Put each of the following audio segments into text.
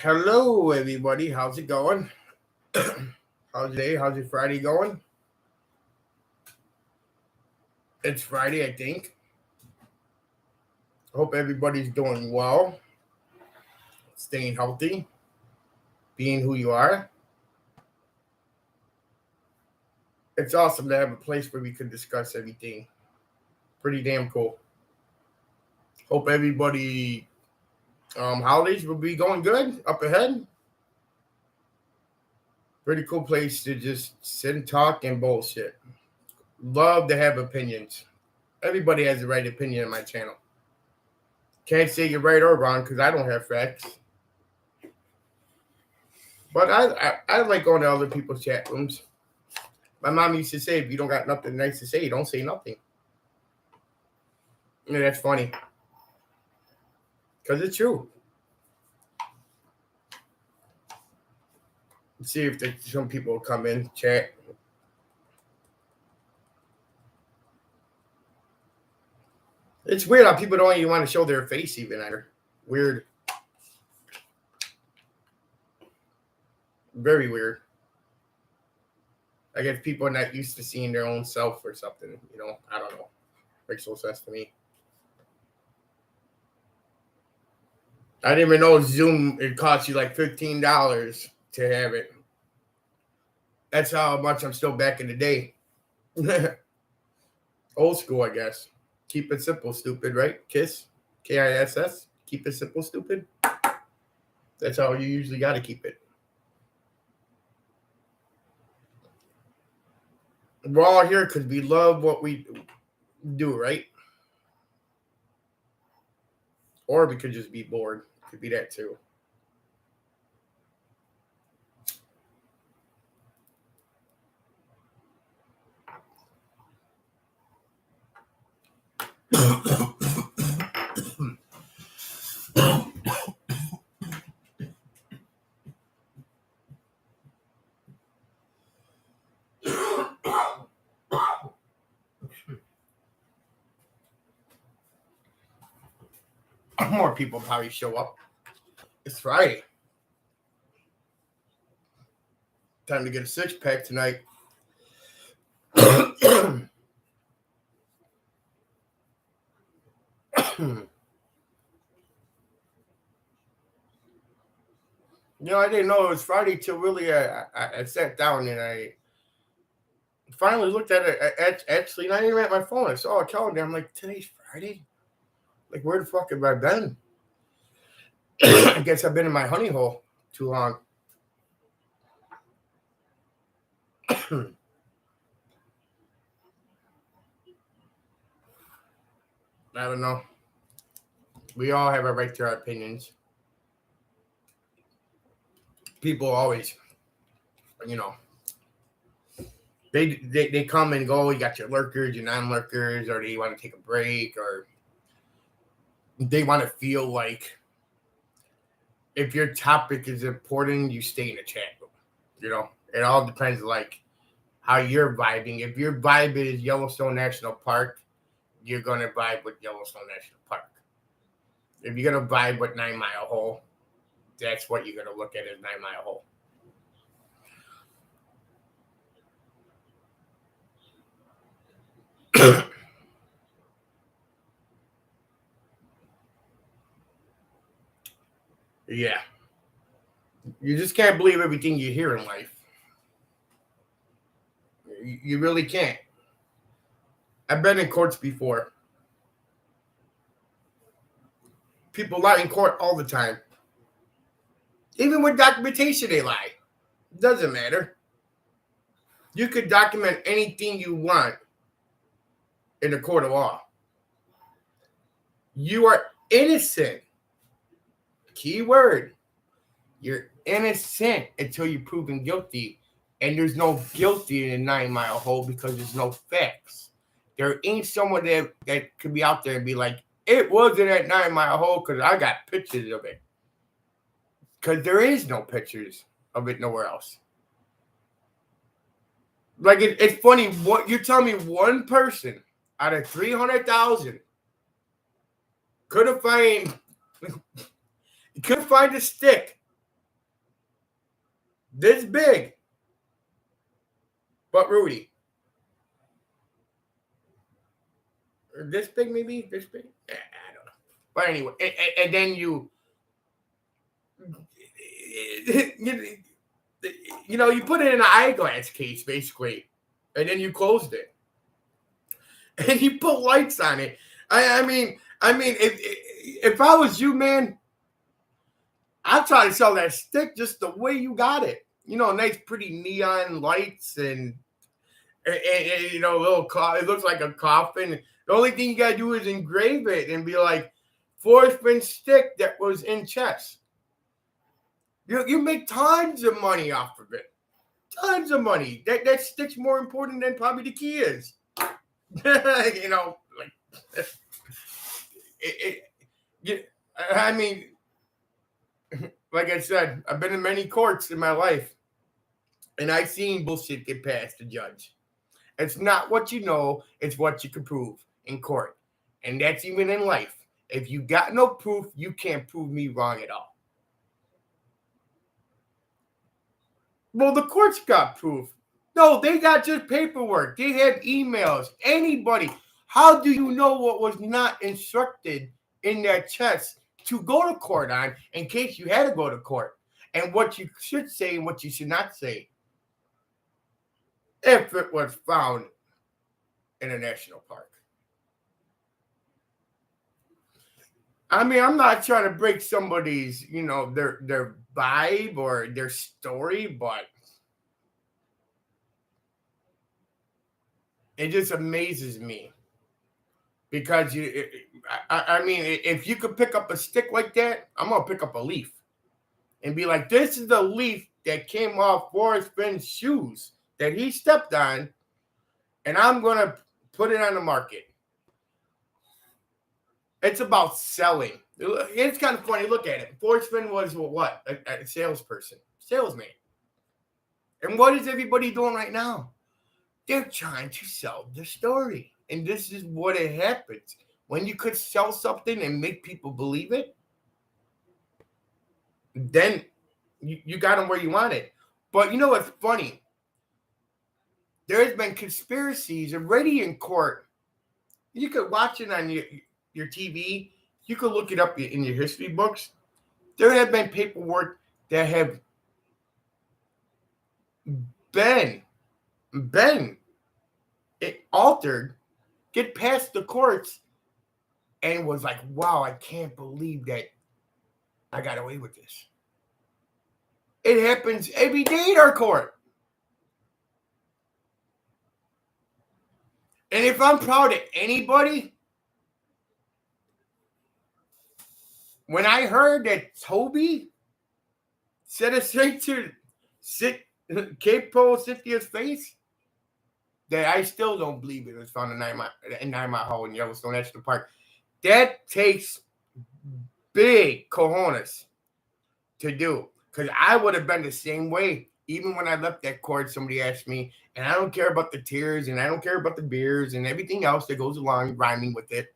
Hello, everybody. How's it going? How's your day? How's your Friday going? It's Friday, I think. Hope everybody's doing well, staying healthy, being who you are. It's awesome to have a place where we can discuss everything. Pretty damn cool. Hope everybody holidays will be going good up ahead. Pretty cool place to just sit and talk and bullshit. Love to have opinions. Everybody has the right opinion on my channel. Can't say you're right or wrong because I don't have facts. But I like going to other people's chat rooms. My mom used to say, if you don't got nothing nice to say, you don't say nothing. And that's funny. Because it's true. Let's see if some people will come in, chat. It's weird how people don't even want to show their face even either. Weird. Very weird. I guess people are not used to seeing their own self or something. I don't know. Makes no sense to me. I didn't even know Zoom, it costs you like $15 to have it. That's how much I'm still back in the day. Old school, I guess. Keep it simple, stupid, right? KISS. KISS. Keep it simple, stupid. That's how you usually got to keep it. We're all here because we love what we do, right? Or we could just be bored. Could be that too. More people probably show up. It's Friday. Time to get a six-pack tonight. I didn't know it was Friday till really I sat down and I finally looked at it. Actually, not even at my phone. I saw a calendar. I'm like, today's Friday? Like, where the fuck have I been? I guess I've been in my honey hole too long. I don't know. We all have a right to our opinions. People always, they come and go. You got your lurkers, your non-lurkers, or they want to take a break, or they want to feel like if your topic is important, you stay in the chat room. It all depends like how you're vibing. If your vibe is Yellowstone National Park, you're going to vibe with Yellowstone National Park. If you're going to vibe with 9 Mile Hole, that's what you're going to look at as 9 Mile Hole. Yeah. You just can't believe everything you hear in life. You really can't. I've been in courts before. People lie in court all the time. Even with documentation, they lie. It doesn't matter. You could document anything you want in a court of law. You are innocent. Key word. You're innocent until you're proven guilty. And there's no guilty in a 9 Mile Hole because there's no facts. There ain't someone that could be out there and be like, it wasn't at 9 Mile Hole because I got pictures of it. Because there is no pictures of it nowhere else. Like, it's funny. What you're telling me, one person out of 300,000 couldn't find a stick this big. But Rudy, this big maybe, this big. I don't know. But anyway, and then you put it in an eyeglass case basically, and then you closed it, and you put lights on it. I mean, if I was you, man, I'd try to sell that stick just the way you got it. Nice, pretty neon lights and a little it looks like a coffin. The only thing you gotta do is engrave it and be like, Forrest Fenn stick that was in chess. You make tons of money off of it. Tons of money. That stick's more important than probably the key is. I mean, like I said, I've been in many courts in my life, and I've seen bullshit get past the judge. It's not what you know, it's what you can prove in court. And that's even in life. If you got no proof, you can't prove me wrong at all. Well, the courts got proof. No, they got just paperwork. They have emails. Anybody. How do you know what was not instructed in that chest to go to court on in case you had to go to court? And what you should say and what you should not say. If it was found in a national park. I mean, I'm not trying to break somebody's, their vibe or their story, but it just amazes me. Because I mean, if you could pick up a stick like that, I'm going to pick up a leaf and be like, this is the leaf that came off Forrest Fenn's shoes that he stepped on, and I'm going to put it on the market. It's about selling. It's kind of funny. Look at it. Forrest Fenn was what? A salesman. And what is everybody doing right now? They're trying to sell the story. And this is what it happens. When you could sell something and make people believe it, then you got them where you want it. But you know what's funny? There has been conspiracies already in court. You could watch it on your TV. You could look it up in your history books. There have been paperwork that have been altered, get past the courts, and was like, wow, I can't believe that I got away with this. It happens every day in our court. And if I'm proud of anybody, when I heard that Toby said it straight to Capo Cynthia's face, that I still don't believe it was found in 9 Mile Hole in Yellowstone National Park. That takes big cojones to do. Because I would have been the same way. Even when I left that court, somebody asked me, and I don't care about the tears, and I don't care about the beers, and everything else that goes along rhyming with it.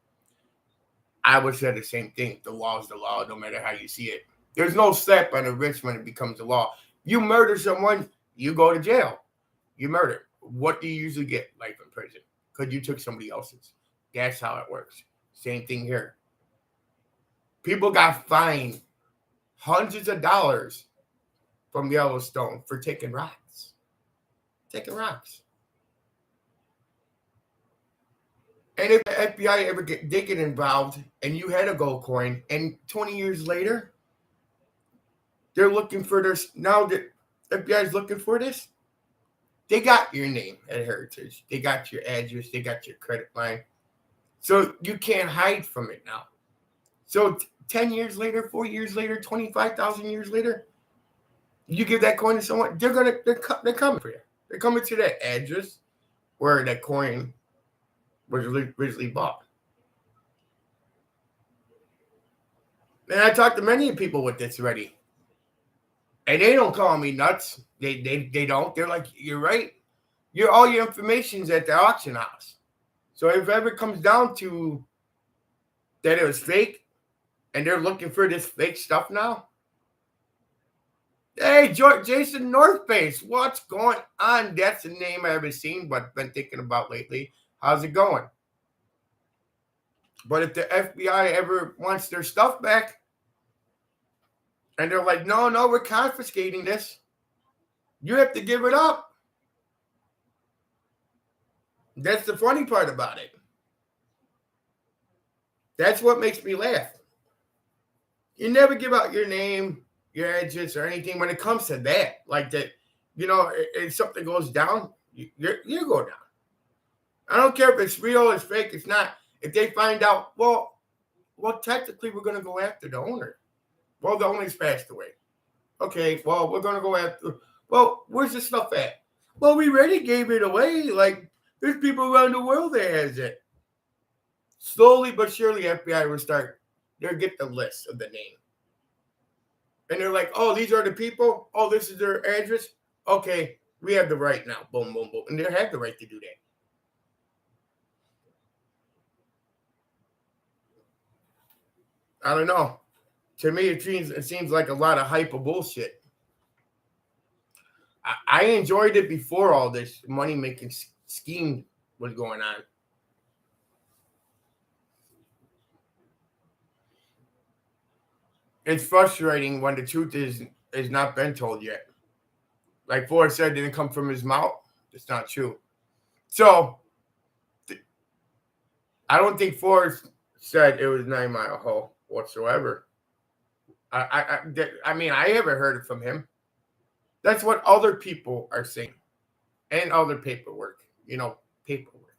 I would say the same thing. The law is the law, no matter how you see it. There's no slap on the wrist when it becomes the law. You murder someone, you go to jail. You murder. What do you usually get? Life in prison. Because you took somebody else's. That's how it works. Same thing here. People got fined hundreds of dollars from Yellowstone for taking rocks. Taking rocks. And if the FBI ever did get involved and you had a gold coin, and 20 years later, they're looking for this. Now the FBI is looking for this. They got your name at Heritage. They got your address. They got your credit line. So you can't hide from it now. So 10 years later, 4 years later, 25,000 years later, you give that coin to someone, they're coming for you. They're coming to that address where that coin was originally bought. And I talked to many people with this already. And they don't call me nuts. They don't. They're like, you're right. All your information's at the auction house. So if it ever comes down to that it was fake and they're looking for this fake stuff now, Hey, Jason North Base, what's going on? That's a name I haven't seen, but been thinking about lately. How's it going? But if the FBI ever wants their stuff back, and they're like, no, no, we're confiscating this, you have to give it up. That's the funny part about it. That's what makes me laugh. You never give out your name, your address, or anything when it comes to that. Like that, if something goes down, you go down. I don't care if it's real, it's fake, it's not. If they find out, well, technically we're going to go after the owner. Well, the owner's passed away. Okay, well, we're going to go after. Well, where's the stuff at? Well, we already gave it away. Like, there's people around the world that has it. Slowly but surely, FBI will start. They'll get the list of the name. And they're like, oh, these are the people. Oh, this is their address. Okay, we have the right now. Boom, boom, boom. And they have the right to do that. I don't know. To me, it seems like a lot of hype of bullshit. I enjoyed it before all this money making scheme was going on. It's frustrating when the truth is not been told yet. Like Forrest said, didn't come from his mouth. It's not true. So I don't think Forrest said it was 9 Mile Hole whatsoever. I mean, I haven't heard it from him. That's what other people are saying, and other paperwork. Paperwork.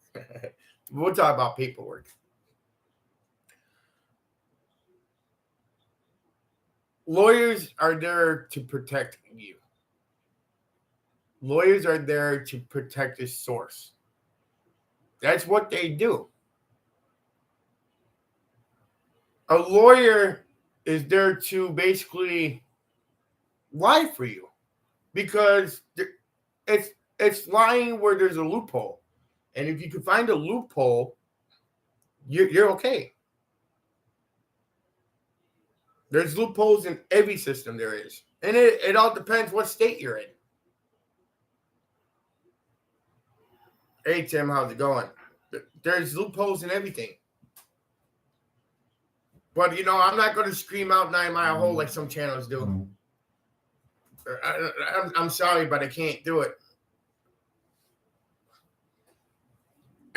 We'll talk about paperwork. Lawyers are there to protect you. Lawyers are there to protect the source. That's what they do. A lawyer is there to basically lie for you because it's lying where there's a loophole. And if you can find a loophole, you're okay. There's loopholes in every system there is. And it all depends what state you're in. Hey, Tim, how's it going? There's loopholes in everything. But, I'm not going to scream out 9 Mile Hole like some channels do. I'm sorry, but I can't do it.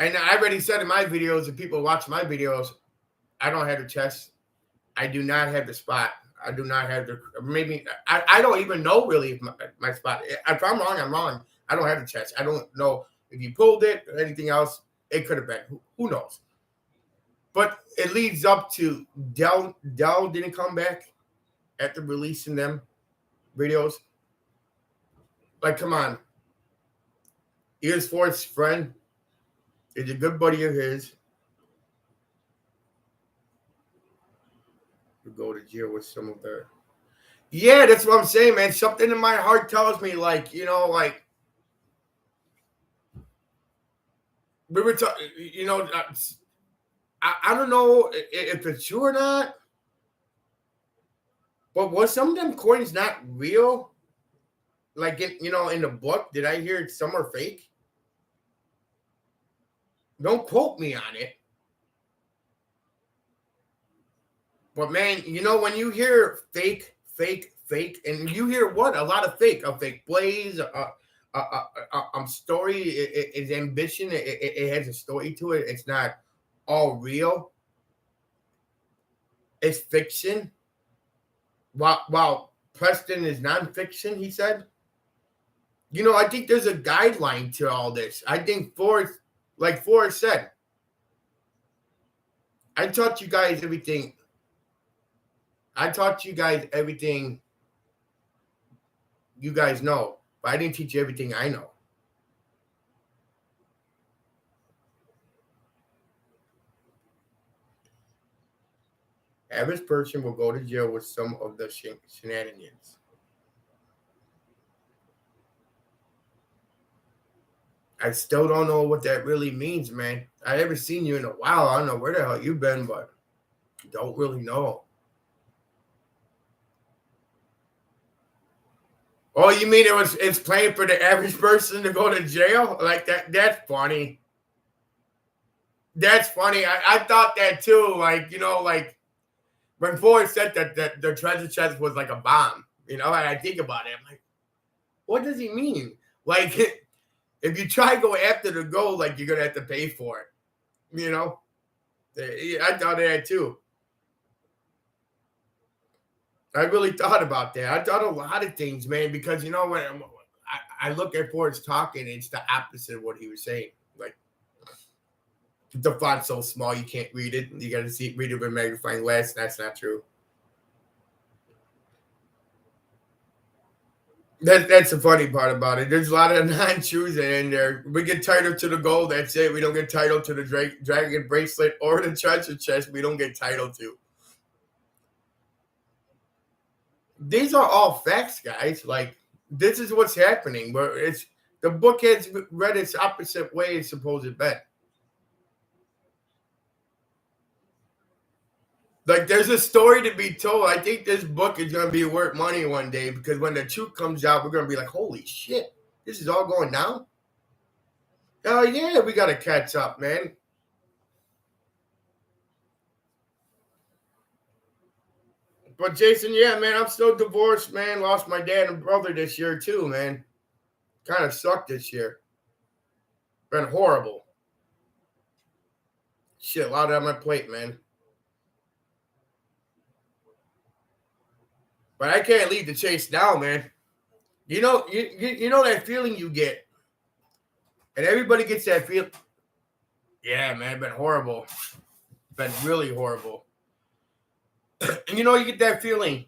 And I already said in my videos, if people watch my videos, I don't have the chest. I do not have the spot. I do not have the, maybe, I don't even know really if my spot. If I'm wrong, I'm wrong. I don't have the chest. I don't know if you pulled it or anything else. It could have been. Who knows? But it leads up to Dell didn't come back after releasing them videos. Like, come on. Here's Forrest's friend. He's a good buddy of his. To go to jail with some of their. Yeah, that's what I'm saying, man. Something in my heart tells me, like, we were talking, I don't know if it's true or not, but was some of them coins not real? Like, in the book, did I hear some are fake? Don't quote me on it. But, man, when you hear fake, and you hear what? A lot of fake. A fake blaze, story, it's ambition. It has a story to it. It's not all real. It's fiction. While Preston is nonfiction, he said. I think there's a guideline to all this. I think Forrest, like Forrest said, I taught you guys everything. I taught you guys everything you guys know, but I didn't teach you everything I know. Average person will go to jail with some of the shenanigans. I still don't know what that really means, man. I haven't seen you in a while. I don't know where the hell you've been, but don't really know. Oh, you mean it's playing for the average person to go to jail? Like that? That's funny. That's funny. I thought that too. Like, like when Forrest said that the treasure chest was like a bomb, and I think about it, I'm like, what does he mean? Like, if you try to go after the gold, like you're gonna have to pay for it. I thought that too. I really thought about that. I thought a lot of things, man, because when I look at Forrest talking, it's the opposite of what he was saying. Like the font's so small you can't read it. You got to read it with magnifying glass. That's not true. That's the funny part about it. There's a lot of non-truths in there. We get titled to the gold. That's it. We don't get titled to the dragon bracelet or the treasure chest. We don't get titled to. These are all facts, guys. Like this is what's happening. But it's the book has read its opposite way it's supposed to be. Like there's a story to be told. I think this book is gonna be worth money one day because when the truth comes out, we're gonna be like, holy shit, this is all going down. Oh yeah, we gotta catch up, man. But Jason, yeah, man, I'm still divorced, man. Lost my dad and brother this year too, man. Kind of sucked this year. Been horrible. Shit, a lot on my plate, man. But I can't leave the chase now, man. You know that feeling you get, and everybody gets that feel. Yeah, man, been horrible. Been really horrible. And you get that feeling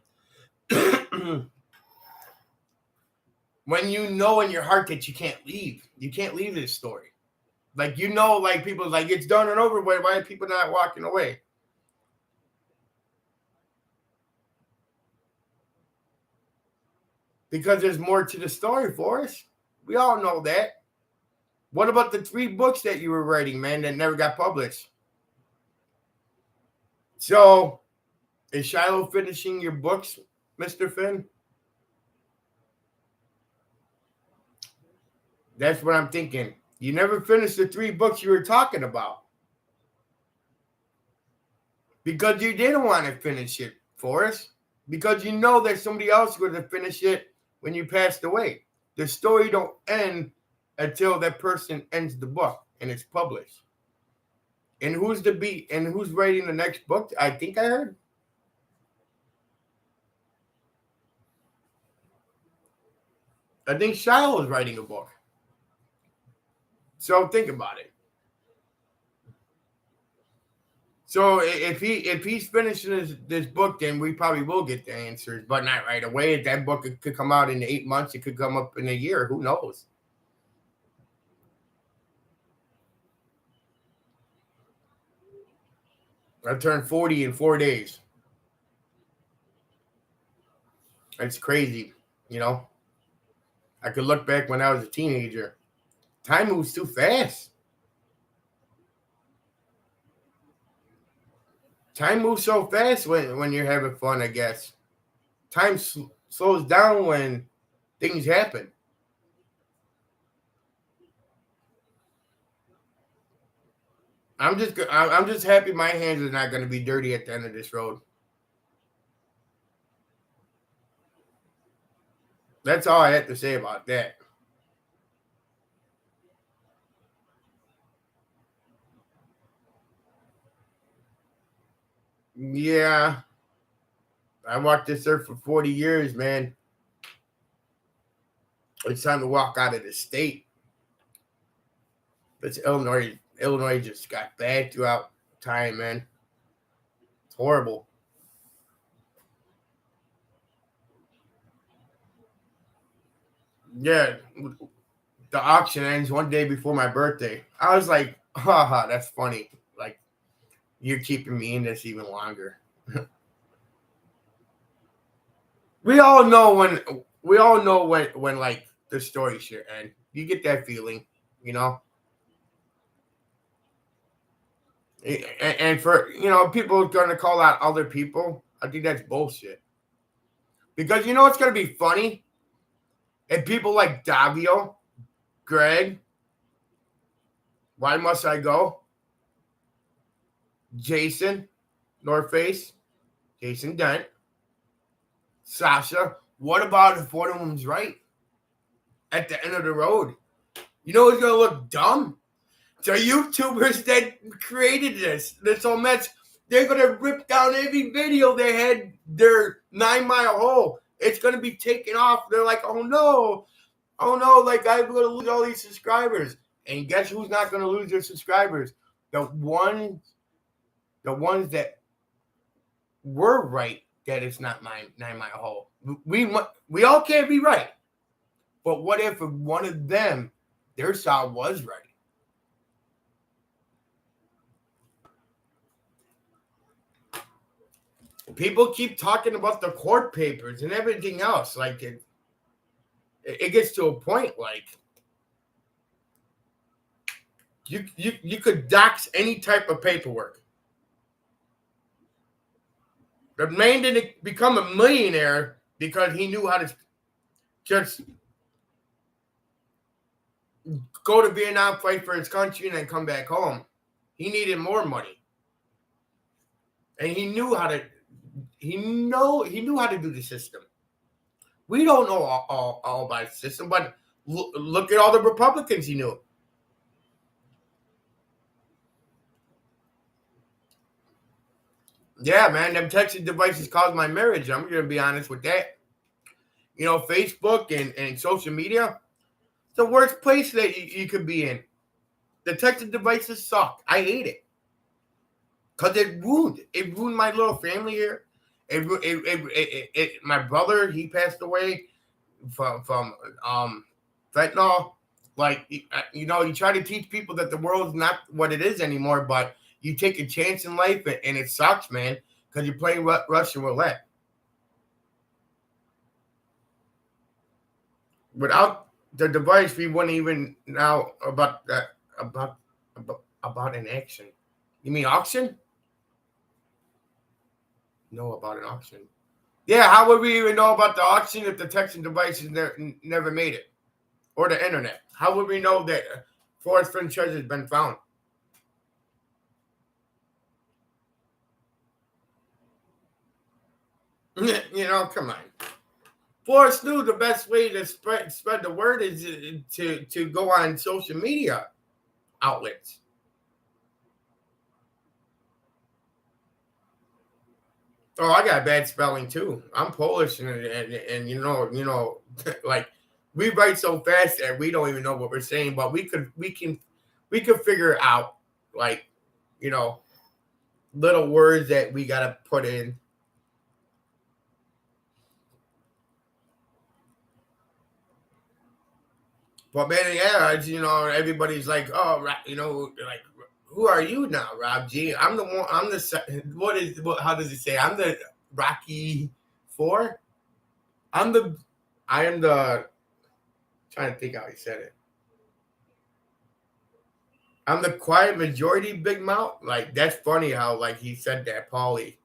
when you know in your heart that you can't leave. You can't leave this story. Like like people like it's done and over with. Why are people not walking away? Because there's more to the story, Forrest. We all know that. What about the 3 books that you were writing, man, that never got published? So, is Shiloh finishing your books, Mr. Fenn? That's what I'm thinking. You never finished the 3 books you were talking about. Because you didn't want to finish it, Forrest. Because you know that somebody else would have finished it when you passed away. The story don't end until that person ends the book and it's published. And who's writing the next book? I think I heard. I think Shiloh is writing a book. So think about it. So if he's finishing this book, then we probably will get the answers, but not right away. If that book could come out in 8 months, it could come up in a year. Who knows? I turned 40 in 4 days. It's crazy, I could look back when I was a teenager. Time moves too fast. Time moves so fast when you're having fun, I guess. Time slows down when things happen. I'm just happy my hands are not going to be dirty at the end of this road. That's all I have to say about that. Yeah, I walked this earth for 40 years, man. It's time to walk out of the state. It's Illinois just got bad throughout time, man. It's horrible. Yeah, the auction ends one day before my birthday. I was like, haha, that's funny. Like, you're keeping me in this even longer. We all know when like the story should end. You get that feeling, you know. And for people going to call out other people, I think that's bullshit. Because it's going to be funny. And people like Davio, Greg, Why Must I Go? Jason, North Face, Jason Dent, Sasha. What about if one of them's right at the end of the road? You know what's going to look dumb? The YouTubers that created this whole mess, they're going to rip down every video they had their 9 Mile hole. It's going to be taken off. They're like, oh no, like I'm going to lose all these subscribers. And guess who's not going to lose their subscribers? The ones that were right that it's not 9 Mile hole. We all can't be right. But what if one of them, their side was right? People keep talking about the court papers and everything else. Like it gets to a point like you could dox any type of paperwork. The man didn't become a millionaire because he knew how to just go to Vietnam, fight for his country, and then come back home. He needed more money, and he knew how to. He knew how to do the system. We don't know all about the system, but look at all the Republicans he knew. Yeah, man, them texting devices caused my marriage. I'm going to be honest with that. You know, Facebook and social media, it's the worst place that you could be in. The texting devices suck. I hate it. Because it ruined my little family here. My brother, he passed away from fentanyl. Like, you know, you try to teach people that the world's not what it is anymore, but you take a chance in life, and it sucks, man, because you're playing Russian roulette. Without the device, we wouldn't even know about an action. You mean auction? Know about an auction. Yeah, how would we even know about the auction if the texting devices never made it? Or the internet? How would we know that Forrest Fenn treasure has been found? You know, come on. Forrest knew the best way to spread the word is to go on social media outlets. Oh, I got bad spelling too. I'm Polish, and you know, like we write so fast that we don't even know what we're saying, but we can figure out, like, you know, little words that we gotta put in. But man, yeah, you know, everybody's like, oh, you know, like, who are you now, Rob G? I'm the one. I'm the what? How does it say? I'm the Rocky 4. I am the. Trying to think how he said it. I'm the quiet majority, Big Mouth. Like, that's funny how like he said that, Paulie.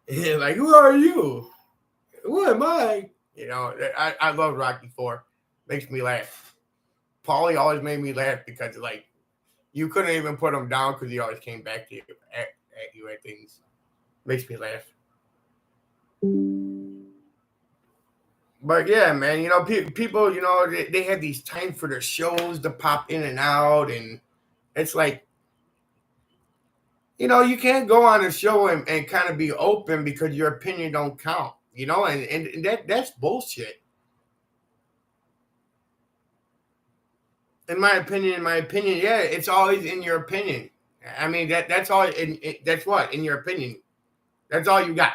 Like, who are you? Who am I? You know, I love Rocky 4. Makes me laugh. Paulie always made me laugh because like you couldn't even put him down because he always came back to you at you at things. Makes me laugh. But yeah, man, you know, people, you know, they have these time for their shows to pop in and out, and it's like, you know, you can't go on a show and kind of be open because your opinion don't count, you know, and that's bullshit. In my opinion, yeah, it's always in your opinion. I mean, that's all. That's what in your opinion. That's all you got.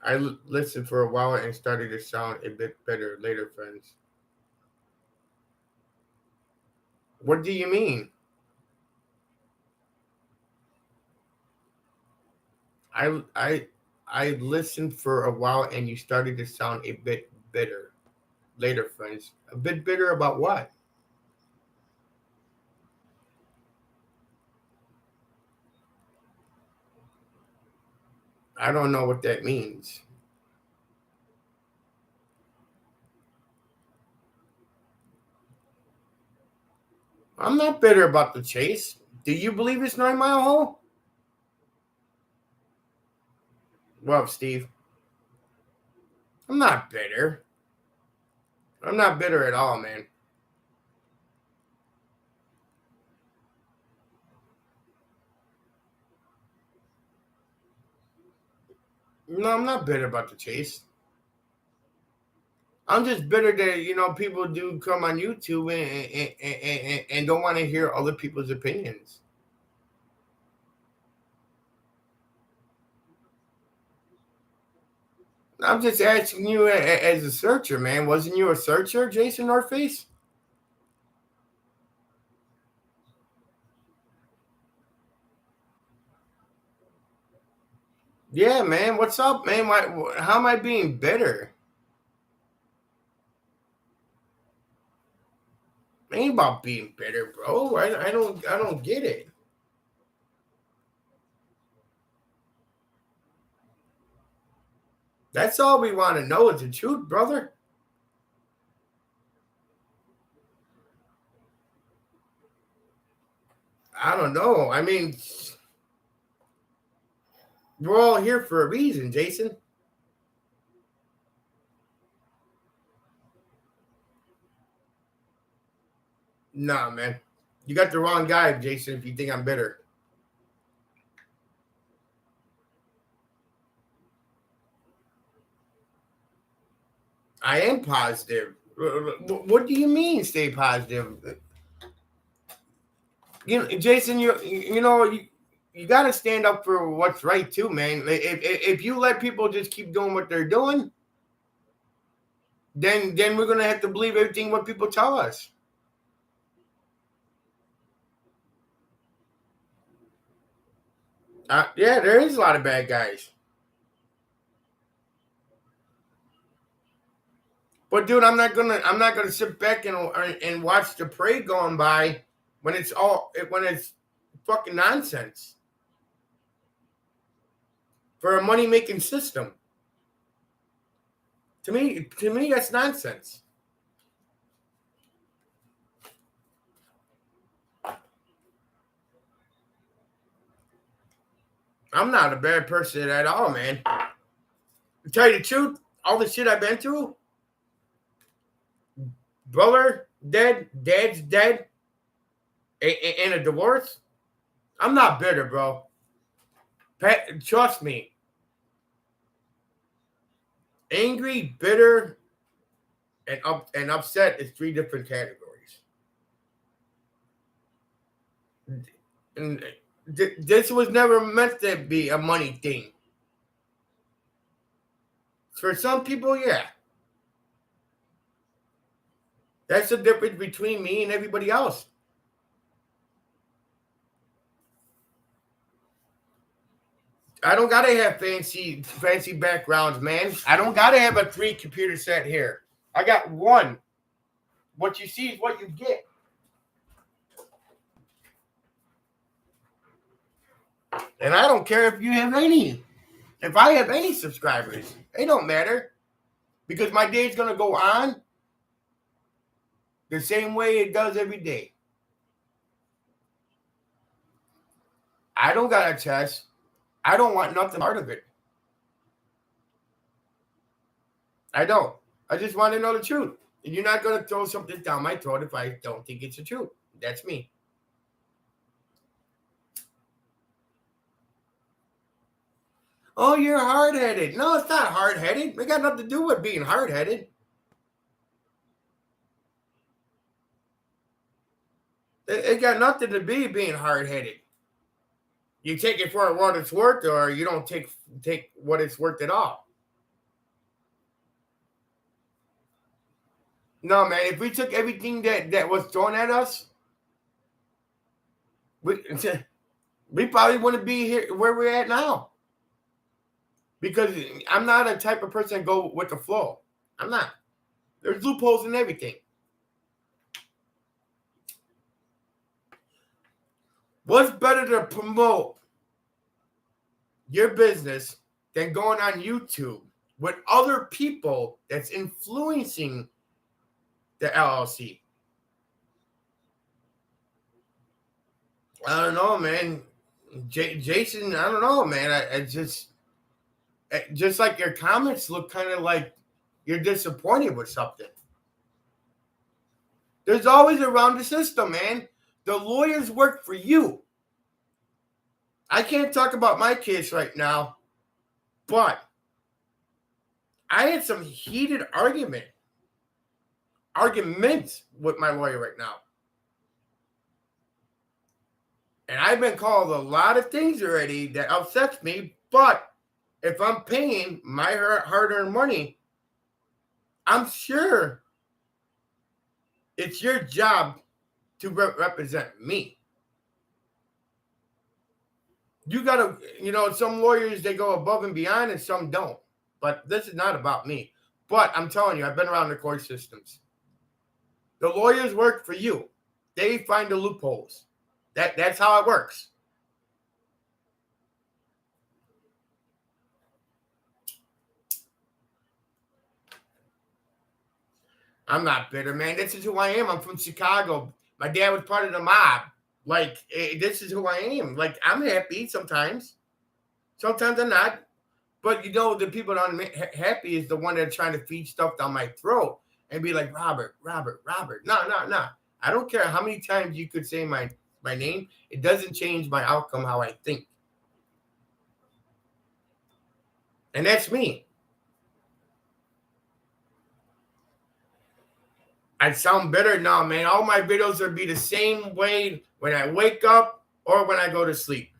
I listened for a while and started to sound a bit better later, friends. What do you mean? I I I listened for a while and you started to sound a bit bitter later, friends. A bit bitter about what? I don't know what that means. I'm not bitter about the chase. Do you believe it's 9 Mile Hole? Well, Steve, I'm not bitter. I'm not bitter at all, man. No, I'm not bitter about the chase. I'm just bitter that people do come on YouTube and don't want to hear other people's opinions. I'm just asking you as a searcher, man. Wasn't you a searcher, Jason Northface? Yeah, man. What's up, man? How am I being bitter? It ain't about being bitter, bro. I don't get it. That's all we want to know is the truth, brother. I don't know. I mean, we're all here for a reason, Jason. Nah, man. You got the wrong guy, Jason, if you think I'm bitter. I am positive. What do you mean stay positive? Jason, you got to stand up for what's right too, man. If you let people just keep doing what they're doing, then we're gonna have to believe everything what people tell us. Yeah, there is a lot of bad guys. But dude, I'm not gonna sit back and watch the parade going by when it's fucking nonsense for a money making system. To me, that's nonsense. I'm not a bad person at all, man. To tell you the truth, all the shit I've been through, brother dead, dad's dead, and a divorce. I'm not bitter, bro. Trust me. Angry, bitter, and upset is three different categories. And this was never meant to be a money thing. For some people, yeah. That's the difference between me and everybody else. I don't gotta have fancy backgrounds, man. I don't gotta have a 3 computer set here. I got one. What you see is what you get. And I don't care if you have any. If I have any subscribers, it don't matter. Because my day's gonna go on the same way it does every day. I don't got a test. I don't want nothing part of it. I don't. I just want to know the truth. And you're not going to throw something down my throat if I don't think it's the truth. That's me. Oh, you're hard headed. No, it's not hard headed. It got nothing to do with being hard headed. It got nothing to be being hard headed. You take it for what it's worth, or you don't take what it's worth at all. No, man. If we took everything that was thrown at us, we we probably wouldn't be here where we're at now. Because I'm not a type of person to go with the flow. I'm not. There's loopholes in everything. What's better to promote your business than going on YouTube with other people that's influencing the LLC. I don't know, man. Jason, I don't know, man. I just like your comments look kind of like you're disappointed with something. There's always around the system, man. The lawyers work for you. I can't talk about my case right now, but I had some heated arguments with my lawyer right now. And I've been called a lot of things already that upsets me, but if I'm paying my hard-earned money, I'm sure it's your job to represent me. You got to, some lawyers, they go above and beyond and some don't. But this is not about me. But I'm telling you, I've been around the court systems. The lawyers work for you. They find the loopholes. That's how it works. I'm not bitter, man. This is who I am. I'm from Chicago. My dad was part of the mob. Like, this is who I am. Like, I'm happy sometimes. Sometimes I'm not. But, the people that aren't happy is the one that's trying to feed stuff down my throat and be like, Robert. No. I don't care how many times you could say my name. It doesn't change my outcome, how I think. And that's me. I sound better now, man. All my videos will be the same way when I wake up or when I go to sleep.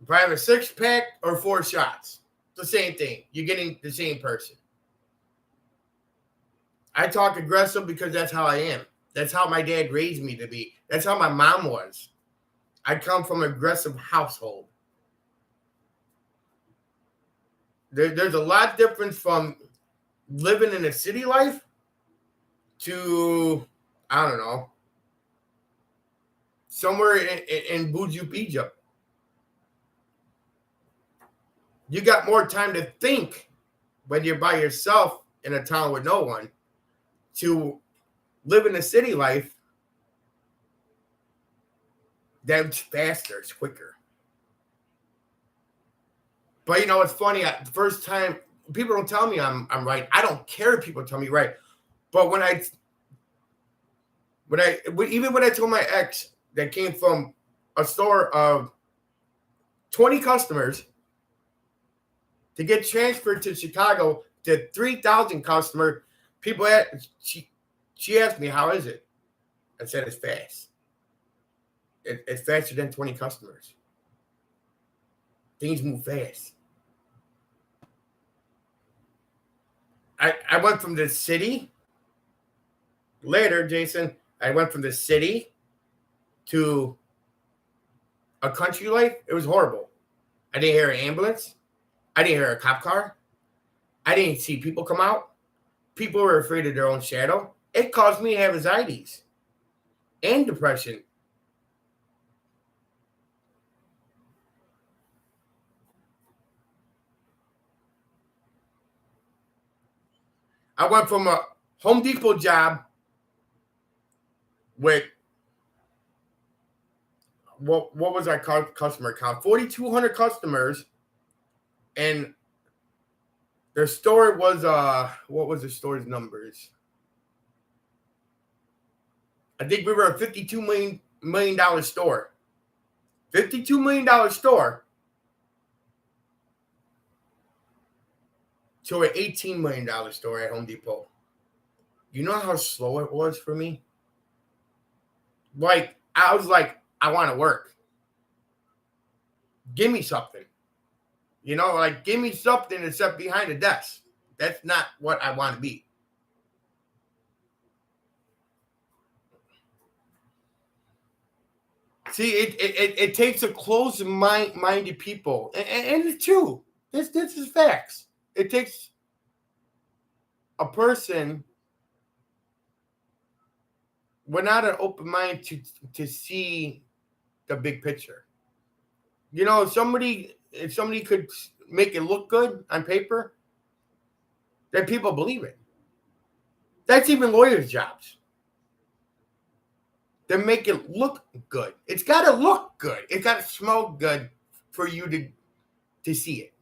If I have a 6-pack or 4 shots, it's the same thing. You're getting the same person. I talk aggressive because that's how I am. That's how my dad raised me to be. That's how my mom was. I come from an aggressive household. There's a lot difference from living in a city life to, I don't know, somewhere in Buju, Egypt. You got more time to think when you're by yourself in a town with no one to live in a city life. That's faster, it's quicker. But it's funny. The first time, people don't tell me I'm right. I don't care if people tell me right. But even when I told my ex that came from a store of 20 customers to get transferred to Chicago to 3,000 customers, she asked me, how is it? I said, it's fast. It's faster than 20 customers. Things move fast. I went from the city. Later, Jason, I went from the city to a country life. It was horrible. I didn't hear an ambulance. I didn't hear a cop car. I didn't see people come out. People were afraid of their own shadow. It caused me to have anxieties and depression. I went from a Home Depot job with what was our customer count? 4,200 customers, and their store was what was the store's numbers? I think we were a $52 million store. $52 million store to an $18 million store at Home Depot. You know how slow it was for me? Like, I was like, I want to work. Give me something. Give me something to sit behind a desk. That's not what I want to be. See, it takes a closed-minded people. And it's true. This is facts. It takes a person without an open mind to see the big picture. You know, if somebody could make it look good on paper, then people believe it. That's even lawyers' jobs. To make it look good. It's got to look good. It's got to smell good for you to see it.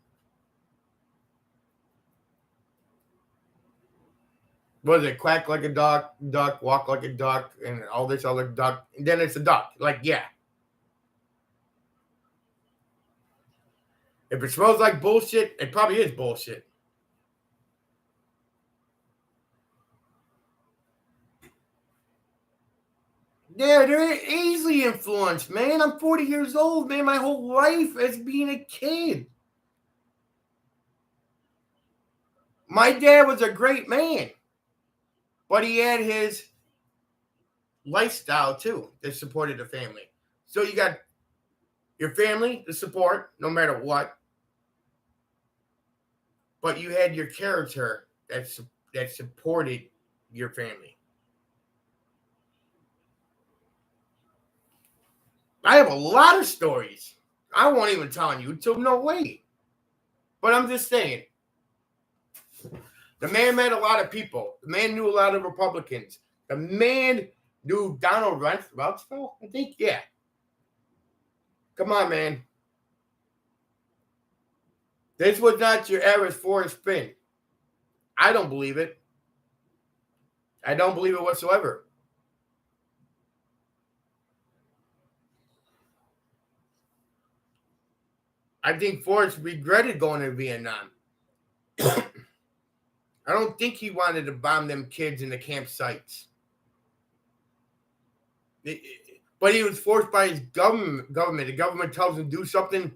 What is it? Quack like a duck, walk like a duck, and all this other duck. And then it's a duck. Like, yeah. If it smells like bullshit, it probably is bullshit. Yeah, they're easily influenced, man. I'm 40 years old, man. My whole life as being a kid. My dad was a great man, but he had his lifestyle too that supported the family. So you got your family to support no matter what, but you had your character that supported your family. I have a lot of stories. I won't even tell on YouTube. No way. But I'm just saying. The man met a lot of people. The man knew a lot of Republicans. The man knew Donald Rumsfeld, I think. Yeah. Come on, man. This was not your average Forrest Fenn. I don't believe it. I don't believe it whatsoever. I think Forrest regretted going to Vietnam. I don't think he wanted to bomb them kids in the campsites. But he was forced by his government. The government tells him to do something,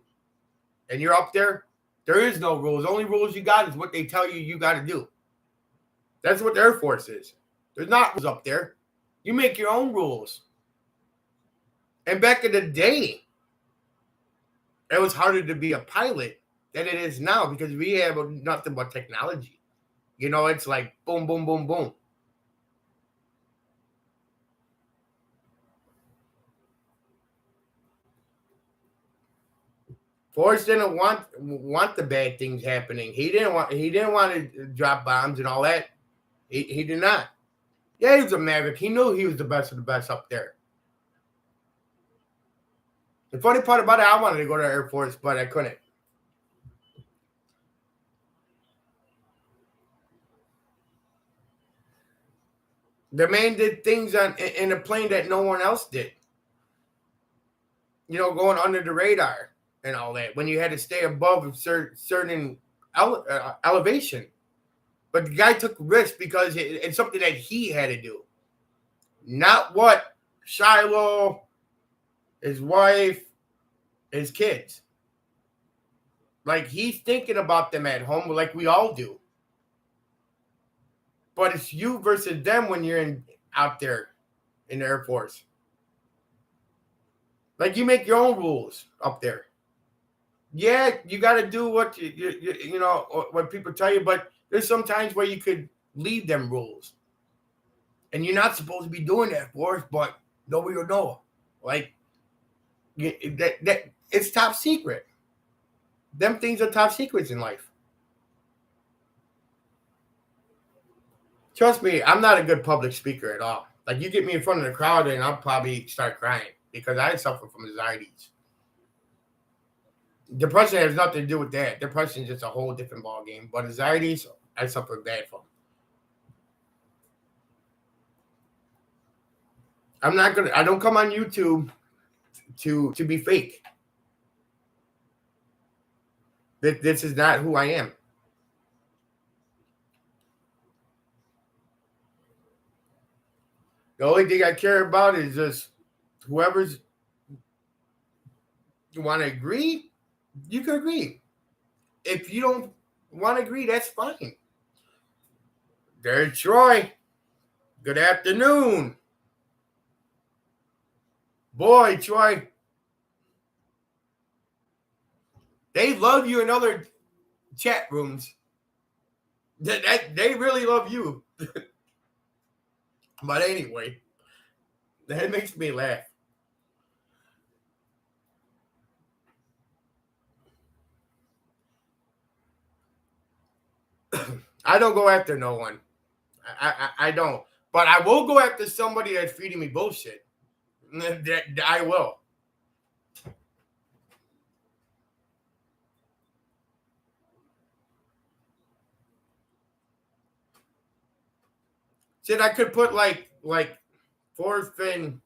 and you're up there. There is no rules. The only rules you got is what they tell you got to do. That's what the Air Force is. There's not rules up there. You make your own rules. And back in the day, it was harder to be a pilot than it is now because we have nothing but technology. You know, it's like boom, boom, boom, boom. Forrest didn't want the bad things happening. He didn't want to drop bombs and all that. He did not. Yeah, he was a maverick. He knew he was the best of the best up there. The funny part about it, I wanted to go to Air Force, but I couldn't. The man did things in a plane that no one else did. You know, going under the radar and all that when you had to stay above a certain elevation. But the guy took risks because it's something that he had to do. Not what Shiloh, his wife, his kids. Like he's thinking about them at home like we all do. But it's you versus them when you're out there in the Air Force. Like you make your own rules up there. Yeah, you got to do what you know what people tell you, but there's some times where you could leave them rules, and you're not supposed to be doing that, Forrest. But nobody will know. Like that it's top secret. Them things are top secrets in life. Trust me, I'm not a good public speaker at all. Like you get me in front of the crowd, and I'll probably start crying because I suffer from anxieties. Depression has nothing to do with that. Depression is just a whole different ball game. But anxieties, I suffer bad from. I don't come on YouTube to be fake. This is not who I am. The only thing I care about is just whoever's you want to agree, you can agree. If you don't want to agree, that's fine. There's Troy. Good afternoon. Boy, Troy. They love you in other chat rooms. They really love you. But anyway, that makes me laugh. I don't go after no one. I don't. But I will go after somebody that's feeding me bullshit. I will. Said I could put like Forrest Fenn.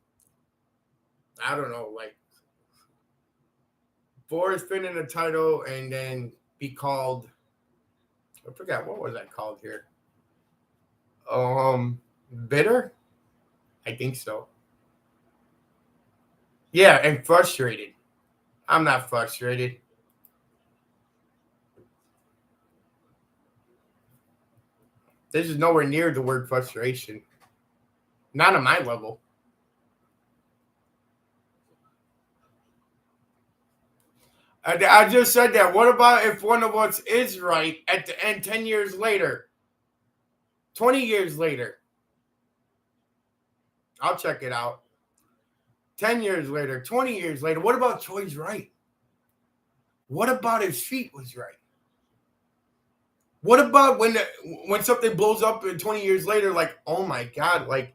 I don't know, like Forrest Fenn in the title, and then be called. I forgot what was that called here. Bitter. I think so. Yeah, and frustrated. I'm not frustrated. This is nowhere near the word frustration. Not on my level. I just said that. What about if one of us is right at the end 10 years later? 20 years later? I'll check it out. 10 years later, 20 years later. What about Troy's right? What about his feet was right? What about when something blows up and 20 years later, like, oh my God, like,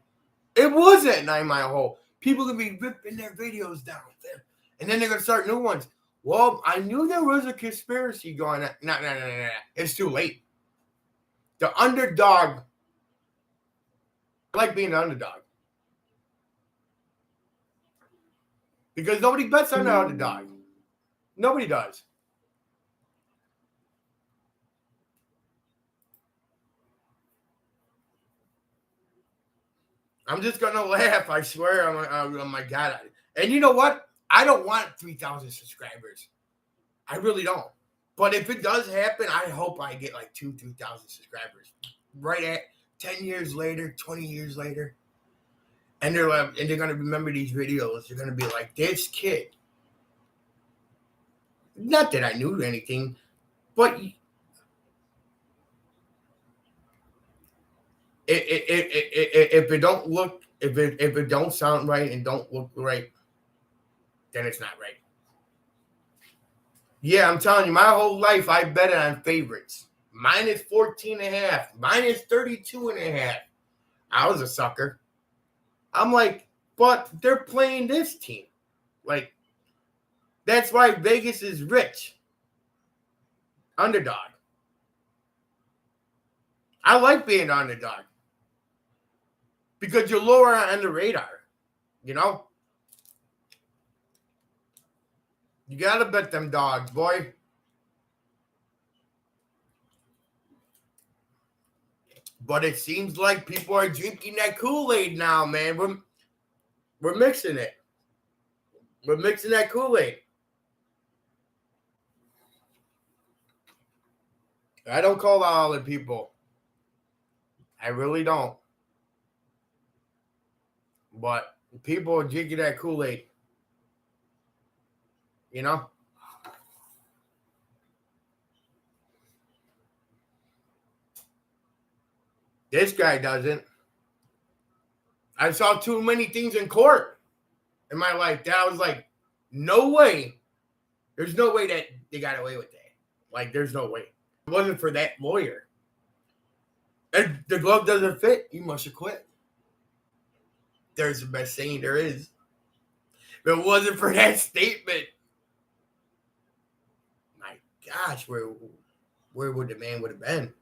it was at 9 Mile Hole. People gonna be ripping their videos down there. And then they're gonna start new ones. Well, I knew there was a conspiracy going on. No. It's too late. The underdog. I like being an underdog. Because nobody bets on the underdog. Nobody does. I'm just gonna laugh. I swear. Oh my God. And you know what? I don't want 3,000 subscribers. I really don't. But if it does happen, I hope I get like 3,000 subscribers. Right at 10 years later, 20 years later. And they're like, and they're gonna remember these videos. They're gonna be like, this kid. Not that I knew anything, but if it don't look, if it don't sound right and don't look right, then it's not right. Yeah, I'm telling you, my whole life I bet on favorites. Minus 14 and a half, minus 32 and a half. I was a sucker. I'm like, but they're playing this team. Like, that's why Vegas is rich. Underdog. I like being an underdog. Because you're lower on the radar. You know? You gotta bet them dogs, boy. But it seems like people are drinking that Kool-Aid now, man. We're mixing it. We're mixing that Kool-Aid. I don't call out all the people. I really don't. But people are drinking that Kool-Aid. You know? This guy doesn't. I saw too many things in court in my life that I was like, no way. There's no way that they got away with that. Like, there's no way. If it wasn't for that lawyer. If the glove doesn't fit, you must have quit. There's the best saying there is. If it wasn't for that statement, my gosh, where would the man would have been?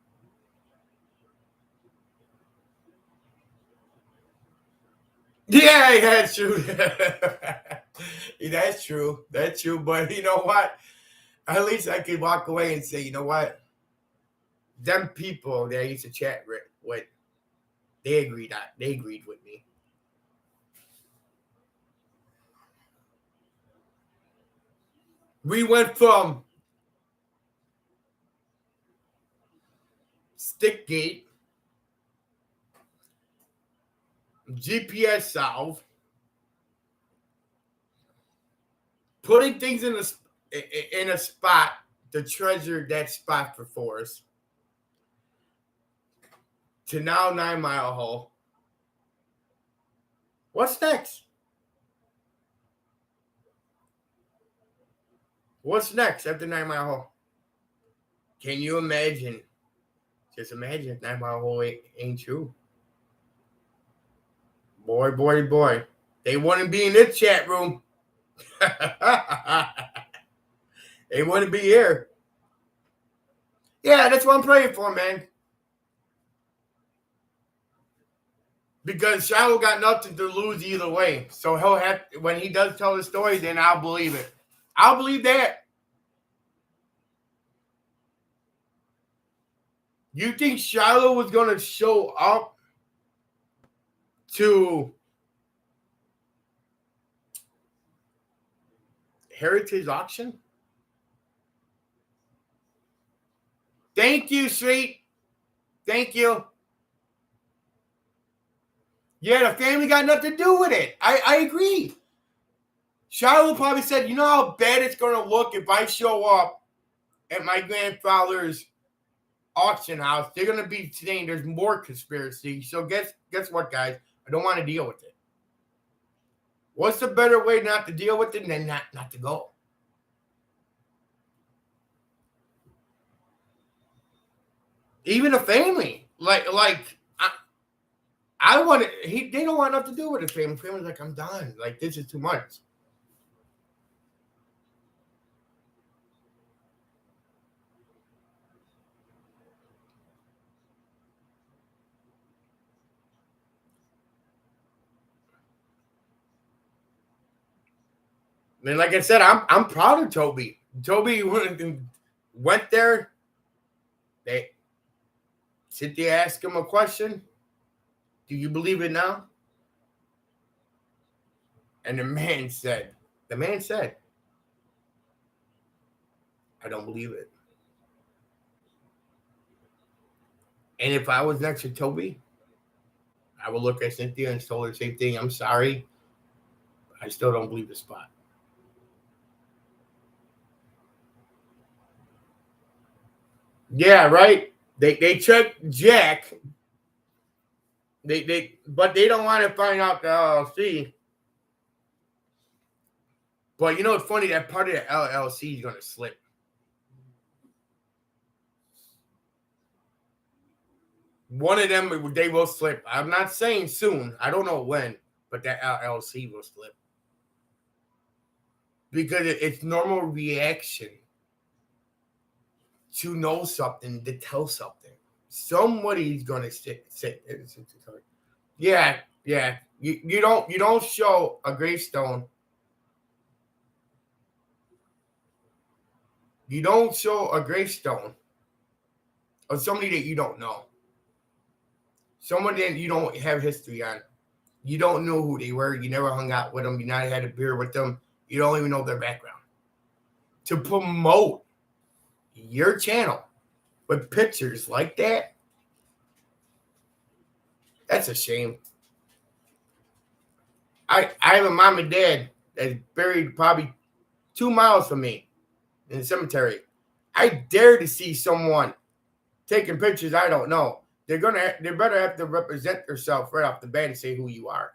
Yeah, that's true. That's true. That's true. But you know what? At least I could walk away and say, you know what? Them people that I used to chat with, they agreed with me. We went from Stickgate, GPS solve, putting things in a spot to treasure that spot for Forrest, to now 9 Mile Hole. What's next? What's next after 9 Mile Hole? Can you imagine Just imagine if 9 Mile Hole ain't true. Boy, boy, boy. They wouldn't be in this chat room. They wouldn't be here. Yeah, that's what I'm praying for, man. Because Shiloh got nothing to lose either way. So he'll have, when he does tell the story, then I'll believe it. I'll believe that. You think Shiloh was going to show up to Heritage Auction? Thank you, Sweet. Thank you. Yeah, the family got nothing to do with it. I agree. Shiloh probably said, you know how bad it's going to look if I show up at my grandfather's auction house? They're going to be saying there's more conspiracy. So guess what, guys? I don't want to deal with it. What's the better way not to deal with it than not to go? Even a family, I want it. They don't want nothing to do with the family. Family's like, I'm done. Like, this is too much. And like I said, I'm proud of Toby. Toby went there. They sit there, ask him a question. Do you believe it now? And the man said, I don't believe it. And if I was next to Toby, I would look at Cynthia and tell her the same thing. I'm sorry. I still don't believe the spot. Yeah, right. They checked Jack. But they don't want to find out the LLC. But you know what's funny? That part of the LLC is going to slip. One of them, they will slip. I'm not saying soon. I don't know when, but that LLC will slip. Because it's normal reaction to know something, to tell something. Somebody's going to sit. Yeah. You don't show a gravestone. You don't show a gravestone of somebody that you don't know. Someone that you don't have history on. You don't know who they were. You never hung out with them. You never had a beer with them. You don't even know their background. To promote your channel with pictures like that, that's a shame. I have a mom and dad that's buried probably 2 miles from me in the cemetery. I dare to see someone taking pictures I don't know. They better have to represent themselves right off the bat and say who you are.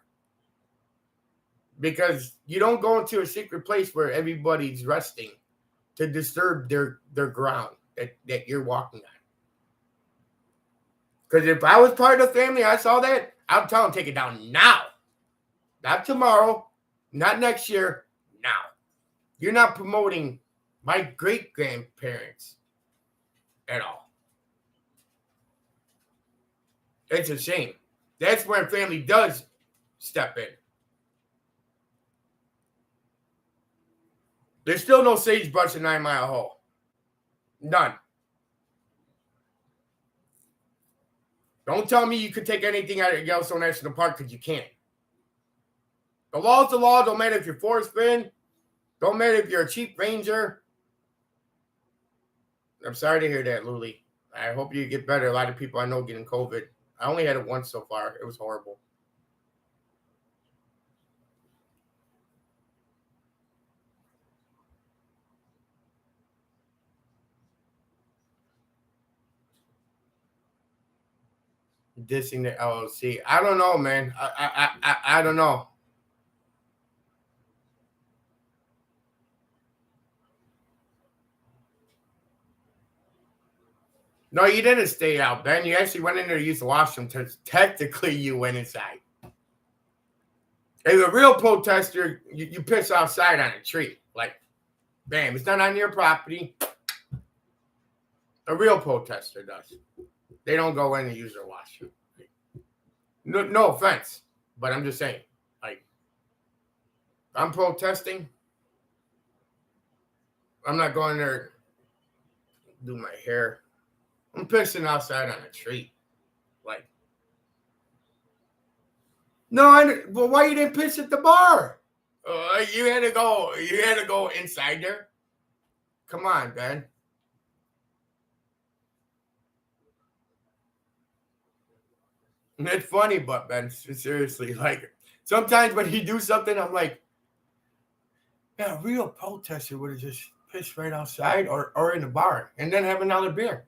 Because you don't go into a secret place where everybody's resting to disturb their ground that you're walking on. Because if I was part of the family, I saw that, I'd tell them take it down now. Not tomorrow, not next year, now. You're not promoting my great-grandparents at all. It's a shame. That's where family does step in. There's still no sagebrush in 9 Mile Hole. None. Don't tell me you could take anything out of Yellowstone National Park because you can't. The law's the law. Don't matter if you're Forrest Fenn. Don't matter if you're a cheap ranger. I'm sorry to hear that, Luli. I hope you get better. A lot of people I know getting COVID. I only had it once so far. It was horrible. Dissing the LLC. I don't know, man. I don't know. No, you didn't stay out, Ben. You actually went in there to use the washroom. Technically, you went inside. As a real protester, you piss outside on a tree. Like, bam, it's not on your property. A real protester does. They don't go in and use their washroom. No offense, but I'm just saying. Like, I'm protesting. I'm not going there to do my hair. I'm pissing outside on a tree. Like, no, well, why you didn't piss at the bar? You had to go. You had to go inside there. Come on, Ben. And it's funny, but Ben, seriously, like sometimes when you do something, I'm like, yeah, a real protester would have just pissed right outside or in the bar and then have another beer.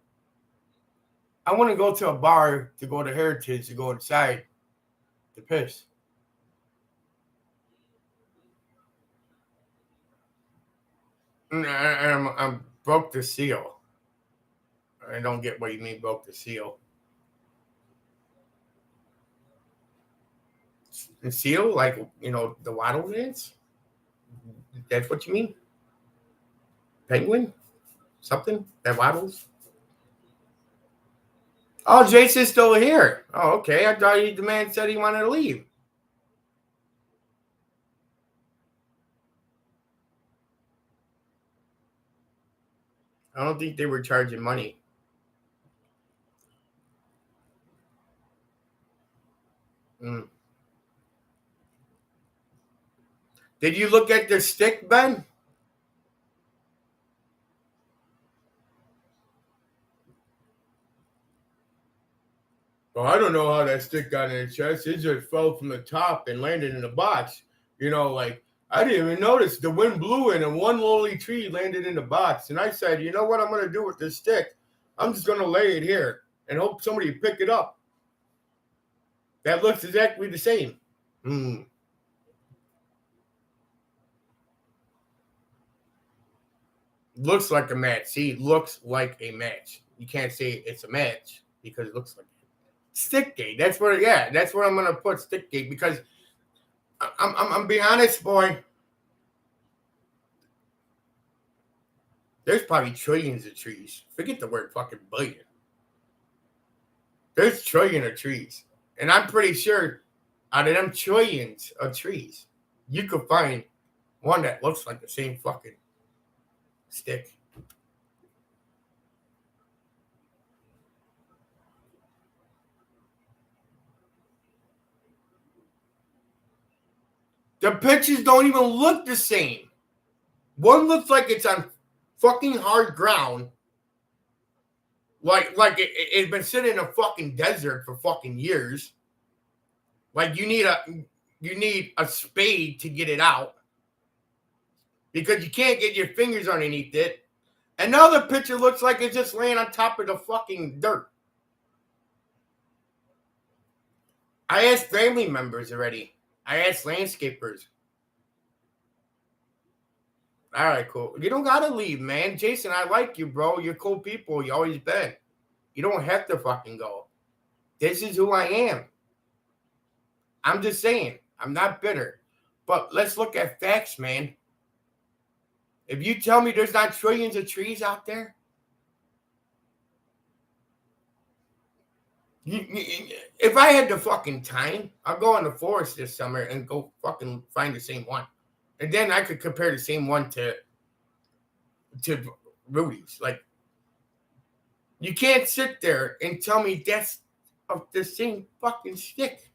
I want to go to a bar to go to Heritage to go inside to piss. And I'm broke the seal. I don't get what you mean broke the seal. The seal, like, the waddle dance? That's what you mean? Penguin? Something that waddles? Oh, Jason's still here. Oh, okay. I thought the man said he wanted to leave. I don't think they were charging money. Did you look at the stick, Ben? Well, I don't know how that stick got in his chest. It just fell from the top and landed in the box. Like I didn't even notice. The wind blew in and one lowly tree landed in the box. And I said, you know what I'm going to do with this stick? I'm just going to lay it here and hope somebody pick it up. That looks exactly the same. Looks like a match. See, looks like a match. You can't say it's a match because it looks like stick gate. That's where I'm gonna put stick gate because I'm being honest, boy. There's probably trillions of trees. Forget the word fucking billion. There's trillion of trees. And I'm pretty sure out of them trillions of trees, you could find one that looks like the same fucking stick. The pictures don't even look the same. One looks like it's on fucking hard ground. Like it's been sitting in a fucking desert for fucking years. Like you need a spade to get it out. Because you can't get your fingers underneath it. And now the picture looks like it's just laying on top of the fucking dirt. I asked family members already. I asked landscapers. All right, cool. You don't gotta leave, man. Jason, I like you, bro. You're cool people. You always been. You don't have to fucking go. This is who I am. I'm just saying. I'm not bitter. But let's look at facts, man. If you tell me there's not trillions of trees out there, if I had the fucking time, I'll go on the Forrest this summer and go fucking find the same one. And then I could compare the same one to Rudy's. Like, you can't sit there and tell me that's of the same fucking stick.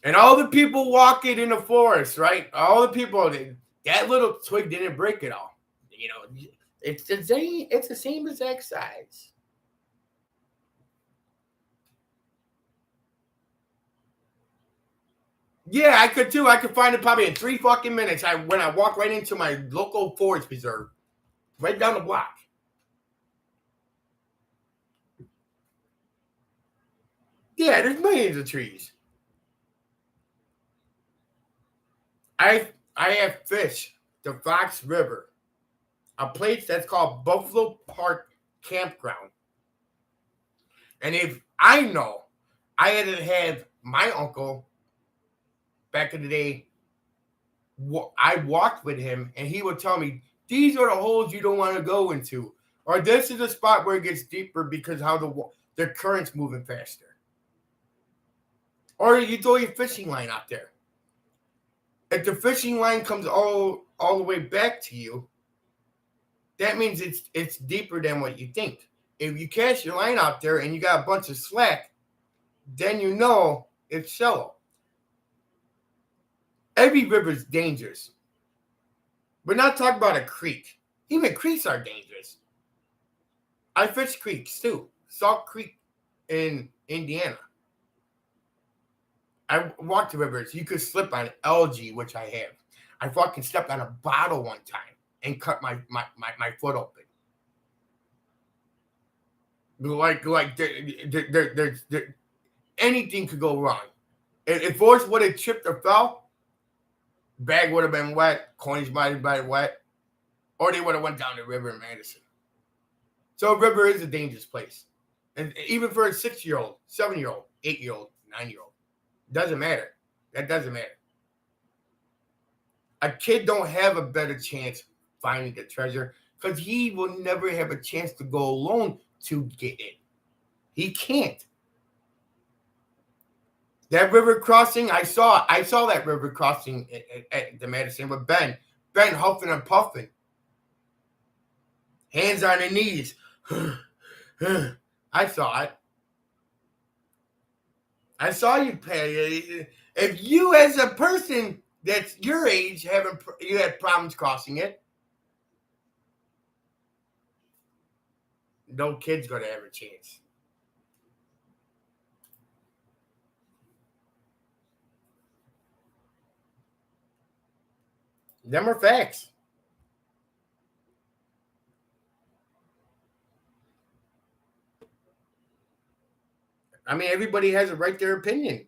And all the people walking in the forest, right? All the people, that little twig didn't break it all. It's the same exact size. Yeah, I could too. I could find it probably in 3 fucking minutes. When I walk right into my local forest preserve, right down the block. Yeah, there's millions of trees. I have fished the Fox River, a place that's called Buffalo Park Campground. And if I know, I had to have my uncle back in the day. I walked with him, and he would tell me these are the holes you don't want to go into, or this is a spot where it gets deeper because how the current's moving faster. Or you throw your fishing line out there. If the fishing line comes all the way back to you, that means it's deeper than what you think. If you cast your line out there and you got a bunch of slack, then you know it's shallow. Every river is dangerous. We're not talking about a creek. Even creeks are dangerous. I fish creeks too. Salt Creek in Indiana. I walked the rivers. You could slip on algae, which I have. I fucking stepped on a bottle one time and cut my foot open. Like there's anything could go wrong. If Forrest would have tripped or fell, bag would have been wet, coins might have been wet, or they would have went down the river in Madison. So a river is a dangerous place. And even for a 6-year-old, 7-year-old, 8-year-old, 9-year-old, doesn't matter. That doesn't matter. A kid don't have a better chance finding the treasure because he will never have a chance to go alone to get it. He can't. That river crossing, I saw that river crossing at the Madison with Ben huffing and puffing. Hands on their knees. I saw it. I saw you play. If you as a person that's your age you had problems crossing it, no kid's gonna have a chance. Them are facts. I mean, everybody has a right to their opinion.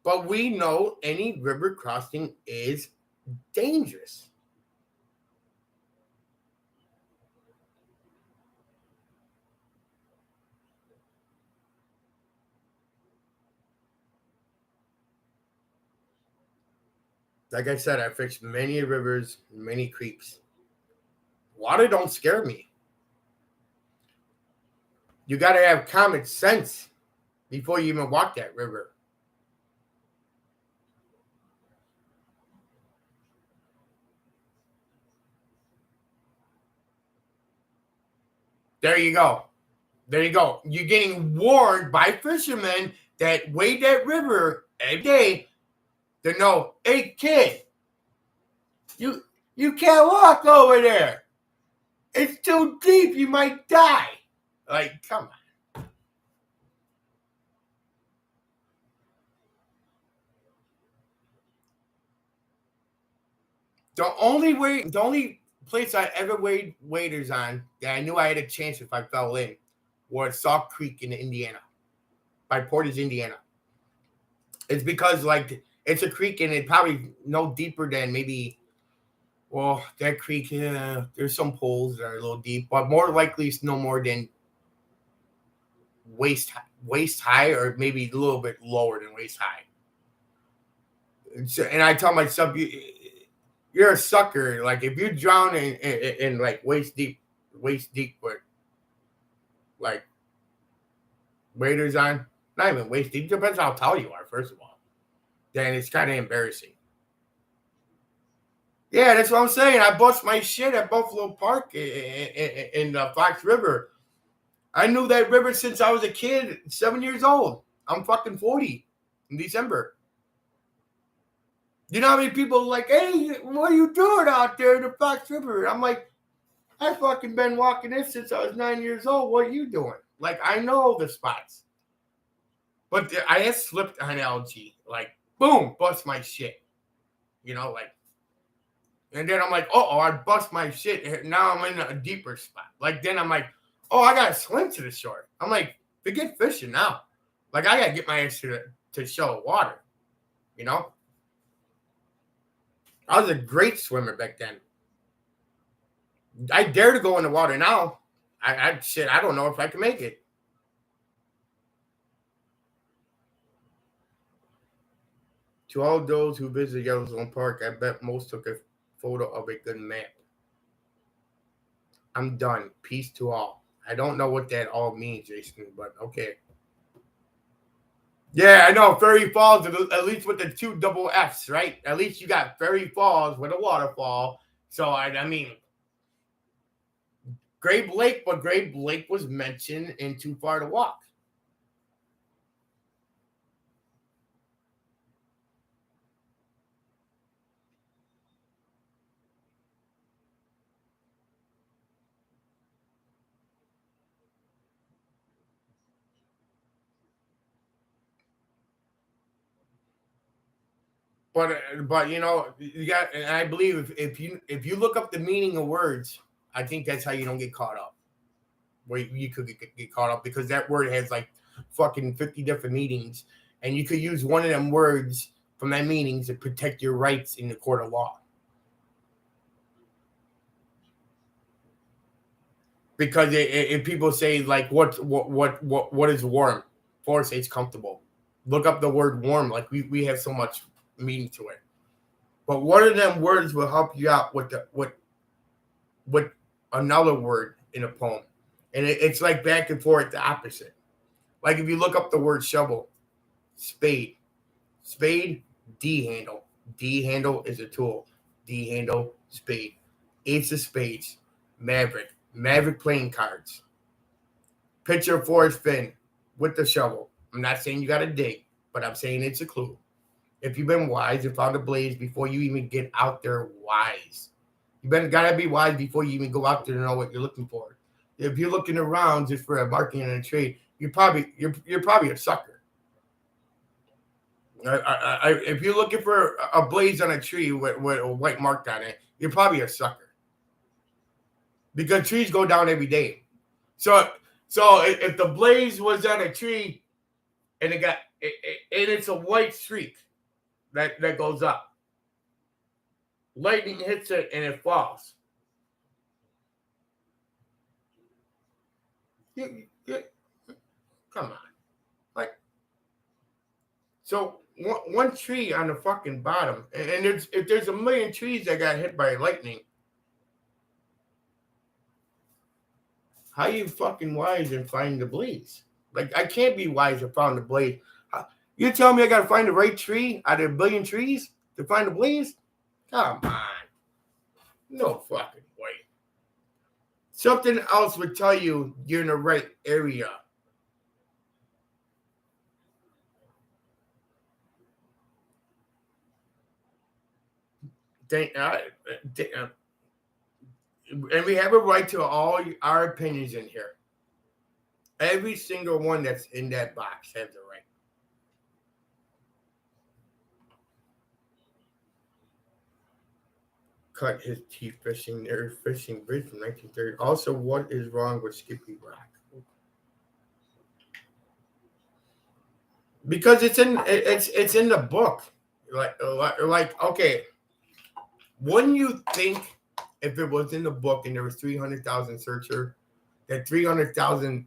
But we know any river crossing is dangerous. Like I said, I fished many rivers, many creeks. Water don't scare me. You got to have common sense before you even walk that river. There you go. There you go. You're getting warned by fishermen that wade that river every day to know, hey, kid, you can't walk over there. It's too deep. You might die. Like, come on. The only place I ever weighed waders on that I knew I had a chance if I fell in was Salt Creek in Indiana, by Portage, Indiana. It's because like it's a creek and it probably no deeper than maybe. Well, that creek, there's some pools that are a little deep, but more likely it's no more than waist high, or maybe a little bit lower than waist high. And I tell myself, you're a sucker. Like if you drown in like waist deep with like waders on, not even waist deep. Depends how tall you are, first of all. Then it's kind of embarrassing. Yeah, that's what I'm saying. I bust my shit at Buffalo Park in the Fox River. I knew that river since I was a kid, 7 years old. I'm fucking 40 in December. You know how many people are like, hey, what are you doing out there in the Fox River? I'm like, I fucking been walking this since I was 9 years old. What are you doing? Like, I know the spots. But I had slipped on algae. Like, boom, bust my shit. You know, like, and then I'm like, I bust my shit. Now I'm in a deeper spot. Like, then I'm like, I got to swim to the shore. I'm like, forget fishing now. Like, I got to get my ass to shallow water, you know? I was a great swimmer back then. I dare to go in the water now. I don't know if I can make it. To all those who visit Yellowstone Park, I bet most took a photo of a good map. I'm done. Peace to all. I don't know what that all means, Jason, but okay. Yeah, I know. Fairy Falls, at least with the two double F's, right? At least you got Fairy Falls with a waterfall. So, I mean, Grape Lake, but Grape Lake was mentioned in Too Far to Walk. But you know, you got, and I believe if you look up the meaning of words, I think that's how you don't get caught up. Where you could get caught up because that word has like fucking 50 different meanings, and you could use one of them words from that meaning to protect your rights in the court of law. Because if people say like what is warm, Forrest it's comfortable. Look up the word warm. Like we have so much meaning to it. But one of them words will help you out with another word in a poem, and it's like back and forth the opposite. Like if you look up the word shovel, spade, spade, D handle. D handle is a tool. D handle, spade. Ace of spades, Maverick. Maverick playing cards. Picture Forrest Fenn with the shovel. I'm not saying you got to dig, but I'm saying it's a clue. If you've been wise and found a blaze before you even get out there wise. You better gotta be wise before you even go out there to know what you're looking for. If you're looking around just for a marking in a tree, you're probably a sucker. If you're looking for a blaze on a tree with a white mark on it, you're probably a sucker because trees go down every day. So if the blaze was on a tree and and it's a white streak that goes up, lightning hits it and it falls. You, come on, like so one tree on the fucking bottom, and if there's a million trees that got hit by lightning, how you fucking wise and find the blaze? Like I can't be wise and found the blaze. You tell me I gotta find the right tree out of a billion trees to find the blaze? Come on, no fucking way. Something else would tell you you're in the right area. Thank, and we have a right to all our opinions in here. Every single one that's in that box has a right. Cut his teeth fishing their fishing bridge from 1930. Also, what is wrong with Skippy Rock? Because it's in the book. Like okay, wouldn't you think if it was in the book and there was 300,000 searcher, that 300,000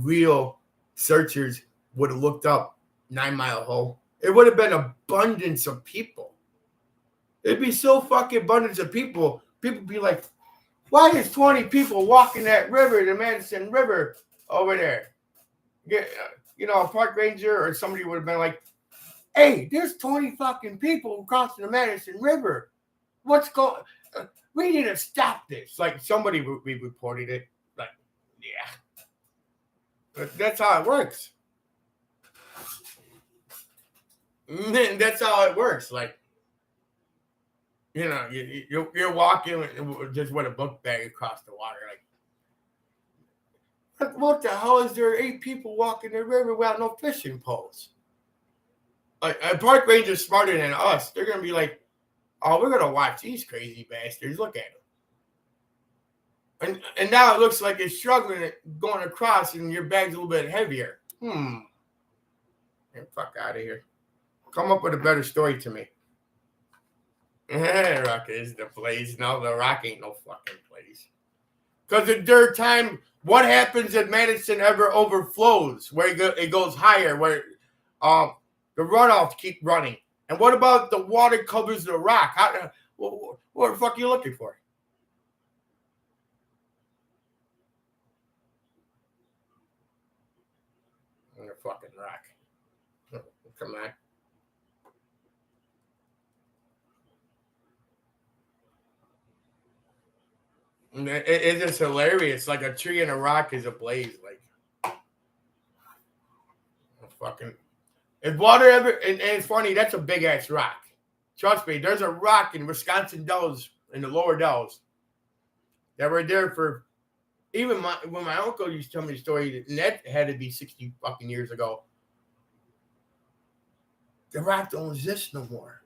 real searchers would have looked up 9 Mile Hole? It would have been abundance of people. It'd be so fucking abundance of people. People be like, why is 20 people walking that river, the Madison River over there? Yeah, you know, a park ranger or somebody would have been like, hey, there's 20 fucking people crossing the Madison River. What's going we need to stop this. Like somebody we reported it. Like, yeah. That's how it works. That's how it works. Like, you know, you're walking just with a book bag across the water. Like, what the hell is there 8 people walking the river without no fishing poles? Like, a park ranger's smarter than us. They're going to be like, oh, we're going to watch these crazy bastards. Look at them. And now it looks like it's struggling going across and your bag's a little bit heavier. Get fuck out of here. Come up with a better story to me. Rock is the place. No, the Rock ain't no fucking place. Because at their time, what happens if Madison ever overflows, where it goes higher, where the runoffs keep running? And what about the water covers the rock? What the fuck are you looking for? In the fucking rock. Come on. It's just hilarious. Like a tree and a rock is ablaze. Like fucking. If water ever, and it's funny, that's a big ass rock. Trust me, there's a rock in Wisconsin Dells, in the lower Dells, that were there for even when my uncle used to tell me the story, and that had to be 60 fucking years ago. The rock don't exist no more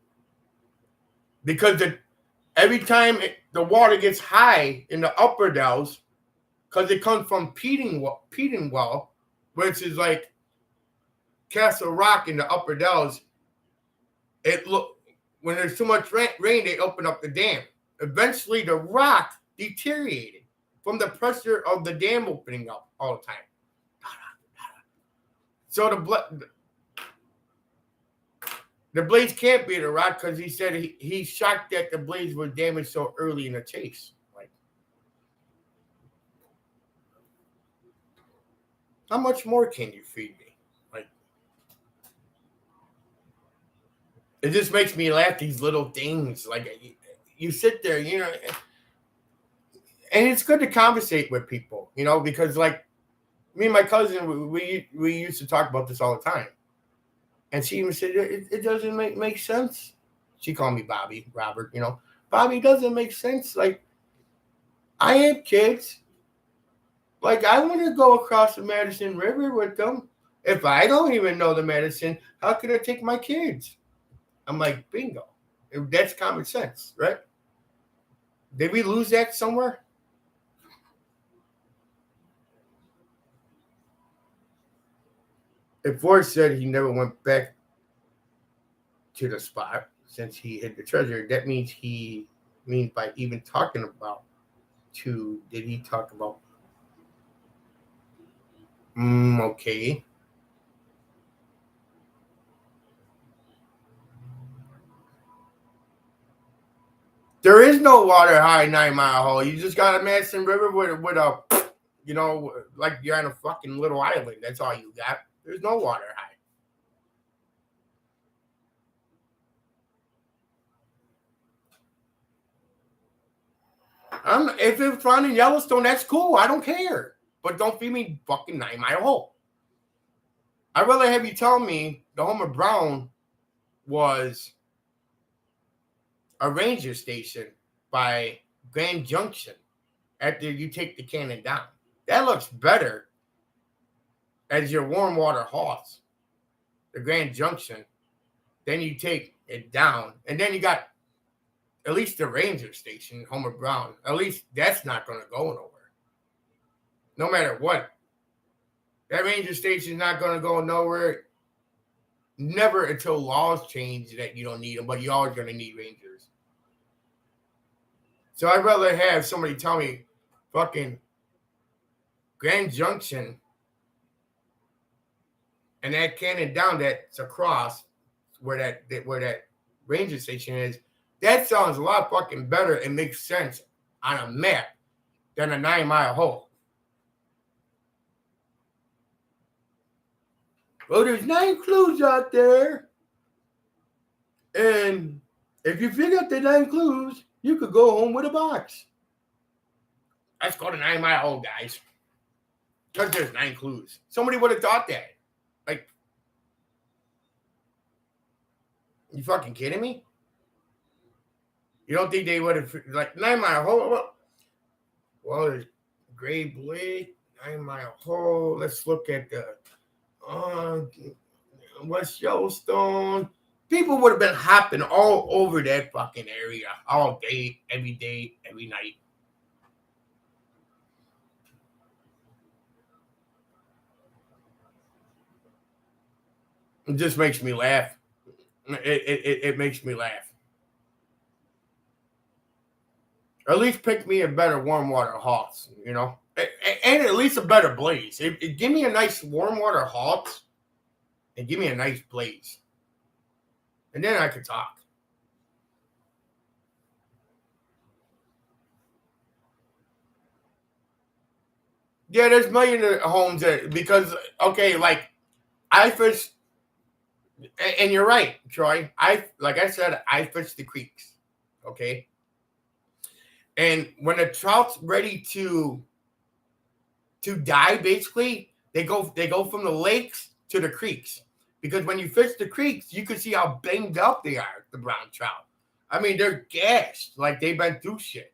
because every time the water gets high in the upper Dells, because it comes from Peating Well, which is like Castle Rock in the upper Dells. When there's too much rain, they open up the dam. Eventually, the rock deteriorated from the pressure of the dam opening up all the time. So the blaze can't be the rock because he said he's shocked that the blaze was damaged so early in the chase. Like, how much more can you feed me? Like, it just makes me laugh, these little things. Like, you sit there, and it's good to conversate with people, because like me and my cousin, we used to talk about this all the time. And she even said, it doesn't make sense. She called me Bobby, Robert, Bobby, doesn't make sense. Like, I have kids. Like, I want to go across the Madison River with them. If I don't even know the Madison, how could I take my kids? I'm like, bingo. That's common sense, right? Did we lose that somewhere? If Forrest said he never went back to the spot since he hid the treasure, that means by even talking about did he talk about okay. There is no water high 9 Mile Hole. You just got a Madison River with a like you're on a fucking little island. That's all you got. There's no water high. If it's found in Yellowstone, that's cool. I don't care. But don't feed me fucking 9 Mile Hole. I'd rather have you tell me the Homer Brown was a ranger station by Grand Junction after you take the cannon down. That looks better as your warm water horse, the Grand Junction. Then you take it down, and then you got at least the ranger station, Homer Brown. At least that's not going to go nowhere. No matter what. That ranger station is not going to go nowhere. Never until laws change that you don't need them, but you're always going to need rangers. So I'd rather have somebody tell me fucking Grand Junction and that cannon down that's across where that ranger station is. That sounds a lot fucking better and makes sense on a map than a 9 Mile Hole. Well, there's 9 clues out there. And if you figure out the 9 clues, you could go home with a box. Let's go to 9 Mile Hole, guys. Because there's 9 clues. Somebody would have thought that. Like, you fucking kidding me? You don't think they would have, like, 9 Mile Hole? Well, there's Gray Blake, 9 Mile Hole. Let's look at the West Yellowstone. People would have been hopping all over that fucking area all day, every night. It just makes me laugh. It makes me laugh. At least pick me a better warm water Hawks, you know, and at least a better blaze. Give me a nice warm water Hawks, and give me a nice blaze, and then I could talk. Yeah, there's millions of homes that because okay, like I fish, and you're right, Troy. Like I said, I fish the creeks, okay, and when a trout's ready to die, basically they go from the lakes to the creeks because when you fish the creeks, you can see how banged up they are, the brown trout. I mean, they're gashed, like they've been through shit.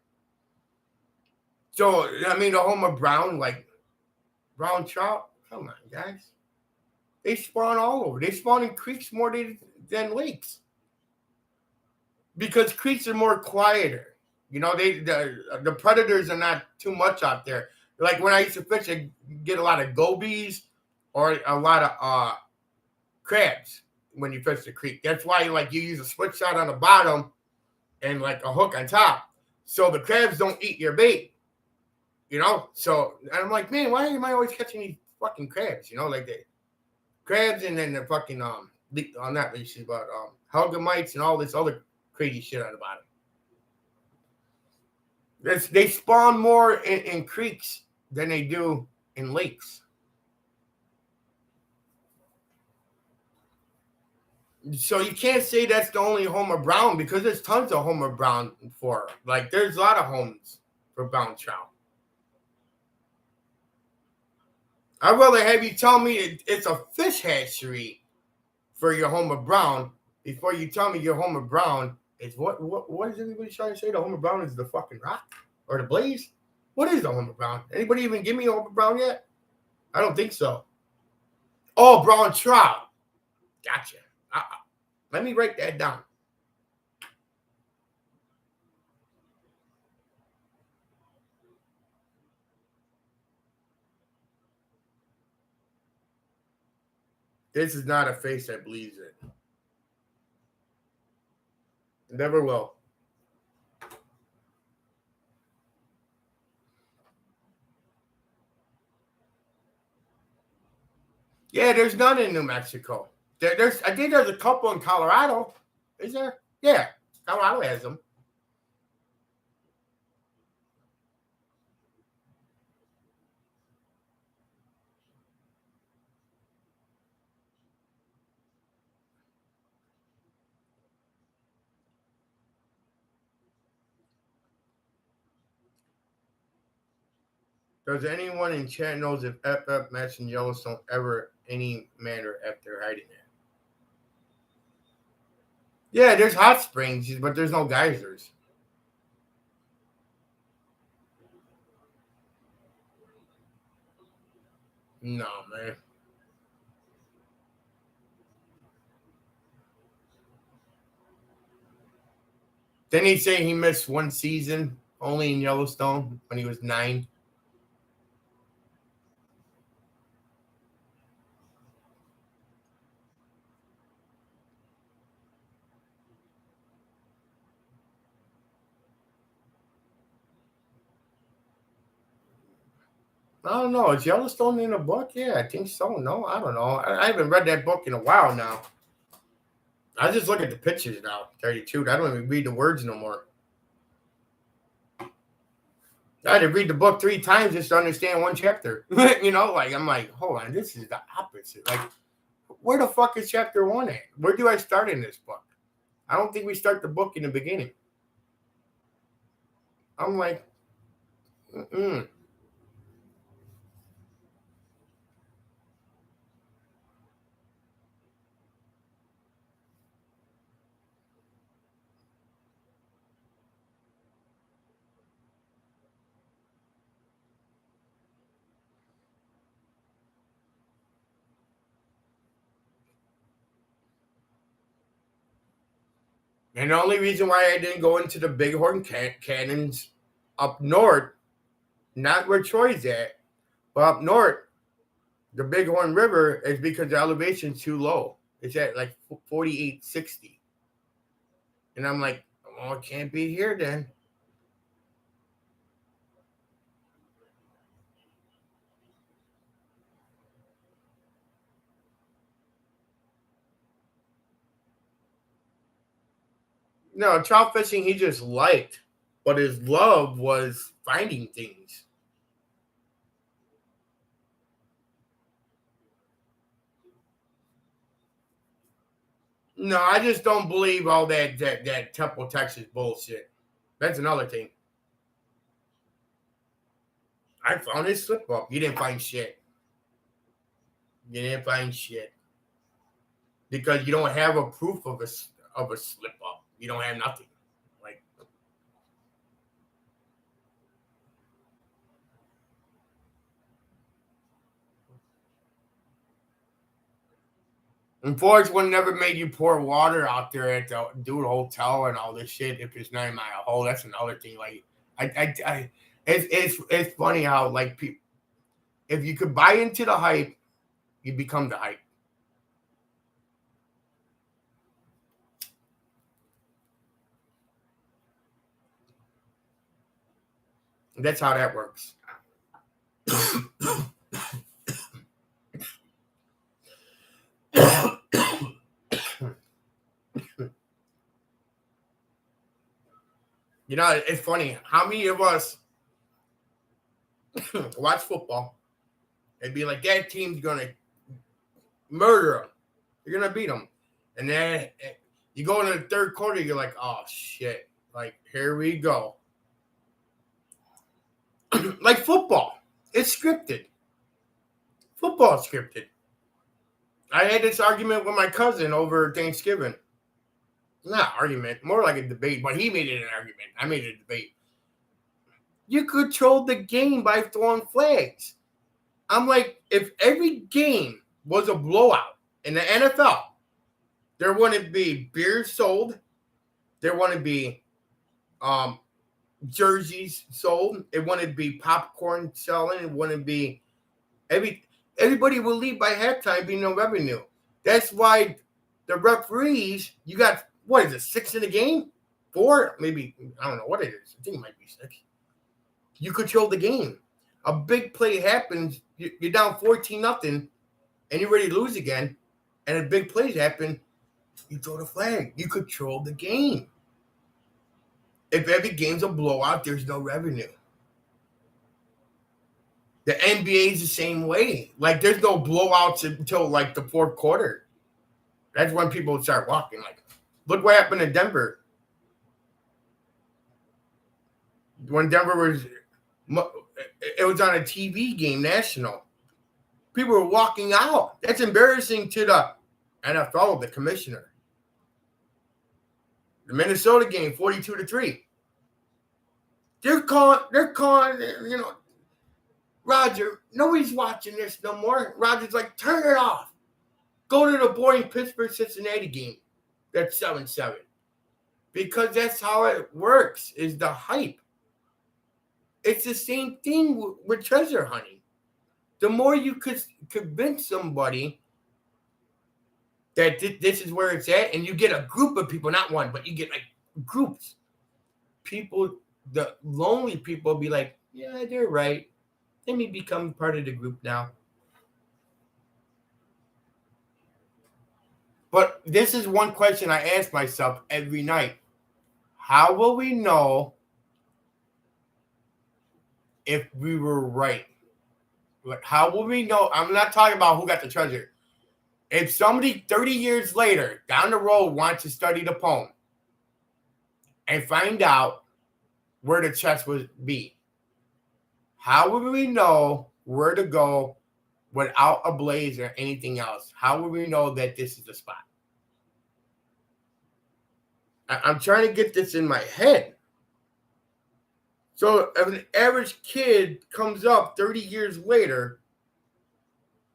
So I mean, the home of brown trout. Come on, guys. They spawn all over. They spawn in creeks more than lakes because creeks are more quieter. You know, the predators are not too much out there. Like when I used to fish, I get a lot of gobies or a lot of crabs when you fish the creek. That's why like you use a split shot on the bottom and like a hook on top, so the crabs don't eat your bait. You know, so and I'm like, man, why am I always catching these fucking crabs? You know, like the crabs and then the fucking not leashes, but hellgamites and all this other crazy shit on the bottom. They spawn more in creeks than they do in lakes. So you can't say that's the only home of brown because there's tons of home of brown for like there's a lot of homes for brown trout. I'd rather have you tell me it's a fish hatchery for your home of brown before you tell me your home of brown is what is everybody trying to say? The home of brown is the fucking rock or the blaze? What is the home of brown? Anybody even give me a home of brown yet? I don't think so. Oh, brown trout. Gotcha. Let me write that down. This is not a face that believes it. Never will. Yeah, there's none in New Mexico. I think there's a couple in Colorado. Is there? Yeah, Colorado has them. Does anyone in chat knows if FF mentioned Yellowstone ever any manner after hiding it? Yeah, there's hot springs, but there's no geysers. No, man. Didn't he say he missed one season only in Yellowstone when he was 9? I don't know. Is Yellowstone in a book? Yeah, I think so. No, I don't know. I haven't read that book in a while now. I just look at the pictures now. 32. I don't even read the words no more. I had to read the book 3 times just to understand one chapter. You know, like I'm like, hold on, this is the opposite. Like, where the fuck is chapter 1 at? Where do I start in this book? I don't think we start the book in the beginning. I'm like, mm-mm. And the only reason why I didn't go into the Bighorn canyons up north, not where Troy's at, but up north, the Bighorn River is because the elevation's too low. It's at like 4860. And I'm like, oh, it can't be here then. No, trout fishing he just liked, but his love was finding things. No, I just don't believe all that Temple, Texas bullshit. That's another thing. I found his slip up. You didn't find shit. You didn't find shit because you don't have a proof of a slip up. You don't have nothing. Like, and Forrest would never made you pour water out there at the dude hotel and all this shit if it's 9 Mile hole. That's another thing. Like, it's funny how like people, if you could buy into the hype, you become the hype. That's how that works. You know, it's funny. How many of us watch football and be like, that team's going to murder them. You're going to beat them. And then you go into the third quarter, you're like, oh, shit. Like, here we go. Like football. It's scripted. Football is scripted. I had this argument with my cousin over Thanksgiving. Not argument, more like a debate, but he made it an argument. I made it a debate. You controlled the game by throwing flags. I'm like, if every game was a blowout in the NFL, there wouldn't be beer sold. There wouldn't be jerseys sold. It wouldn't be popcorn selling. It wouldn't be everybody will leave by halftime being no revenue. That's why the referees, you got, what is it, 6 in the game? 4? Maybe, I don't know what it is. I think it might be 6. You control the game. A big play happens, you're down 14-0, and you're ready to lose again, and a big play happen, you throw the flag. You control the game. If every game's a blowout, there's no revenue. The NBA is the same way. Like, there's no blowouts until, like, the fourth quarter. That's when people start walking. Like, look what happened in Denver. When Denver was, it was on a TV game, national. People were walking out. That's embarrassing to the NFL, the commissioner. The Minnesota game, 42-3. They're calling, you know, Roger, nobody's watching this no more. Roger's like, turn it off. Go to the boring Pittsburgh-Cincinnati game. That's 7-7. Because that's how it works, is the hype. It's the same thing with treasure hunting. The more you could convince somebody that this is where it's at, and you get a group of people, not one, but you get like groups. People, the lonely people be like, yeah, they're right. Let me become part of the group now. But this is one question I ask myself every night. How will we know if we were right? Like, how will we know? I'm not talking about who got the treasure. If somebody 30 years later down the road wants to study the poem and find out where the chest would be, how would we know where to go without a blaze or anything else? How would we know that this is the spot? I'm trying to get this in my head. So if an average kid comes up 30 years later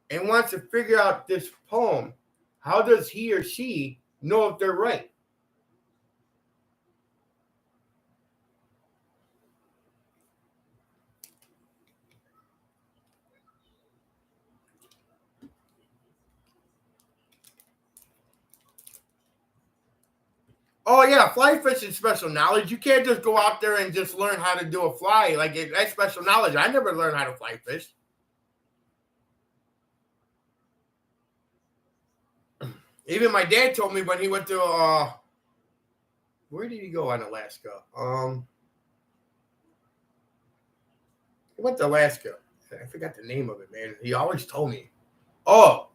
and wants to figure out this poem, how does he or she know if they're right? Oh, yeah, fly fishing special knowledge. You can't just go out there and just learn how to do a fly. Like, that's special knowledge. I never learned how to fly fish. Even my dad told me when he went to Where did he go on Alaska? He went to Alaska. I forgot the name of it, man. He always told me. Oh,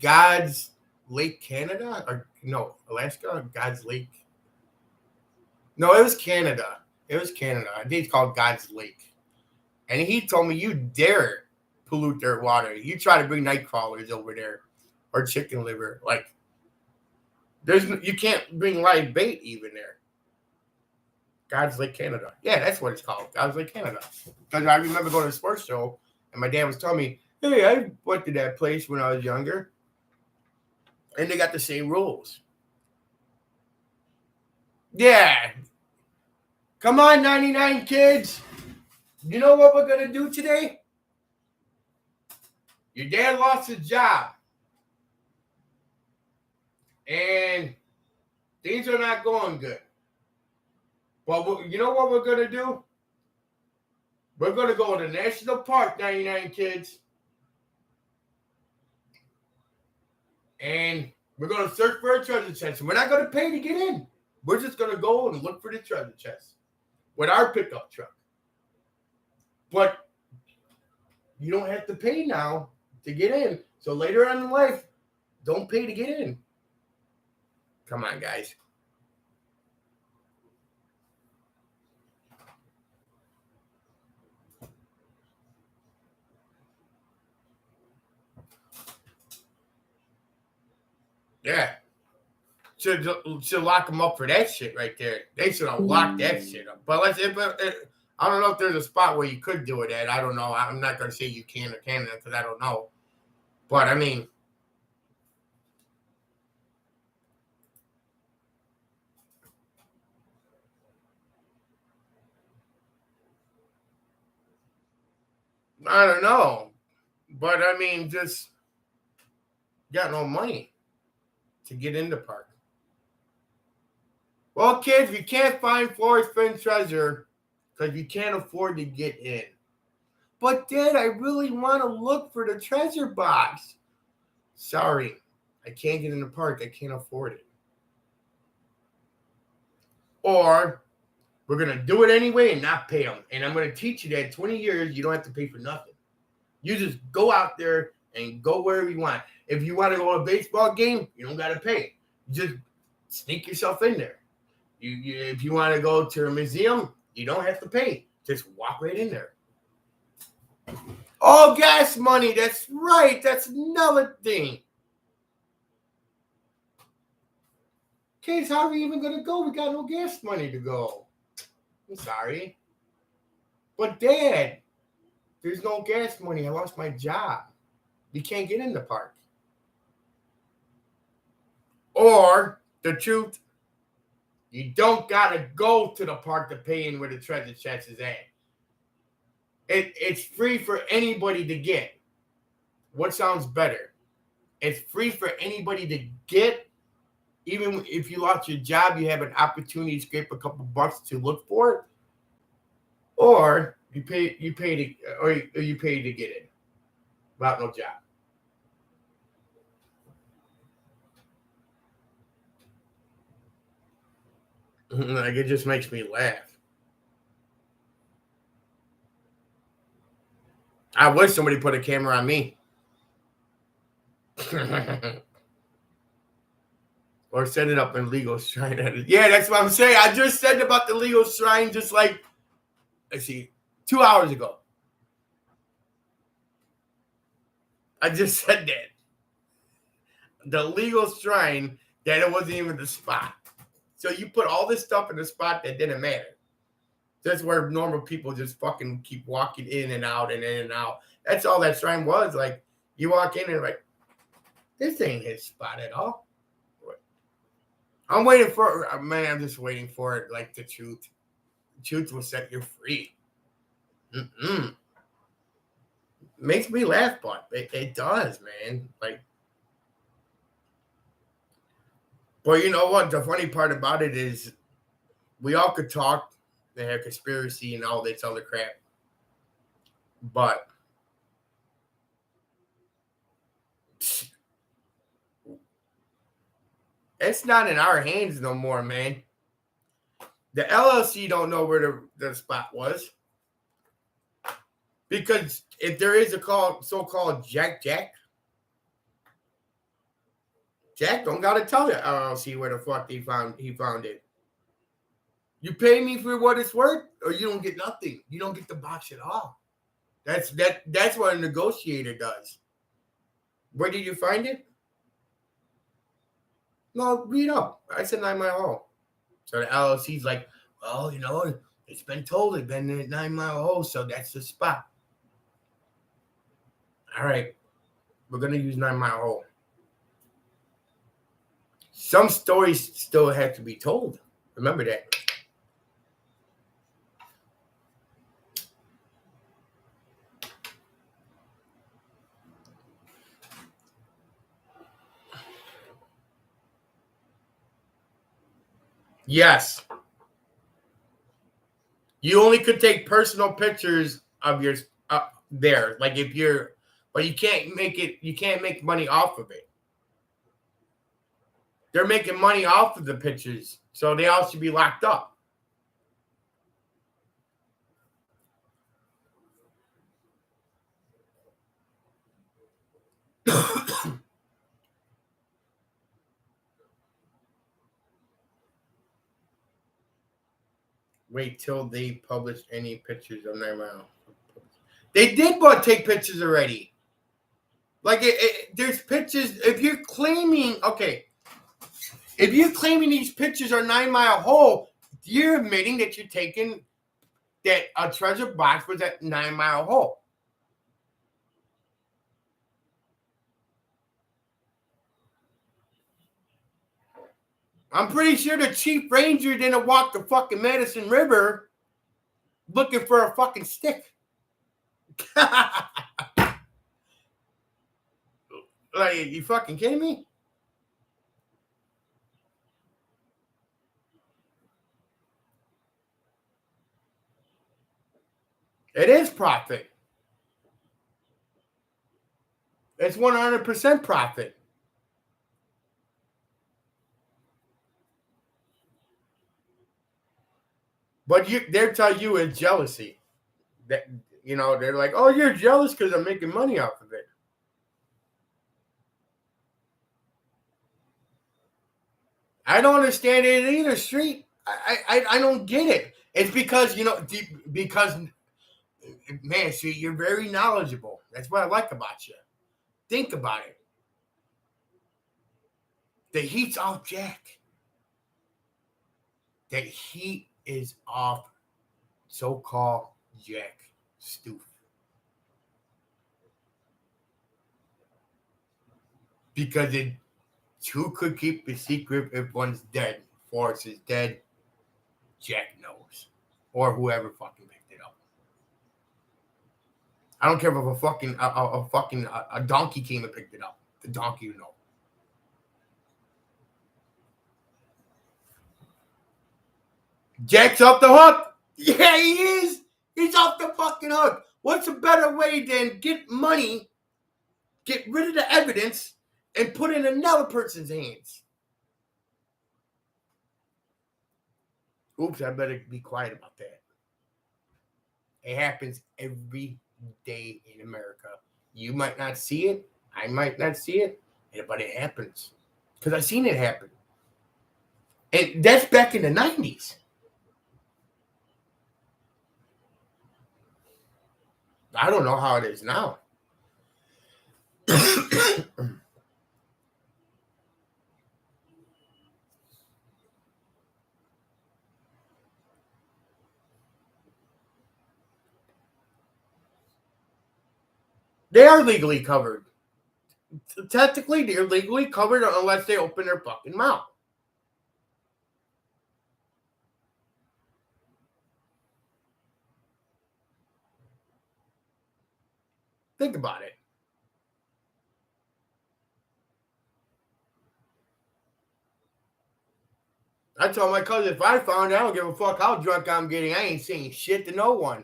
God's Lake Canada? Or no, Alaska? God's Lake. No, it was Canada. It was Canada. I think it's called God's Lake. And he told me, you dare pollute their water. You try to bring night crawlers over there or chicken liver. Like, you can't bring live bait even there. God's Lake Canada. Yeah, that's what it's called. God's Lake Canada. Because I remember going to a sports show and my dad was telling me, hey, I went to that place when I was younger. And they got the same rules. Yeah. Come on, 99 kids. You know what we're going to do today? Your dad lost his job. And things are not going good. But you know what we're going to do? We're going to go to the National Park, 99 kids. And we're going to search for a treasure chest. And we're not going to pay to get in. We're just going to go and look for the treasure chest with our pickup truck. But you don't have to pay now to get in. So later on in life, don't pay to get in. Come on, guys. Yeah. Should lock them up for that shit right there. They should have locked that shit up. But I don't know if there's a spot where you could do it at. I don't know. I'm not going to say you can or can't because I don't know. But, I mean, I don't know. But, I mean, just got no money to get in the park. Well, kids, you can't find Forrest, Fenn treasure because you can't afford to get in. But, Dad, I really want to look for the treasure box. Sorry, I can't get in the park. I can't afford it. Or we're going to do it anyway and not pay them. And I'm going to teach you that 20 years, you don't have to pay for nothing. You just go out there and go wherever you want. If you want to go to a baseball game, you don't got to pay. You just sneak yourself in there. If you want to go to a museum, you don't have to pay. Just walk right in there. Oh, gas money. That's right. That's another thing. Kids, how are we even going to go? We got no gas money to go. I'm sorry. But, Dad, there's no gas money. I lost my job. You can't get in the park. Or, the truth, you don't got to go to the park to pay in where the treasure chest is at. It's free for anybody to get. What sounds better? It's free for anybody to get. Even if you lost your job, you have an opportunity to scrape a couple bucks to look for it. Or you pay to get in without no job. Like, it just makes me laugh. I wish somebody put a camera on me. Or set it up in legal shrine. Yeah, that's what I'm saying. I just said about the legal shrine just like, let's see, 2 hours ago. I just said that. The legal shrine, that it wasn't even the spot. So you put all this stuff in the spot that didn't matter. That's where normal people just fucking keep walking in and out and in and out. That's all that shrine was. Like, you walk in and like, this ain't his spot at all. I'm waiting for it. Man, I'm just waiting for it. Like, the truth. The truth will set you free. Makes me laugh, but it does, man. Like, but you know what? The funny part about it is we all could talk and have conspiracy and all this other crap. But It's not in our hands no more, man. The LLC don't know where the spot was. Because if there is a so-called Jack, Jack don't gotta tell the LLC where the fuck he found it. You pay me for what it's worth, or you don't get nothing. You don't get the box at all. That's what a negotiator does. Where did you find it? No, read up. I said 9 Mile Hole. So the LLC's like, well, it's been told it's been at 9 Mile Hole, so that's the spot. All right, we're gonna use 9 Mile Hole. Some stories still have to be told. Remember that. Yes. You only could take personal pictures of your there. Like if you're, but you can't make money off of it. They're making money off of the pictures, so they all should be locked up. Wait till they publish any pictures of 9 Mile. They did but take pictures already. Like there's pictures. If you're claiming these pictures are 9 Mile Hole, you're admitting that you're taking that a treasure box was at 9 Mile Hole. I'm pretty sure the chief ranger didn't walk the fucking Madison River looking for a fucking stick. Like, you fucking kidding me? It is profit. It's 100% profit. But they're telling you it's jealousy. That they're like, oh, you're jealous because I'm making money off of it. I don't understand it either, Street. I don't get it. It's because man, see, you're very knowledgeable. That's what I like about you. Think about it. The heat's off Jack. The heat is off so-called Jack Stoof. Because who could keep the secret if one's dead? Forrest is dead. Jack knows. Or whoever fucking picked it up. I don't care if a donkey came and picked it up. The donkey would know. Jack's off the hook. Yeah, he is. He's off the fucking hook. What's a better way than get money, get rid of the evidence, and put it in another person's hands? Oops, I better be quiet about that. It happens every day in America. You might not see it. I might not see it. But it happens. Because I've seen it happen. And that's back in the 90s. I don't know how it is now. They are legally covered. Technically, they're legally covered unless they open their fucking mouth. Think about it. I told my cousin, if I found out, I don't give a fuck how drunk I'm getting. I ain't saying shit to no one.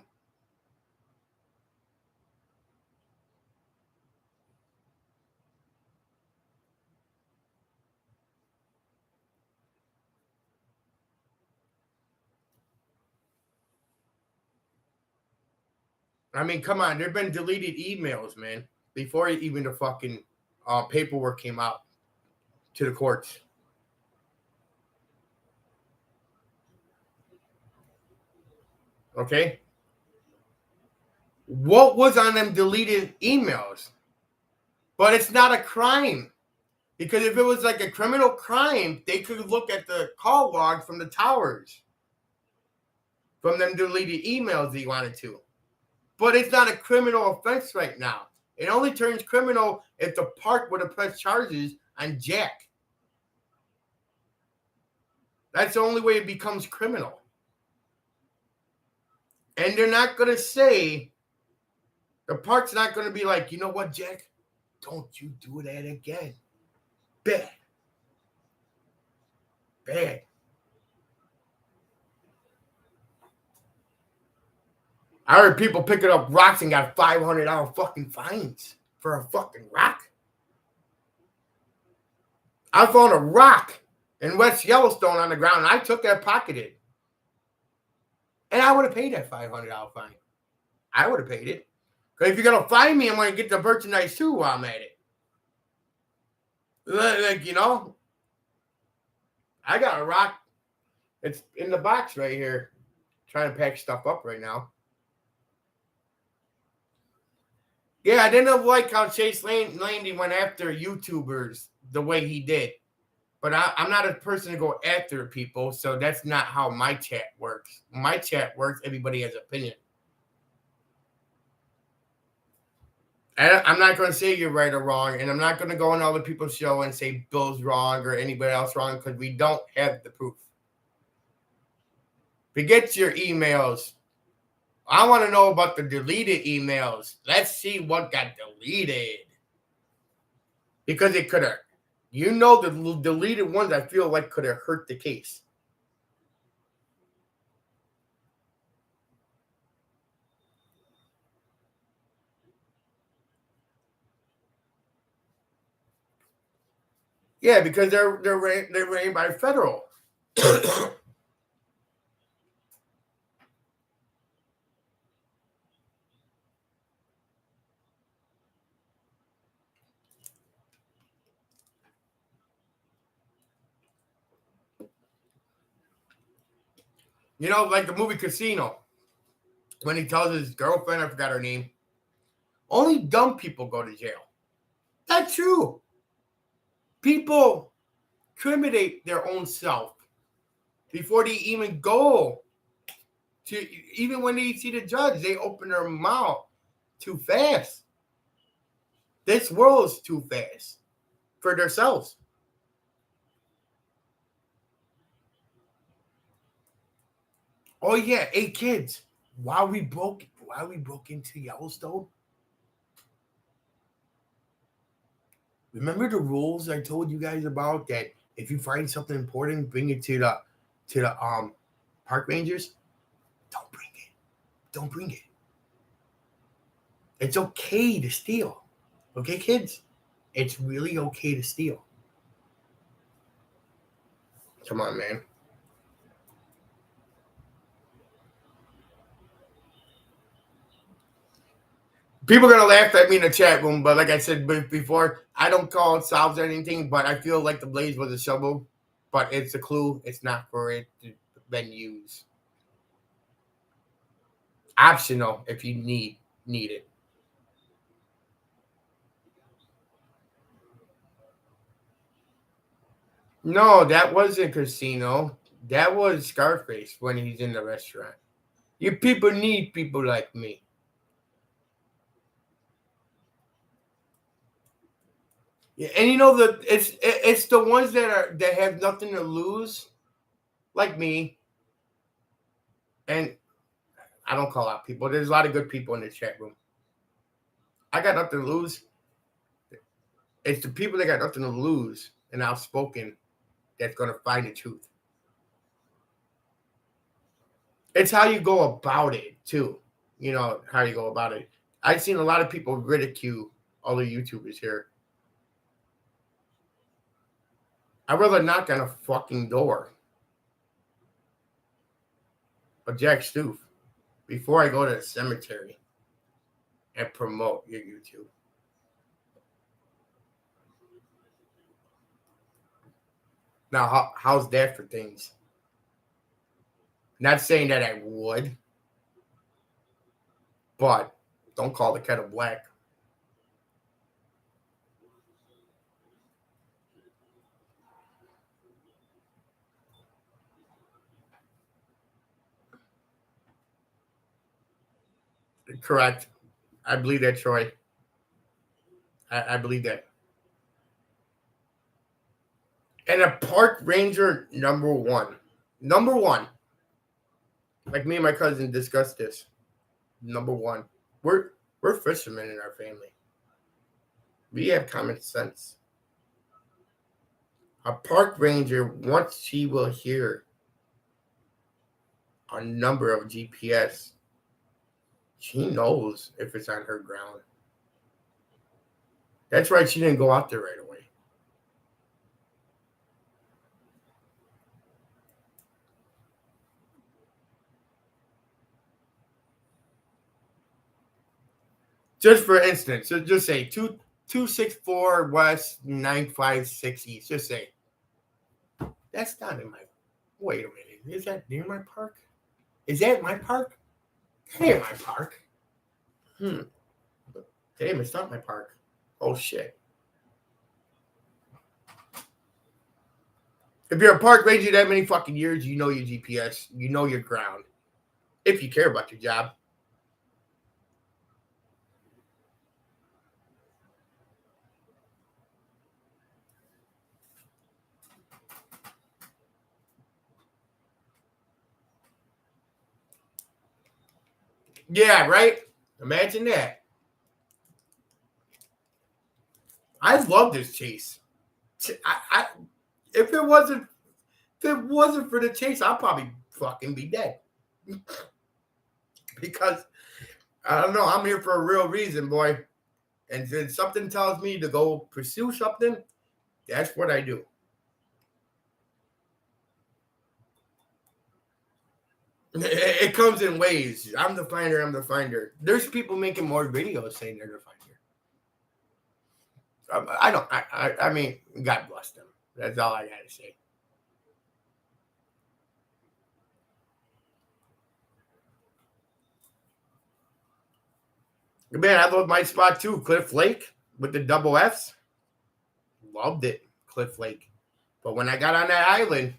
I mean, come on. There've been deleted emails, man, before even the fucking paperwork came out to the courts. Okay? What was on them deleted emails? But it's not a crime. Because if it was like a criminal crime, they could look at the call logs from the towers, from them deleted emails they wanted to. But it's not a criminal offense right now. It only turns criminal if the park would have pressed charges on Jack. That's the only way it becomes criminal. And they're not going to say, the park's not going to be like, you know what, Jack? Don't you do that again. Bad. Bad. I heard people picking up rocks and got $500 fucking fines for a fucking rock. I found a rock in West Yellowstone on the ground, and I took that, pocketed. And I would have paid that $500 fine. I would have paid it. Because if you're going to fine me, I'm going to get the merchandise too while I'm at it. Like, you know, I got a rock. It's in the box right here. Trying to pack stuff up right now. Yeah, I didn't like how Chase Landy went after YouTubers the way he did. But I'm not a person to go after people, so that's not how my chat works. My chat works, everybody has an opinion. And I'm not going to say you're right or wrong, and I'm not going to go on other people's show and say Bill's wrong or anybody else wrong, because we don't have the proof. Forget your emails. I want to know about the deleted emails. Let's see what got deleted. Because it could have, you know, the deleted ones I feel like could have hurt the case. Yeah, because they're ran by federal. You know, like the movie Casino, when he tells his girlfriend, I forgot her name, only dumb people go to jail. That's true. People incriminate their own self before they even go to, even when they see the judge, they open their mouth too fast. This world is too fast for themselves. Oh yeah, 8 kids. Why we broke into Yellowstone? Remember the rules I told you guys about, that if you find something important, bring it to the park rangers? Don't bring it. Don't bring it. It's okay to steal. Okay, kids? It's really okay to steal. Come on, man. People are going to laugh at me in the chat room, but like I said before, I don't call it solves anything, but I feel like the blaze was a shovel, but it's a clue. It's not for it to been used. Optional if you need it. No, that wasn't Casino. That was Scarface when he's in the restaurant. You people need people like me. Yeah, and you know that it's the ones that have nothing to lose, like me. And I don't call out people. There's a lot of good people in the chat room. I got nothing to lose. It's the people that got nothing to lose and outspoken that's going to find the truth. It's how you go about it, too. You know, how you go about it. I've seen a lot of people ridicule other YouTubers here. I'd rather knock on a fucking door. A Jack Stoof before I go to the cemetery. and promote your YouTube. Now, how's that for things? Not saying that I would, but don't call the kettle black. Correct. I believe that, Troy. I believe that. And a park ranger, number one. Number one. Like me and my cousin discussed this. Number one. We're fishermen in our family. We have common sense. A park ranger, once she will hear a number of GPS, she knows if it's on her ground. That's right, she didn't go out there right away. Just for instance, so just say 264 West 956 East. Just say that's not in my. Wait a minute, is that near my park? Is that my park? That ain't my park. Damn, it's not my park. Oh shit. If you're a park ranger that many fucking years, you know your GPS, you know your ground. If you care about your job. Yeah, right? Imagine that. I love this chase. If it wasn't for the chase, I'll probably fucking be dead. Because I don't know, I'm here for a real reason, boy. And then something tells me to go pursue something, that's what I do. It comes in waves. I'm the finder. There's people making more videos saying they're the finder. I mean, God bless them. That's all I gotta say. Man, I love my spot too. Cliff Lake with the double Fs. Loved it, Cliff Lake. But when I got on that island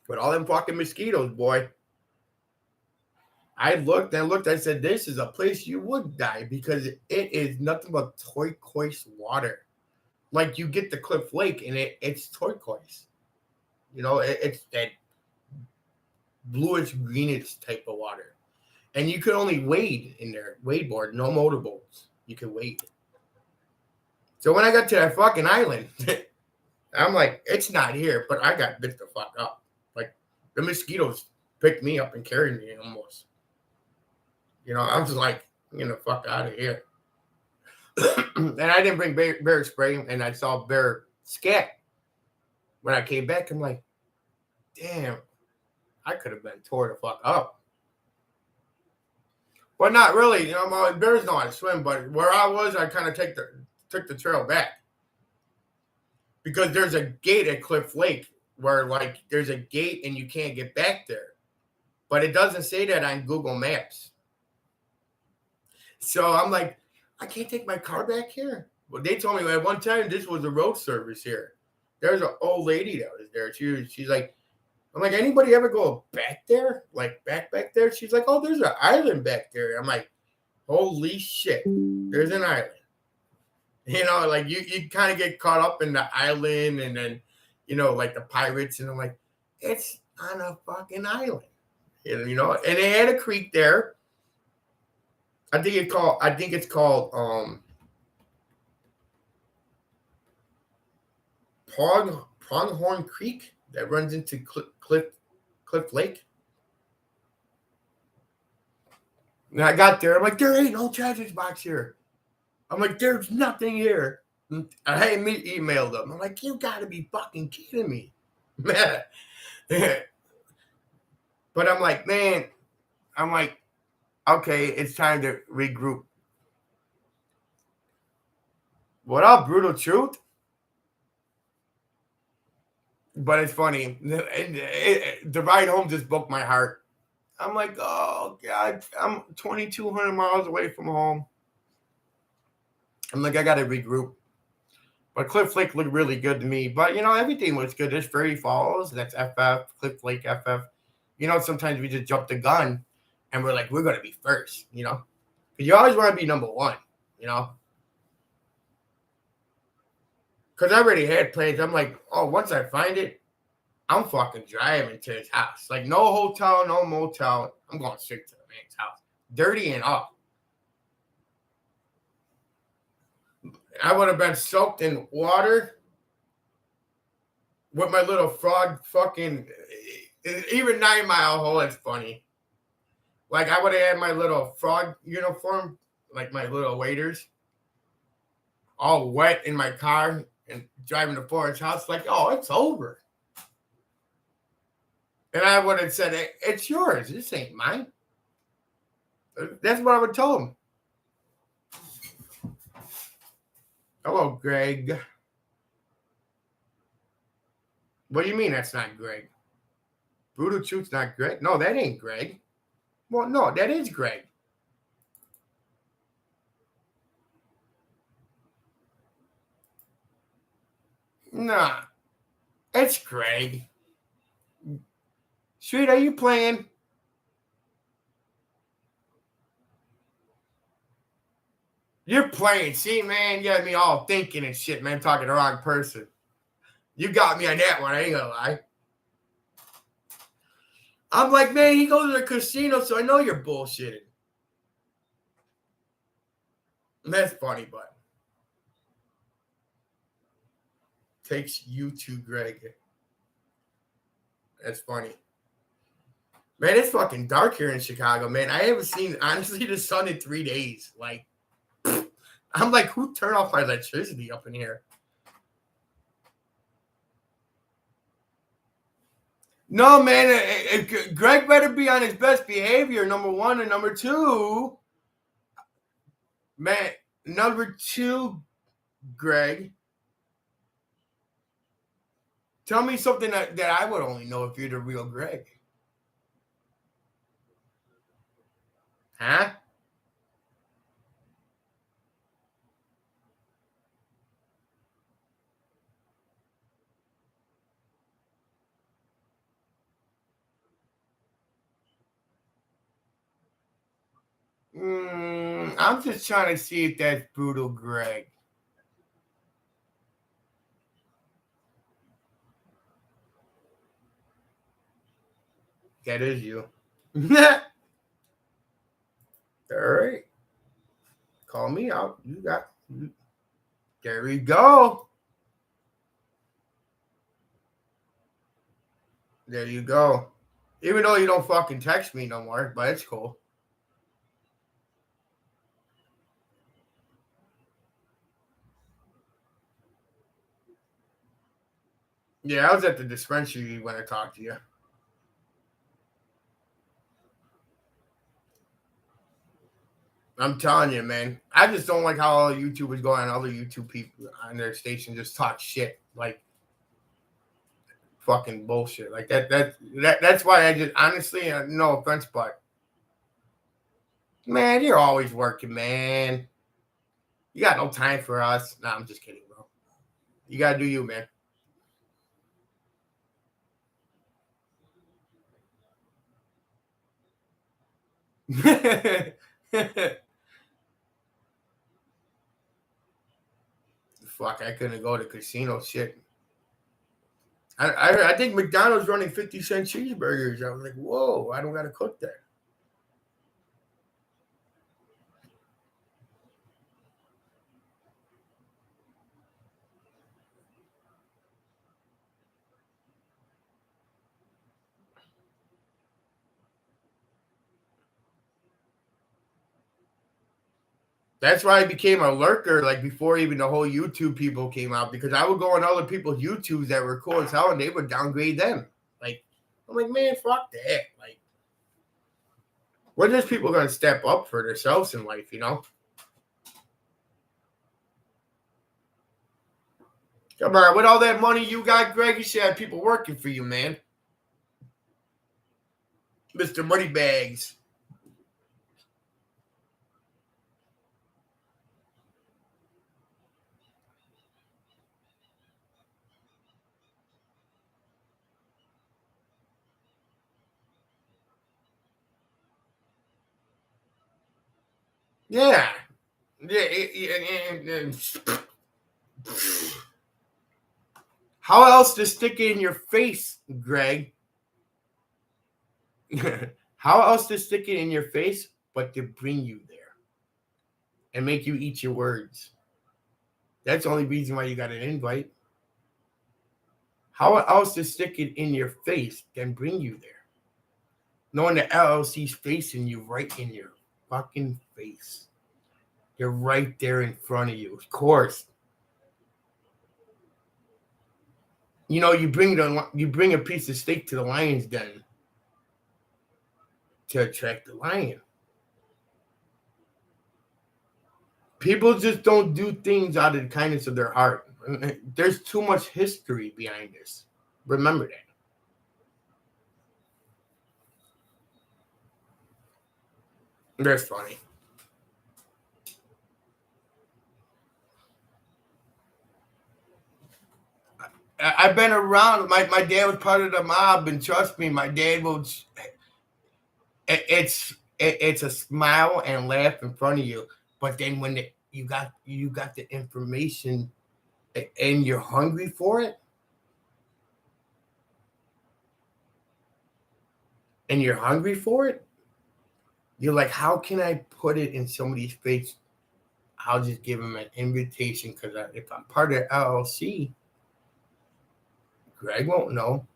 with all them fucking mosquitoes, boy, I looked. I said, this is a place you would die because it is nothing but turquoise water. Like you get the Cliff Lake and it's turquoise. You know, it's that bluish, greenish type of water. And you could only wade in there, wadeboard, no motorboats. You could wade. So when I got to that fucking island, I'm like, it's not here, but I got bit the fuck up. Like the mosquitoes picked me up and carried me almost. You know, I was like, get the fuck out of here. And I didn't bring bear spray, and I saw bear scat. When I came back, I'm like, damn, I could have been tore the fuck up. But not really. You know, bears know how to swim, but where I was, I kind of took the trail back. Because there's a gate at Cliff Lake where, like, there's a gate and you can't get back there. But it doesn't say that on Google Maps. So I'm like, I can't take my car back here. Well, they told me at one time this was a road service here. There's an old lady that was there. She's like, I'm like, anybody ever go back there? Like back there? She's like, oh, there's an island back there. I'm like, holy shit, there's an island. You know, like you kind of get caught up in the island and then, you know, like the pirates. And I'm like, it's on a fucking island. You know, and they had a creek there. I think it's called Pronghorn Creek that runs into Cliff Lake. And I got there. I'm like, there ain't no treasure box here. I'm like, there's nothing here. And I emailed them. I'm like, you got to be fucking kidding me, man. But I'm like, okay, it's time to regroup. What up, Brutal Truth? But it's funny. The ride home just broke my heart. I'm like, oh God, I'm 2,200 miles away from home. I'm like, I got to regroup. But Cliff Lake looked really good to me. But, everything looks good. There's Prairie Falls. That's FF. Cliff Lake FF. Sometimes we just jump the gun and we're like, we're going to be first, Because you always want to be number one, Because I already had plans. I'm like, oh, once I find it, I'm fucking driving to his house. Like, no hotel, no motel. I'm going straight to the man's house. Dirty and up. I would have been soaked in water with my little frog fucking, even 9 Mile hole. It's funny. Like, I would have had my little frog uniform, like my little waders, all wet in my car and driving to Forrest's house. Like, oh, it's over. And I would have said, it's yours. This ain't mine. That's what I would tell him. Hello, Greg. What do you mean that's not Greg? Brutal Truth's not Greg? No, that ain't Greg. Well, no, that is Greg. Nah, it's Greg. Sweet, are you playing? You're playing. See, man, you got me all thinking and shit, man, talking to the wrong person. You got me on that one, I ain't gonna lie. I'm like, man, he goes to the casino, so I know you're bullshitting. That's funny, but takes you to Greg. That's funny. Man, it's fucking dark here in Chicago, man. I haven't seen, honestly, the sun in 3 days. Like, I'm like, who turned off my electricity up in here? No, man, Greg better be on his best behavior, number one. And number two, man, number two, Greg, tell me something that I would only know if you're the real Greg. Huh? I'm just trying to see if that's Brutal Greg. That is you. All right. Call me out. You got. There we go. There you go. Even though you don't fucking text me no more, but it's cool. Yeah, I was at the dispensary when I talked to you. I'm telling you, man. I just don't like how all YouTubers go on other YouTube people on their station just talk shit like fucking bullshit like that. That's why I just honestly, no offense, but man, you're always working, man. You got no time for us. Nah, I'm just kidding, bro. You gotta do you, man. Fuck, I couldn't go to casino shit. I think McDonald's running 50-cent cheeseburgers. I was like, whoa, I don't gotta cook that. That's why I became a lurker, like before even the whole YouTube people came out, because I would go on other people's YouTubes that were cool as hell and they would downgrade them. Like, I'm like, man, fuck that. Like, when there's people gonna step up for themselves in life, Come on, with all that money you got, Greg, you should have people working for you, man. Mr. Moneybags. Yeah. Yeah. How else to stick it in your face, Greg? How else to stick it in your face but to bring you there and make you eat your words? That's the only reason why you got an invite. How else to stick it in your face than bring you there? Knowing the LLC's facing you right in your fucking face. They're right there in front of you. Of course. You know, you bring a piece of steak to the lion's den to attract the lion. People just don't do things out of the kindness of their heart. There's too much history behind this. Remember that. That's funny. I've been around. My dad was part of the mob, and trust me, my dad will. It's a smile and laugh in front of you, but then when you got the information, and you're hungry for it, you're like, how can I put it in somebody's face? I'll just give them an invitation because if I'm part of LLC, Greg won't know.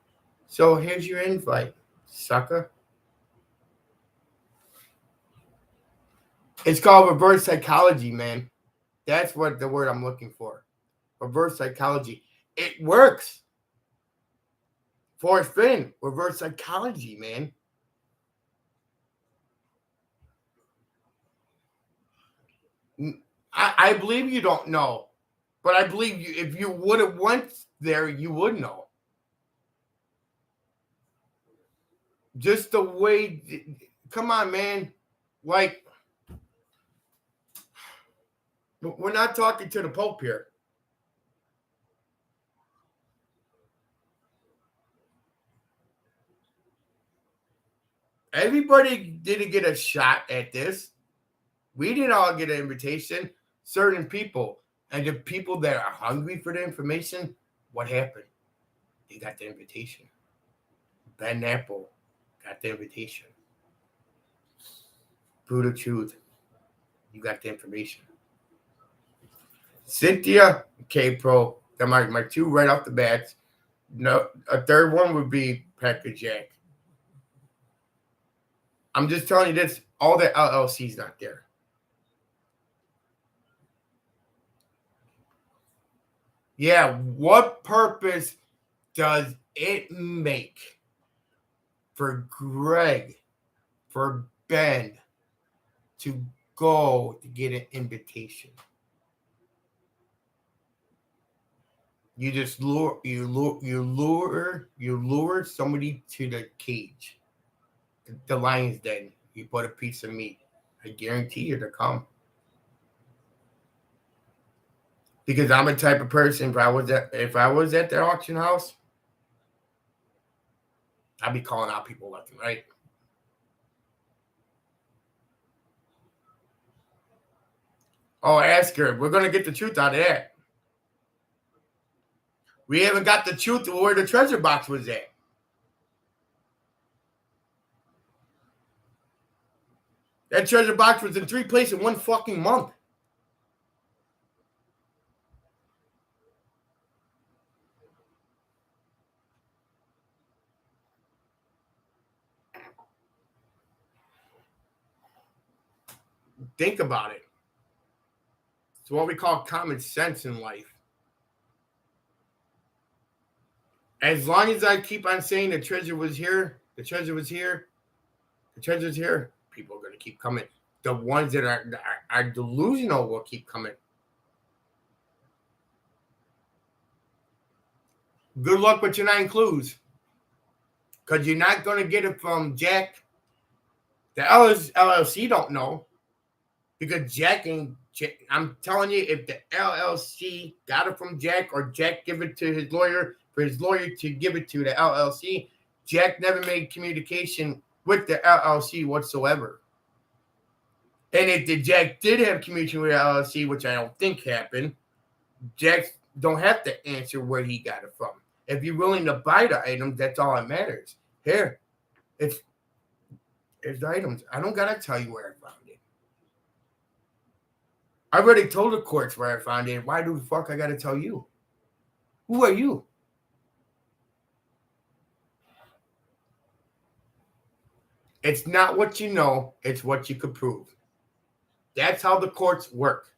So here's your invite, sucker. It's called reverse psychology, man. That's what the word I'm looking for. Reverse psychology. It works. Forrest, Fenn, reverse psychology, man. I believe you don't know, but I believe you. If you would have went there, you would know. Just the way. Come on, man. Like, we're not talking to the Pope here. Everybody didn't get a shot at this. We didn't all get an invitation. Certain people. And the people that are hungry for the information, what happened? They got the invitation. Ben Apple got the invitation. Brutal Truth, you got the information. Cynthia, K-Pro, got my two right off the bat. No, a third one would be Packer Jack. I'm just telling you this, all the LLC's not there. Yeah, what purpose does it make for Greg, for Ben to go to get an invitation? You just lure somebody to the cage, the lion's den. You put a piece of meat. I guarantee you to come. Because I'm a type of person. If I was at the auction house, I'd be calling out people left and right. Oh, ask her. We're gonna get the truth out of that. We haven't got the truth of where the treasure box was at. That treasure box was in 3 places in 1 fucking month. Think about it. It's what we call common sense in life. As long as I keep on saying the treasure was here, the treasure's here, people are going to keep coming. The ones that are delusional will keep coming. Good luck with your 9 clues. Because you're not going to get it from Jack. The LLC don't know. Because Jack ain't. I'm telling you, if the LLC got it from Jack or Jack give it to his lawyer for his lawyer to give it to the LLC, Jack never made communication with the LLC whatsoever. And if the Jack did have communication with the LLC, which I don't think happened, Jack don't have to answer where he got it from. If you're willing to buy the items, that's all that matters. Here, it's the items. I don't gotta tell you where I found it. I already told the courts where I found it. Why the fuck I gotta tell you? Who are you? It's not what you know, it's what you could prove. That's how the courts work.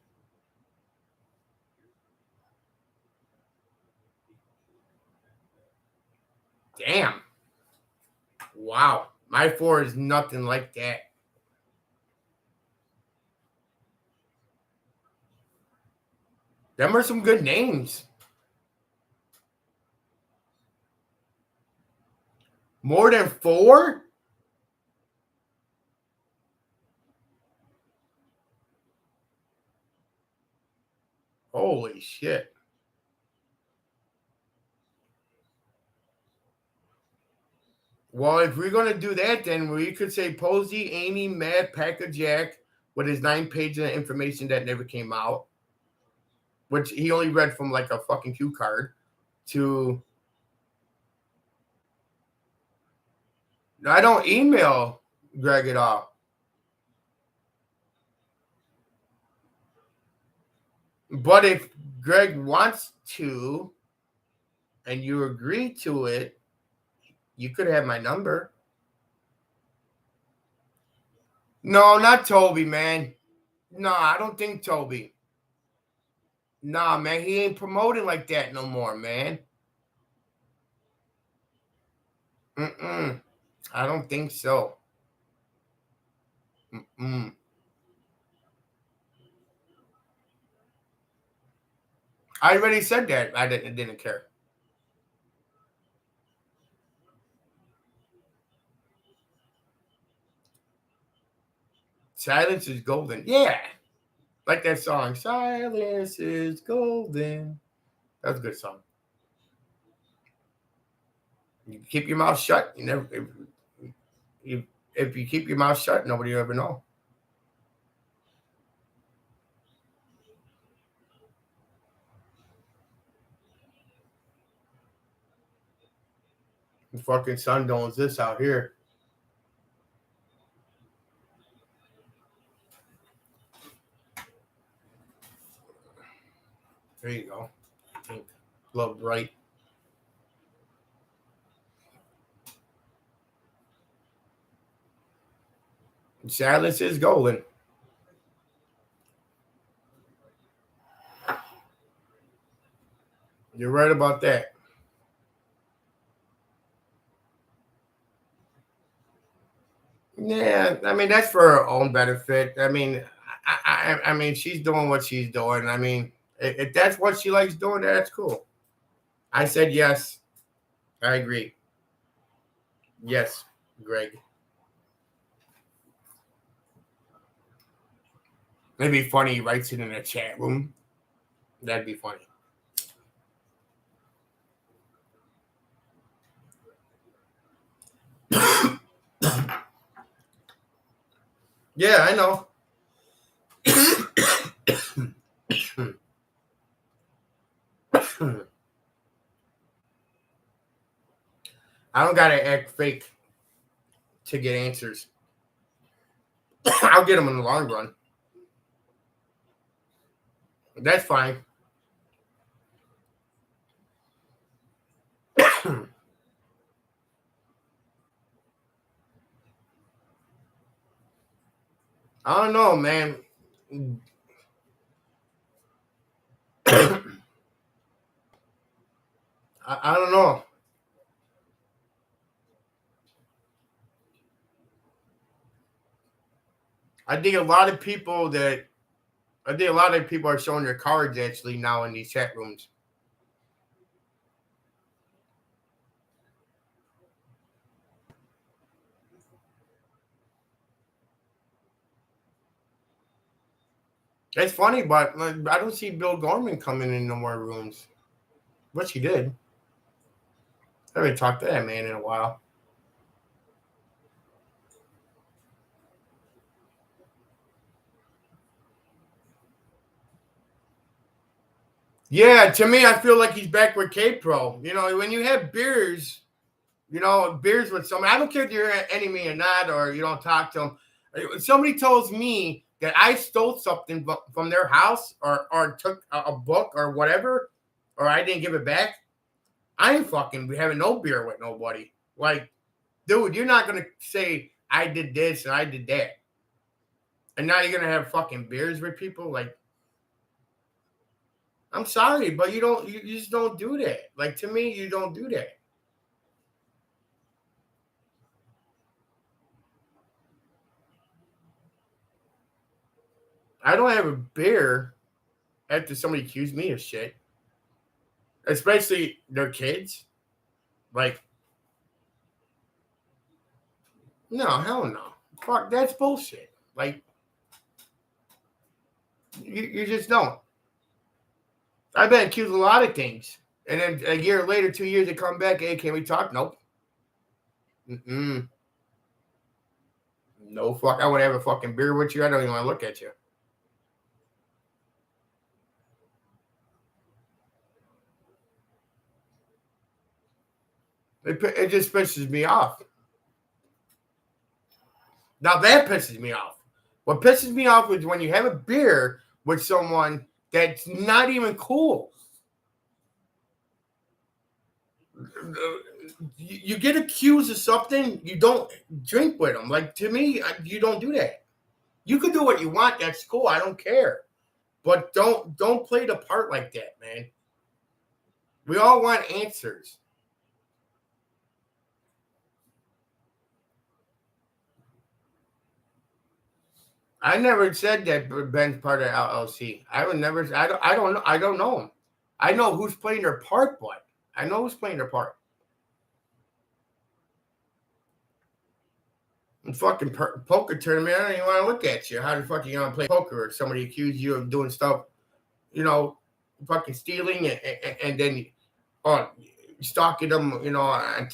Damn. Wow. My 4 is nothing like that. Them are some good names. More than 4? Holy shit. Well, if we're going to do that, then we could say Posey, Amy, Matt, Packer, Jack, with his 9 pages of information that never came out, which he only read from like a fucking cue card, to... I don't email Greg at all. But if Greg wants to, and you agree to it, you could have my number. No, not Toby, man. No, I don't think Toby. Nah, man, he ain't promoting like that no more, man. I don't think so. I already said that. I didn't care. Silence is golden. Yeah. Like that song. Silence is golden. That was a good song. You keep your mouth shut. You never. If you keep your mouth shut, nobody will ever know. The fucking sun don't exist out here. There you go. I think love bright. Silence is golden. You're right about that. Yeah, I mean that's for her own benefit. I mean, I mean she's doing what she's doing. I mean, if that's what she likes doing, that's cool. I said yes. I agree. Yes, Greg. It'd be funny. He writes it in a chat room. That'd be funny. Yeah, I know. I don't gotta act fake to get answers. I'll get them in the long run. That's fine. I don't know, man. I don't know. I think a lot of people are showing their cards actually now in these chat rooms. It's funny, but I don't see Bill Gorman coming in no more rooms. Which he did. I haven't talked to that man in a while. Yeah, to me, I feel like he's back with K-Pro. You know, when you have beers, beers with somebody, I don't care if you're an enemy or not, or you don't talk to them. If somebody tells me that I stole something from their house or took a book or whatever, or I didn't give it back, I ain't fucking having no beer with nobody. Like, dude, you're not going to say I did this and I did that. And now you're going to have fucking beers with people? Like, I'm sorry, but you just don't do that. Like, to me, you don't do that. I don't have a beer after somebody accused me of shit, especially their kids. Like, no, hell no. Fuck, that's bullshit. Like, you just don't. I've been accused of a lot of things. And then a year later, 2 years, they come back. Hey, can we talk? Nope. Mm-mm. No fuck. I would have a fucking beer with you. I don't even want to look at you. It just pisses me off. Now that pisses me off. What pisses me off is when you have a beer with someone that's not even cool. You get accused of something, you don't drink with them. Like, to me, you don't do that. You can do what you want. That's cool. I don't care. But don't play the part like that, man. We all want answers. I never said that Ben's part of LLC. I would never. I don't know. I don't know him. I know who's playing their part, but I know who's playing their part. In fucking poker tournament, I don't even want to look at you. How the fuck are you gonna play poker if somebody accused you of doing stuff, you know, fucking stealing and then stalking them, on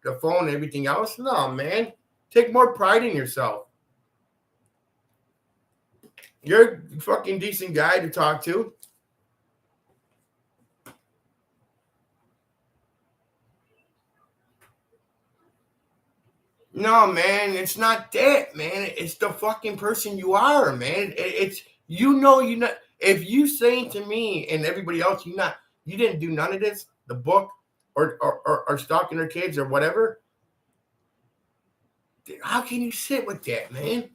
the phone and everything else? No, man. Take more pride in yourself. You're a fucking decent guy to talk to. No, man, it's not that, man. It's the fucking person you are, man. It's you not. If you saying to me and everybody else, you didn't do none of this, the book or stalking their kids or whatever. How can you sit with that, man?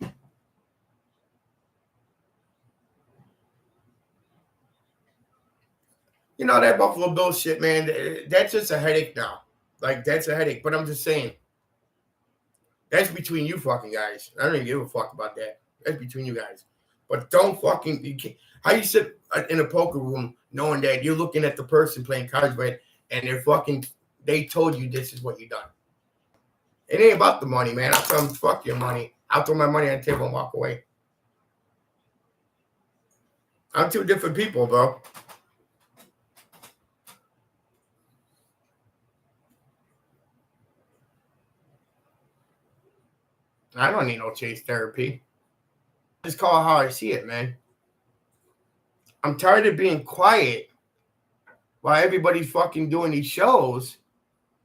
You know that Buffalo Bill shit, man. That's just a headache now. Like, that's a headache. But I'm just saying, that's between you fucking guys. I don't even give a fuck about that. That's between you guys. But don't fucking. How you sit in a poker room knowing that you're looking at the person playing cards with, and they told you this is what you done. It ain't about the money, man. I'll tell them, fuck your money. I'll throw my money on the table and walk away. I'm two different people, bro. I don't need no chase therapy. Just call it how I see it, man. I'm tired of being quiet while everybody's fucking doing these shows.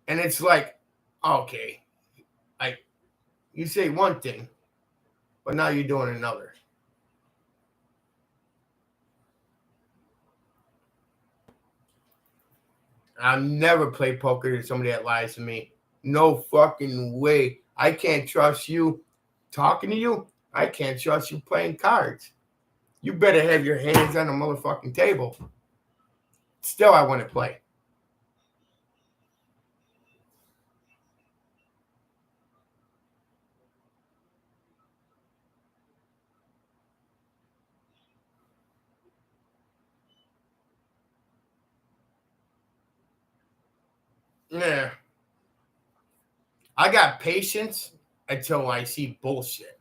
And it's like, okay, like, you say one thing, but now you're doing another. I'll never play poker with somebody that lies to me. No fucking way. I can't trust you talking to you. I can't trust you playing cards. You better have your hands on the motherfucking table. Still, I want to play. Yeah. I got patience until I see bullshit.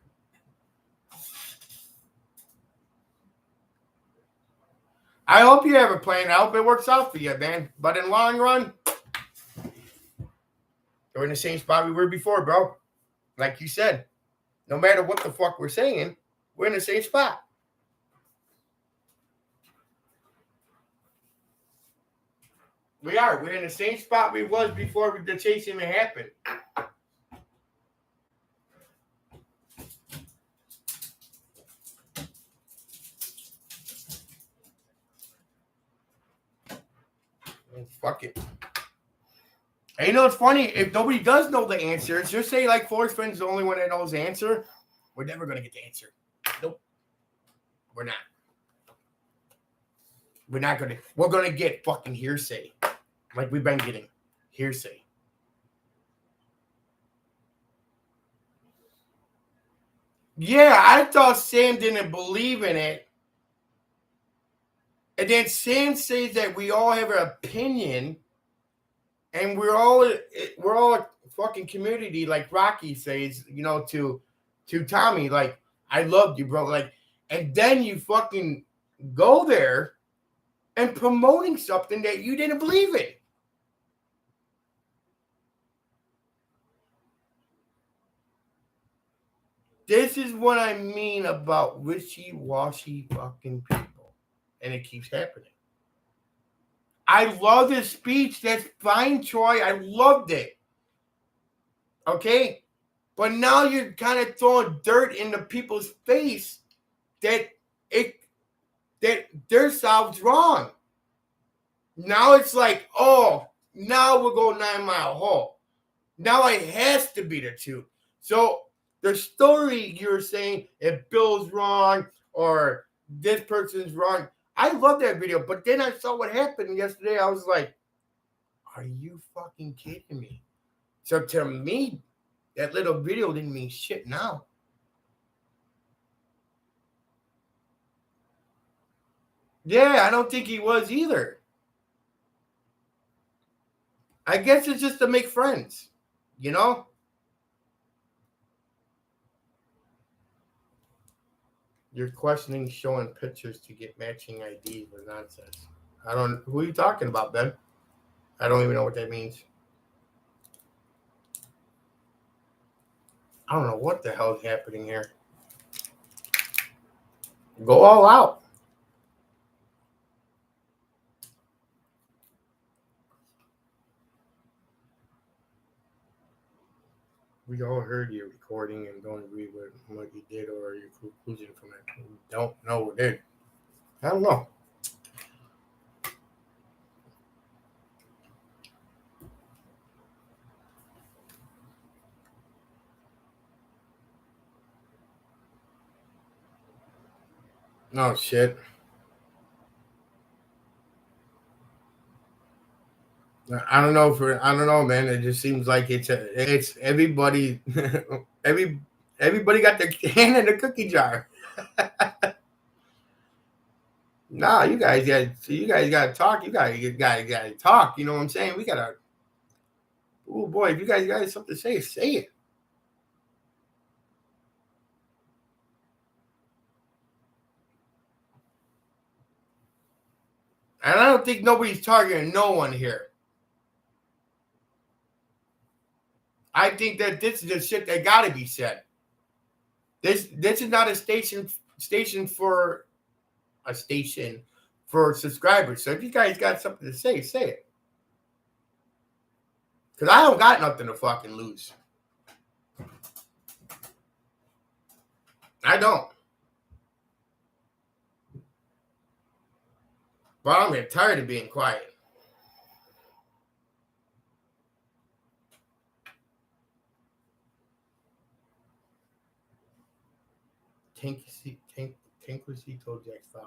I hope you have a plan. I hope it works out for you, man. But in the long run, we're in the same spot we were before, bro. Like you said, no matter what the fuck we're saying, we're in the same spot. We are. We're in the same spot we was before the chase even happened. Fuck it. And you know what's funny? If nobody does know the answer, just say like Forrest Fenn's the only one that knows the answer. We're never gonna get the answer. Nope. We're not. We're not gonna. We're gonna get fucking hearsay, like we've been getting hearsay. Yeah, I thought Sam didn't believe in it, and then Sam says that we all have an opinion, and we're all fucking community, like Rocky says, you know, to Tommy, like I loved you, bro, like, and then you fucking go there and promoting something that you didn't believe in. This is what I mean about wishy-washy fucking people. And it keeps happening. I love this speech. That's fine, Troy. I loved it. Okay? But now you're kind of throwing dirt into people's face that their side's wrong. Now it's like, oh, now we'll go 9 Mile Hole. Now it has to be the truth. So the story you're saying, if Bill's wrong or this person's wrong, I love that video. But then I saw what happened yesterday. I was like, are you fucking kidding me? So to me, that little video didn't mean shit now. Yeah, I don't think he was either. I guess it's just to make friends, you know? You're questioning showing pictures to get matching IDs with nonsense. Who are you talking about, Ben? I don't even know what that means. I don't know what the hell is happening here. Go all out. We all heard your recording and don't agree with what you did or your conclusion from it. We don't know what did. I don't know. No shit. I don't know I don't know, man. It just seems like it's everybody everybody got their hand in the cookie jar. Nah, you guys gotta talk. You gotta talk. You know what I'm saying? We gotta. Oh boy, if you guys got something to say it. And I don't think nobody's targeting no one here. I think that this is the shit that gotta be said. This is not a station for a station for subscribers. So if you guys got something to say it. Because I don't got nothing to fucking lose. I don't. But I'm getting tired of being quiet. Tanklessy told Jack's father.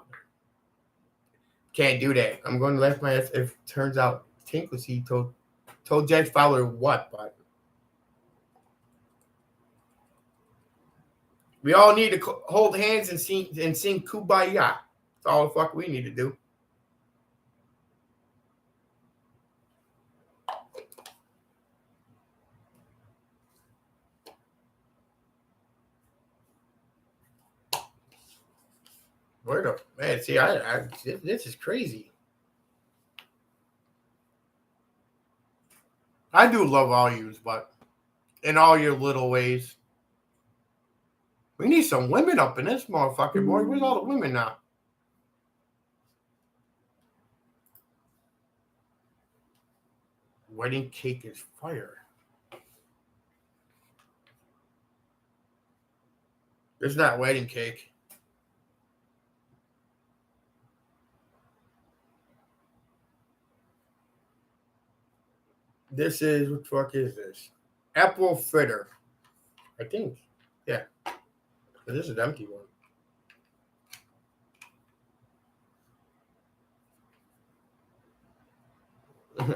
Can't do that. I'm going to left my ass if it turns out Tanklessy told Jack's father what, but we all need to hold hands and sing Kumbaya. That's all the fuck we need to do. Where the man? See, this is crazy. I do love all yous, but in all your little ways. We need some women up in this motherfucker, boy. Where's all the women now? Wedding cake is fire. It's not wedding cake. This is what the fuck is this? Apple fritter. I think. Yeah. This is an empty one.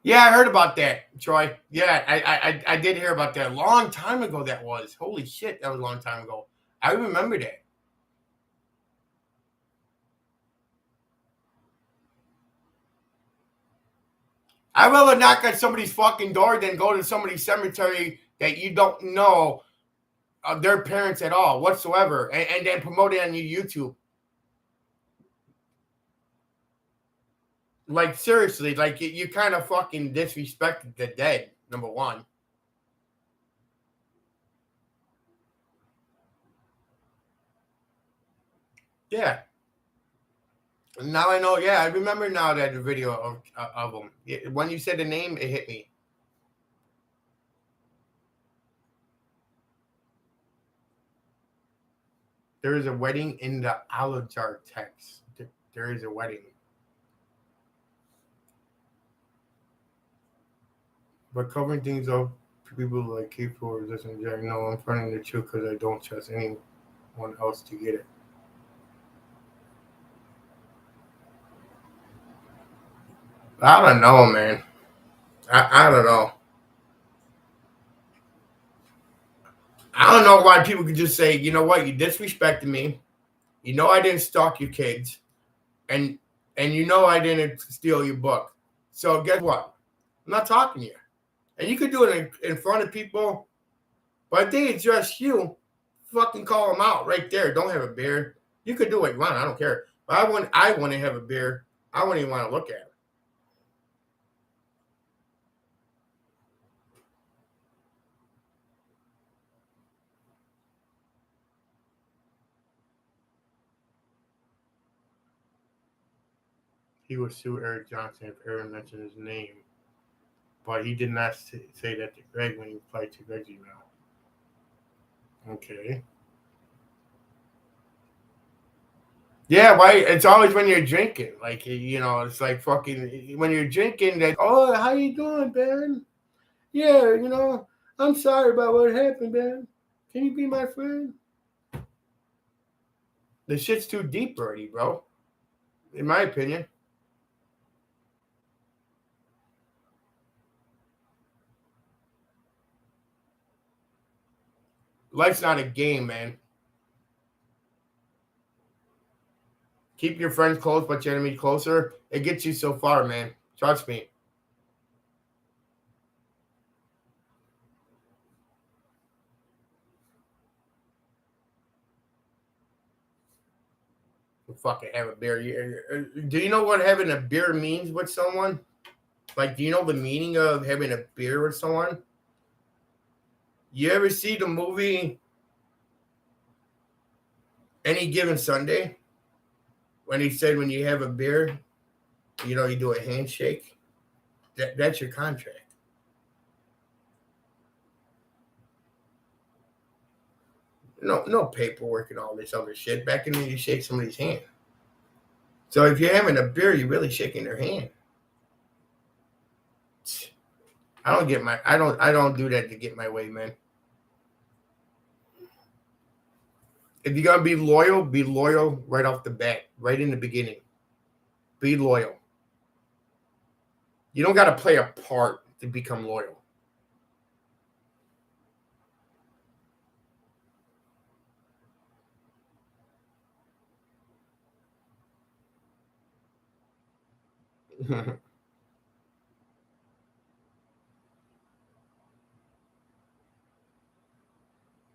Yeah, I heard about that, Troy. Yeah, I did hear about that a long time ago. That was holy shit. That was a long time ago. I remember that. I'd rather knock on somebody's fucking door than go to somebody's cemetery that you don't know their parents at all whatsoever, and then promote it on your YouTube. Like seriously, like you kind of fucking disrespected the dead. Number one. Yeah. Now I know. Yeah, I remember now that the video of them. When you said the name, it hit me. There is a wedding in the olive jar text. There is a wedding. But covering things up to people like keep for resisting Jack. No, I'm finding the truth because I don't trust anyone else to get it. I don't know, man. I don't know. I don't know why people could just say, you know what, you disrespected me. You know I didn't stalk your kids, and you know I didn't steal your book. So guess what? I'm not talking to you. And you could do it in front of people, but if they address you, fucking call them out right there. Don't have a beer. You could do what you want. I don't care. But I want to have a beer. I wouldn't even want to look at it. He would sue Eric Johnson if Aaron mentioned his name, but he did not say that to Greg when he replied to Greg's email. Okay. Yeah, why? It's always when you're drinking. Like, it's like fucking when you're drinking. That oh, how you doing, Ben? Yeah, I'm sorry about what happened, Ben. Can you be my friend? The shit's too deep already, bro. In my opinion, life's not a game, man. Keep your friends close, but your enemy closer. It gets you so far, man. Trust me. You fucking have a beer. Do you know what having a beer means with someone? Like, do you know the meaning of having a beer with someone? You ever see the movie Any Given Sunday? When he said when you have a beer, you do a handshake. That's your contract. No paperwork and all this other shit. Back in then, you shake somebody's hand. So if you're having a beer, you're really shaking their hand. I don't do that to get my way, man. If you're gonna be loyal right off the bat, right in the beginning. Be loyal. You don't got to play a part to become loyal.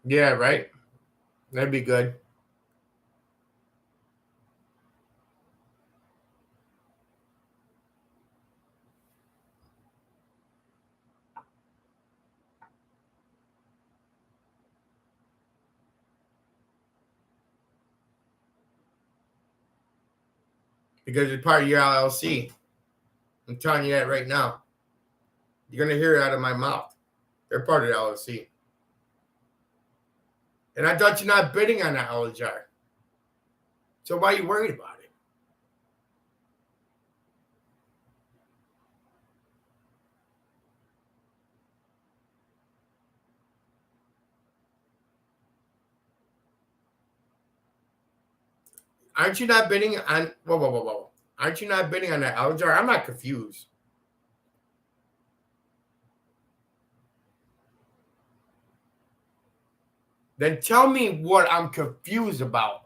Yeah, right. That'd be good. Because it's part of your LLC. I'm telling you that right now. You're going to hear it out of my mouth. They're part of the LLC. And I thought you're not bidding on that LHR. So why are you worried about it? Aren't you not bidding on whoa. Aren't you not bidding on that LHR? I'm not confused. Then tell me what I'm confused about.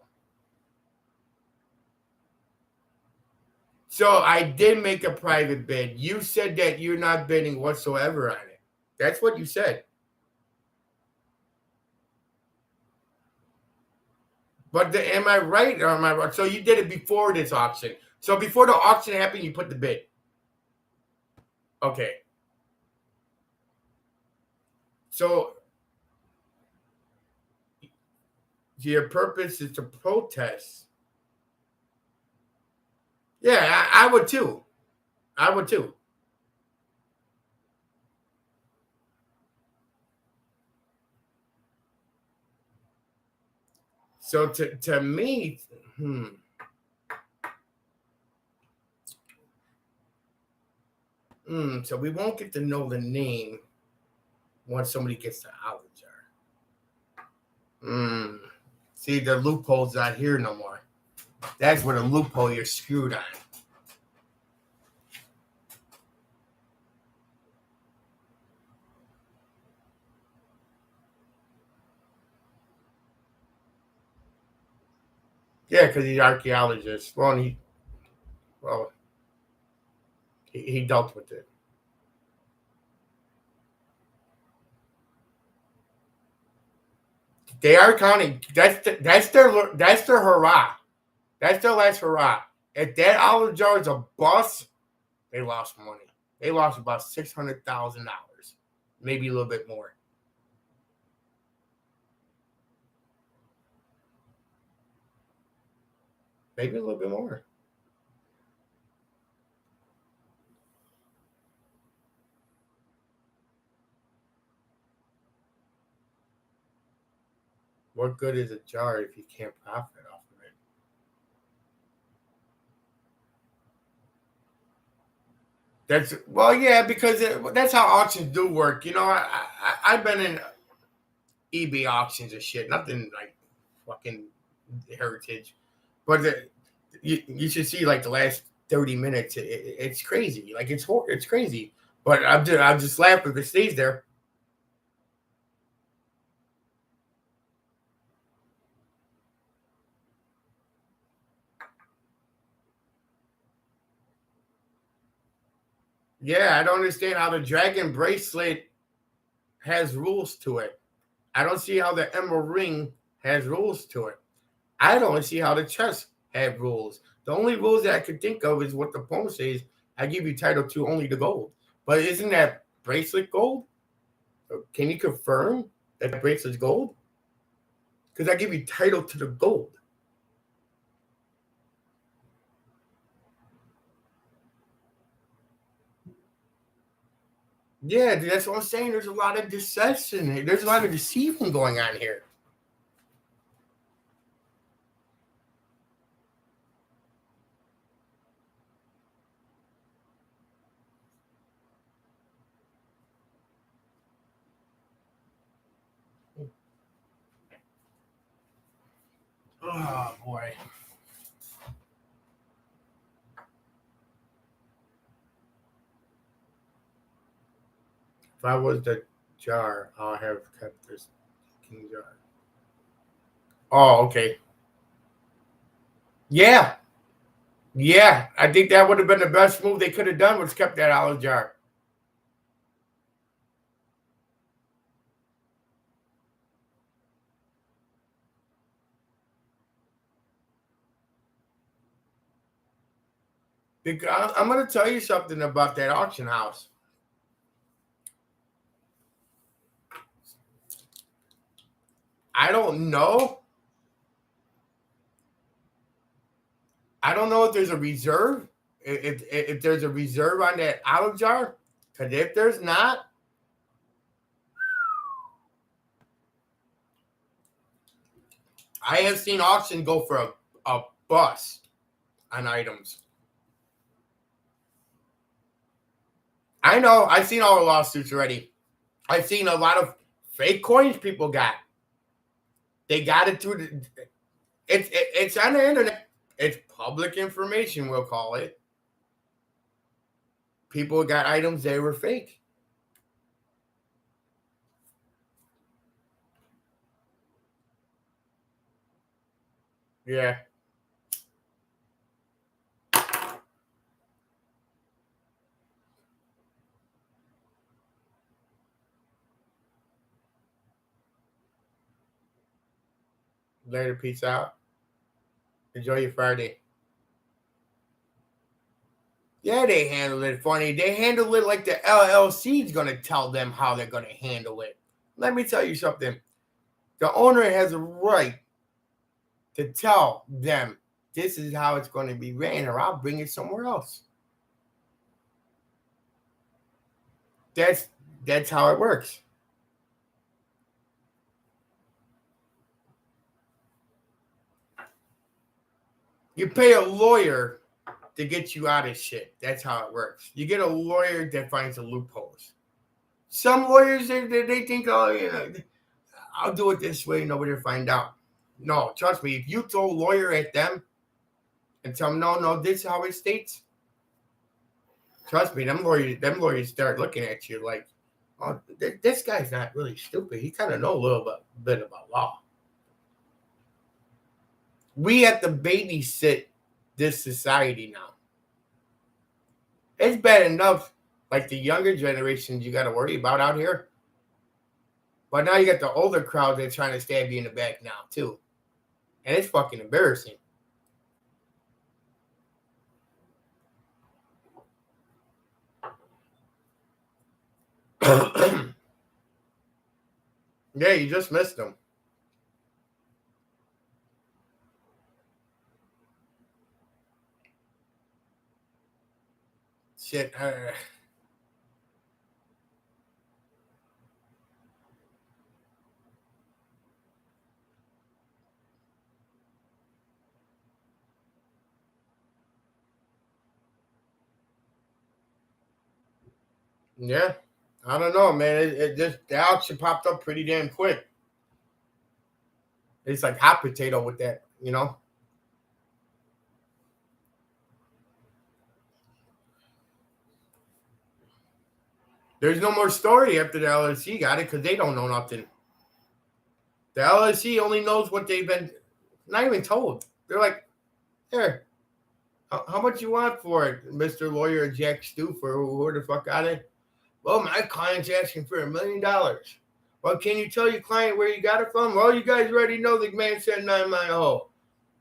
So I did make a private bid. You said that you're not bidding whatsoever on it. That's what you said. But am I right or am I wrong? So you did it before this auction. So before the auction happened, you put the bid. Okay. So your purpose is to protest. Yeah, I would too. I would too. So to me, so we won't get to know the name once somebody gets the allergy. See, the loophole's not here no more. That's where the loophole you're screwed on. Yeah, because he's an archaeologist. He dealt with it. They are counting. That's their hurrah. That's their last hurrah. If that olive jar is a bust, they lost money. They lost about $600,000, maybe a little bit more. Maybe a little bit more. What good is a jar if you can't profit off of it? Yeah, because that's how auctions do work. You know, I've been in eBay auctions and shit. Nothing like fucking heritage, but you should see like the last 30 minutes. It's crazy. Like it's crazy. But I'm just laughing if it stays there. Yeah, I don't understand how the dragon bracelet has rules to it. I don't see how the emerald ring has rules to it. I don't see how the chest have rules. The only rules that I could think of is what the poem says. I give you title to only the gold. But isn't that bracelet gold? Can you confirm that the bracelet's gold? Because I give you title to the gold. Yeah, dude, that's what I'm saying. There's a lot of deception. There's a lot of deceiving going on here. Oh boy. If I was the jar, I'll have kept this king jar. Oh, okay. Yeah. Yeah. I think that would have been the best move they could have done was kept that olive jar. Because I'm going to tell you something about that auction house. I don't know. I don't know if there's a reserve. If there's a reserve on that olive jar. Because if there's not, I have seen auction go for a bus on items. I know. I've seen all the lawsuits already. I've seen a lot of fake coins people got. They got it through the. It's on the internet. It's public information, we'll call it. People got items that were fake. Yeah. Later, peace out. Enjoy your Friday. Yeah, they handle it funny. They handle it like the LLC is going to tell them how they're going to handle it. Let me tell you something. The owner has a right to tell them this is how it's going to be ran, or I'll bring it somewhere else. That's how it works. You pay a lawyer to get you out of shit. That's how it works. You get a lawyer that finds the loopholes. Some lawyers, they think, oh, I'll do it this way, nobody will find out. No, trust me, if you throw a lawyer at them and tell them, no, this is how it states, trust me, them lawyers start looking at you like, oh, this guy's not really stupid. He kind of knows a little bit about law. We have to babysit this society now. It's bad enough, like the younger generations you got to worry about out here. But now you got the older crowd that's trying to stab you in the back now, too. And it's fucking embarrassing. Yeah, you just missed them. Shit. Yeah. I don't know, man. It just, the auction popped up pretty damn quick. It's like hot potato with that, There's no more story after the LSC got it because they don't know nothing. The LSC only knows what they've been not even told. They're like, here, how much you want for it, Mr. Lawyer Jack Stuffer, who the fuck got it? Well, my client's asking for $1 million. Well, can you tell your client where you got it from? Well, you guys already know the man said 9 Mile Hole.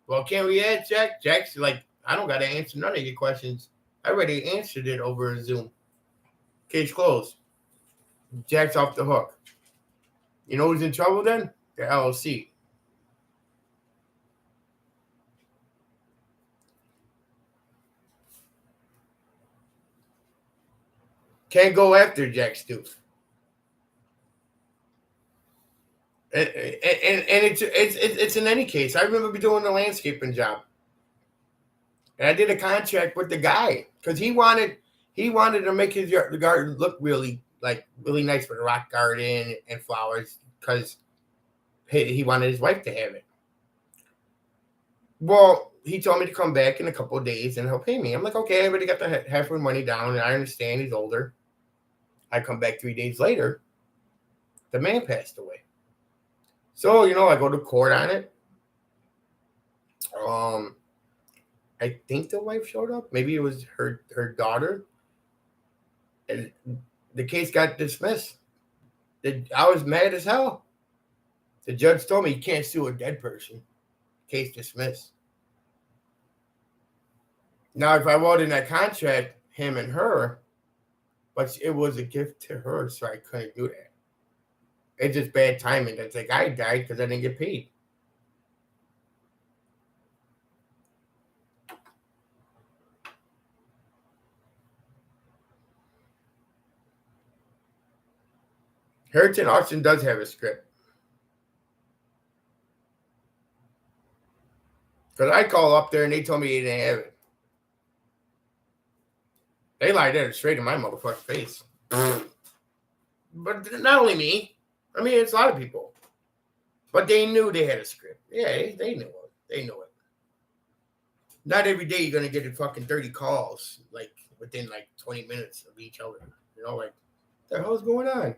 Well, can we add Jack? Jack's like, I don't got to answer none of your questions. I already answered it over Zoom. Case closed. Jack's off the hook. You know who's in trouble then? The LLC. Can't go after Jack Stoof. And it's in any case. I remember doing a landscaping job, and I did a contract with the guy because he wanted to make the garden look really nice with a rock garden and flowers because he wanted his wife to have it. Well, he told me to come back in a couple of days and he'll pay me. I'm like, okay, I already got the half of the money down, and I understand he's older. I come back 3 days later, the man passed away. So, I go to court on it. I think the wife showed up. Maybe it was her daughter. And the case got dismissed. I was mad as hell. The judge told me you can't sue a dead person. Case dismissed. Now, if I wrote in that contract, him and her, but it was a gift to her, so I couldn't do that. It's just bad timing that the guy died because I didn't get paid. Harrington Auction does have a script. Because I called up there and they told me they didn't have it. They lied there straight in my motherfucking face. But not only me. I mean, it's a lot of people. But they knew they had a script. Yeah, they knew it. They knew it. Not every day you're going to get a fucking 30 calls, like, within, like, 20 minutes of each other. You know, like, what the hell's going on?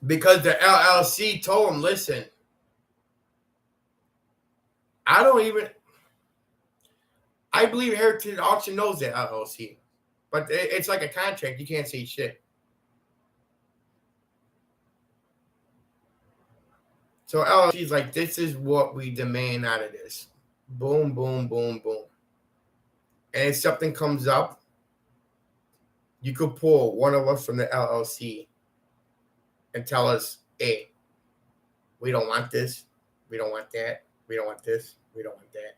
Because the LLC told them, listen, I believe Heritage Auction knows that LLC. But it's like a contract. You can't say shit. So LLC's like, this is what we demand out of this. Boom, boom, boom, boom. And if something comes up, you could pull one of us from the LLC and tell us, hey, we don't want this. We don't want that. We don't want this. We don't want that.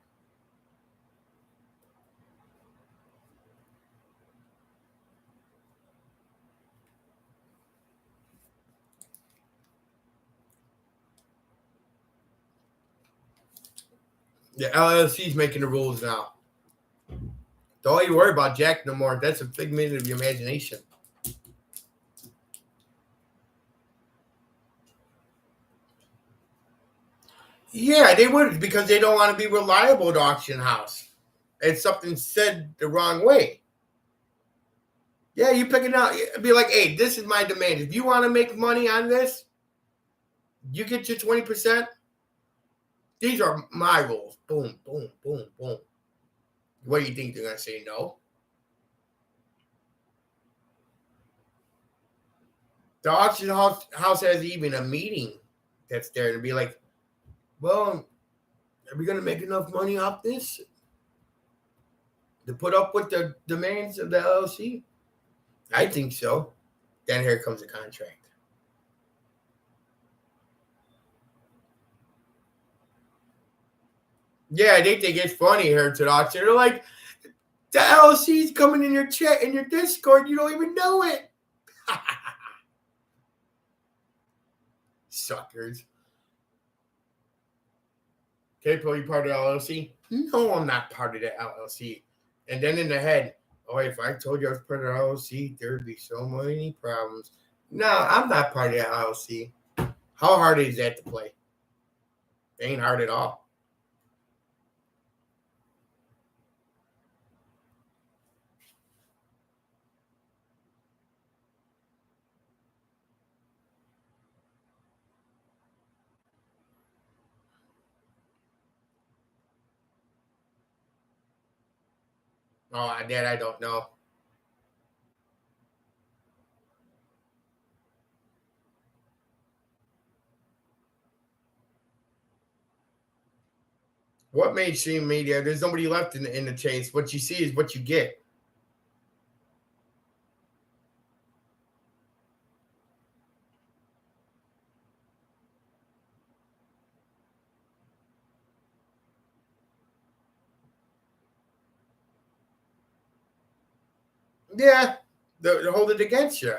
The LLC's making the rules now. Don't you worry about Jack no more. That's a figment of your imagination. Yeah, they would because they don't want to be reliable at auction house. It's something said the wrong way. Yeah, you pick it out. Be like, hey, this is my demand. If you want to make money on this, you get your 20%. These are my rules. Boom, boom, boom, boom. What do you think they're gonna say? No. The auction house has even a meeting that's there to be like, well, are we gonna make enough money off this to put up with the demands of the LLC? I think so. Then here comes the contract. Yeah, they think it's funny here to the auction. They're like, the LLC's coming in your chat in your Discord. You don't even know it. Suckers. Okay, Paul, you part of the LLC? No, I'm not part of the LLC. And then in the head, oh, if I told you I was part of the LLC, there'd be so many problems. No, I'm not part of the LLC. How hard is that to play? It ain't hard at all. Oh, that I don't know. What mainstream media? There's nobody left in the chase. What you see is what you get. Yeah, they hold it against you.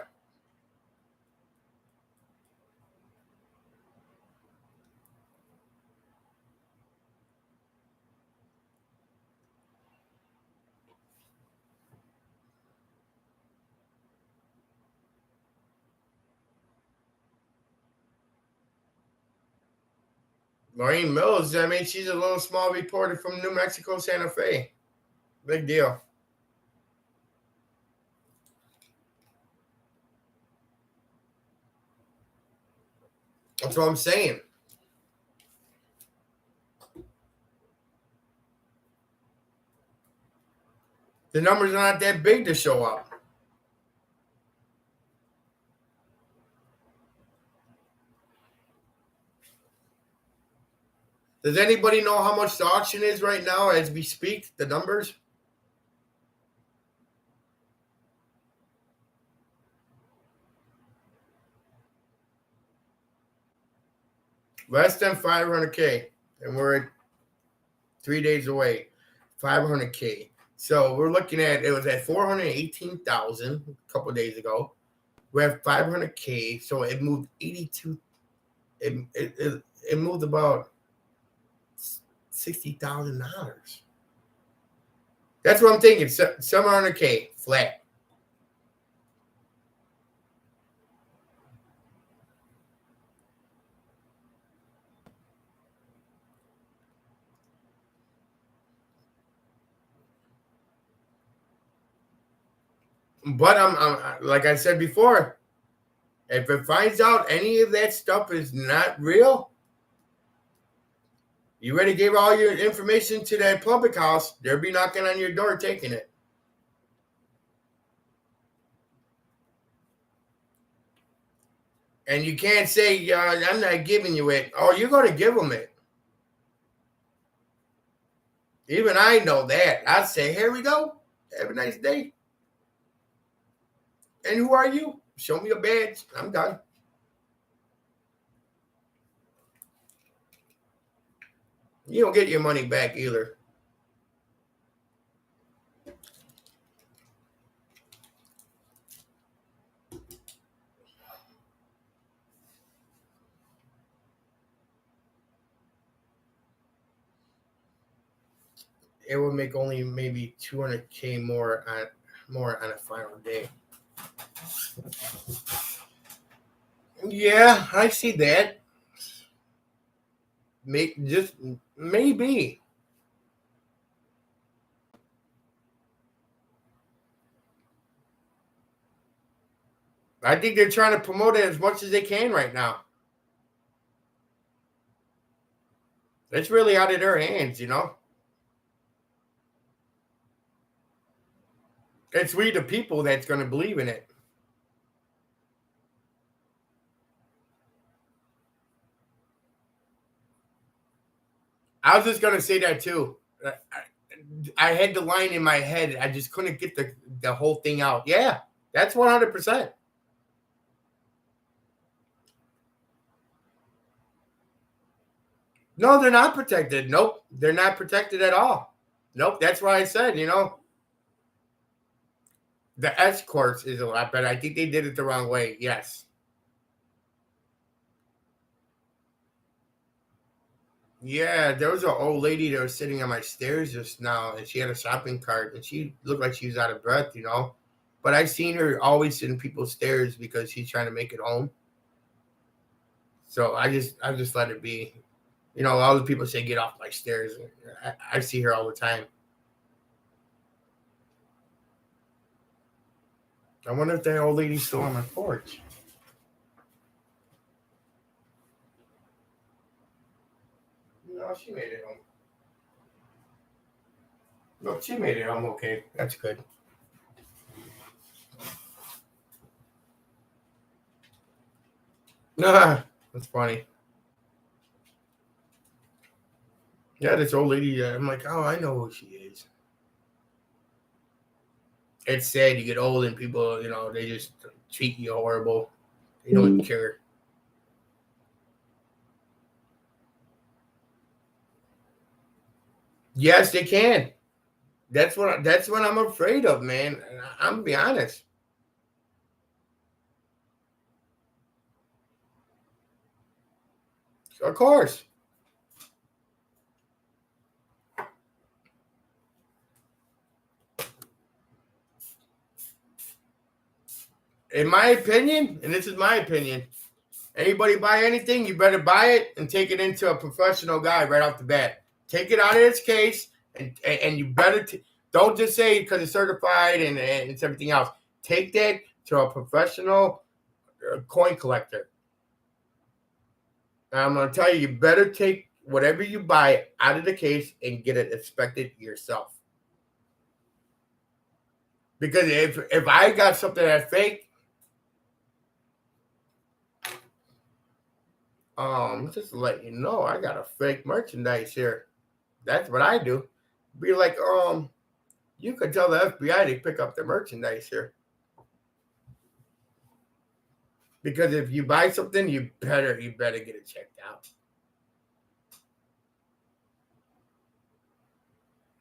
Maureen Mills, I mean, she's a little small reporter from New Mexico, Santa Fe. Big deal. That's what I'm saying. The numbers are not that big to show up. Does anybody know how much the auction is right now as we speak? The numbers? Less than 500K. And we're at 3 days away. 500K. So we're looking at, it was at 418,000 a couple of days ago. We have 500K. So it moved 82. It moved about $60,000. That's what I'm thinking. 700K flat. But I'm like I said before, if it finds out any of that stuff is not real, you already gave all your information to that public house, they'll be knocking on your door taking it. And you can't say, I'm not giving you it. Oh, you're going to give them it. Even I know that. I'd say, here we go. Have a nice day. And who are you? Show me a badge. I'm done. You don't get your money back either. It would make only maybe 200K more on a final day. Yeah, I see that. Just maybe. I think they're trying to promote it as much as they can right now. It's really out of their hands, you know. It's we the people that's going to believe in it. I was just going to say that too. I had the line in my head. I just couldn't get the whole thing out. Yeah, that's 100%. No, they're not protected. Nope, they're not protected at all. Nope, that's why I said, the escorts is a lot better. I think they did it the wrong way. Yes. Yeah, there was an old lady that was sitting on my stairs just now, and she had a shopping cart, and she looked like she was out of breath, But I've seen her always sitting people's stairs because she's trying to make it home. So I just let it be. All the people say get off my stairs. I see her all the time. I wonder if that old lady's still on my porch. No, she made it home. No, she made it home okay. That's good. Nah, that's funny. Yeah, this old lady, I'm like, oh, I know who she is. It's sad you get old and people, they just treat you horrible. They don't care. Yes, they can. That's what I'm afraid of, man. I'm gonna be honest. Of course. In my opinion, and this is my opinion, anybody buy anything, you better buy it and take it into a professional guy right off the bat. Take it out of its case, and you better don't just say because it's certified and it's everything else. Take that to a professional coin collector. And I'm going to tell you, you better take whatever you buy out of the case and get it inspected yourself. Because if I got something that's fake, Just to let you know, I got a fake merchandise here. That's what I do. Be like, you could tell the FBI to pick up the merchandise here. Because if you buy something, you better get it checked out.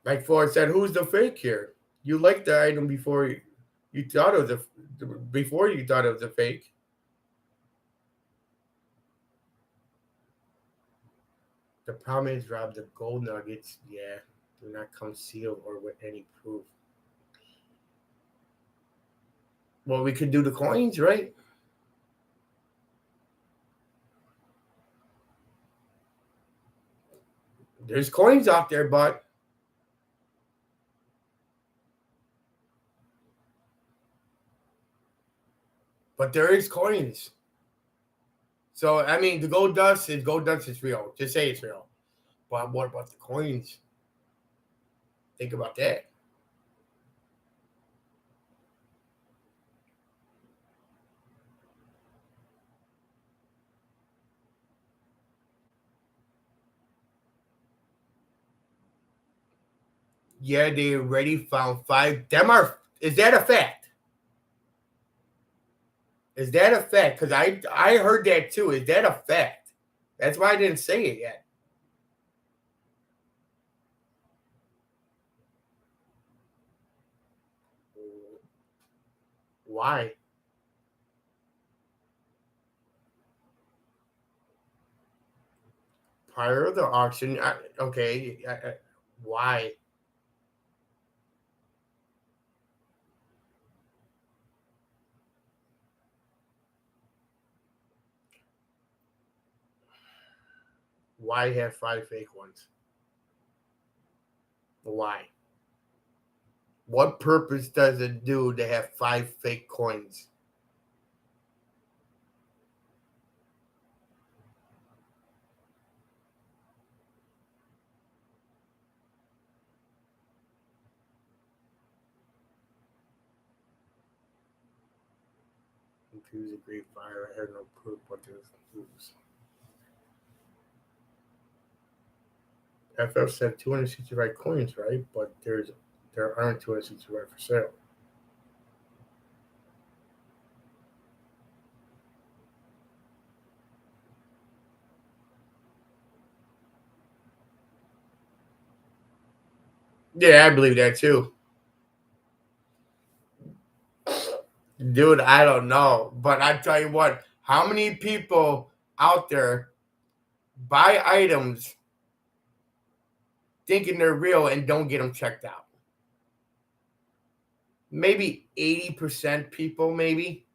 Like Forrest said, who's the fake here? You liked the item before you thought it was before you thought it was a fake. The problem is, Rob, the gold nuggets, yeah, do not come sealed or with any proof. Well, we could do the coins, right? There's coins out there, but there is coins. So I mean, the gold dust is real. Just say it's real. But what about the coins? Think about that. Yeah, they already found 5. Is that a fact? Is that a fact? Because I heard that too. Is that a fact? That's why I didn't say it yet. Why? Prior to the auction, why? Why have 5 fake ones? Why? What purpose does it do to have 5 fake coins? Confuse a great fire. I had no proof what this proves. FF said 265 coins, right? But there aren't 265 for sale. Yeah, I believe that too. Dude, I don't know. But I tell you what, how many people out there buy items thinking they're real and don't get them checked out? Maybe 80% people, maybe.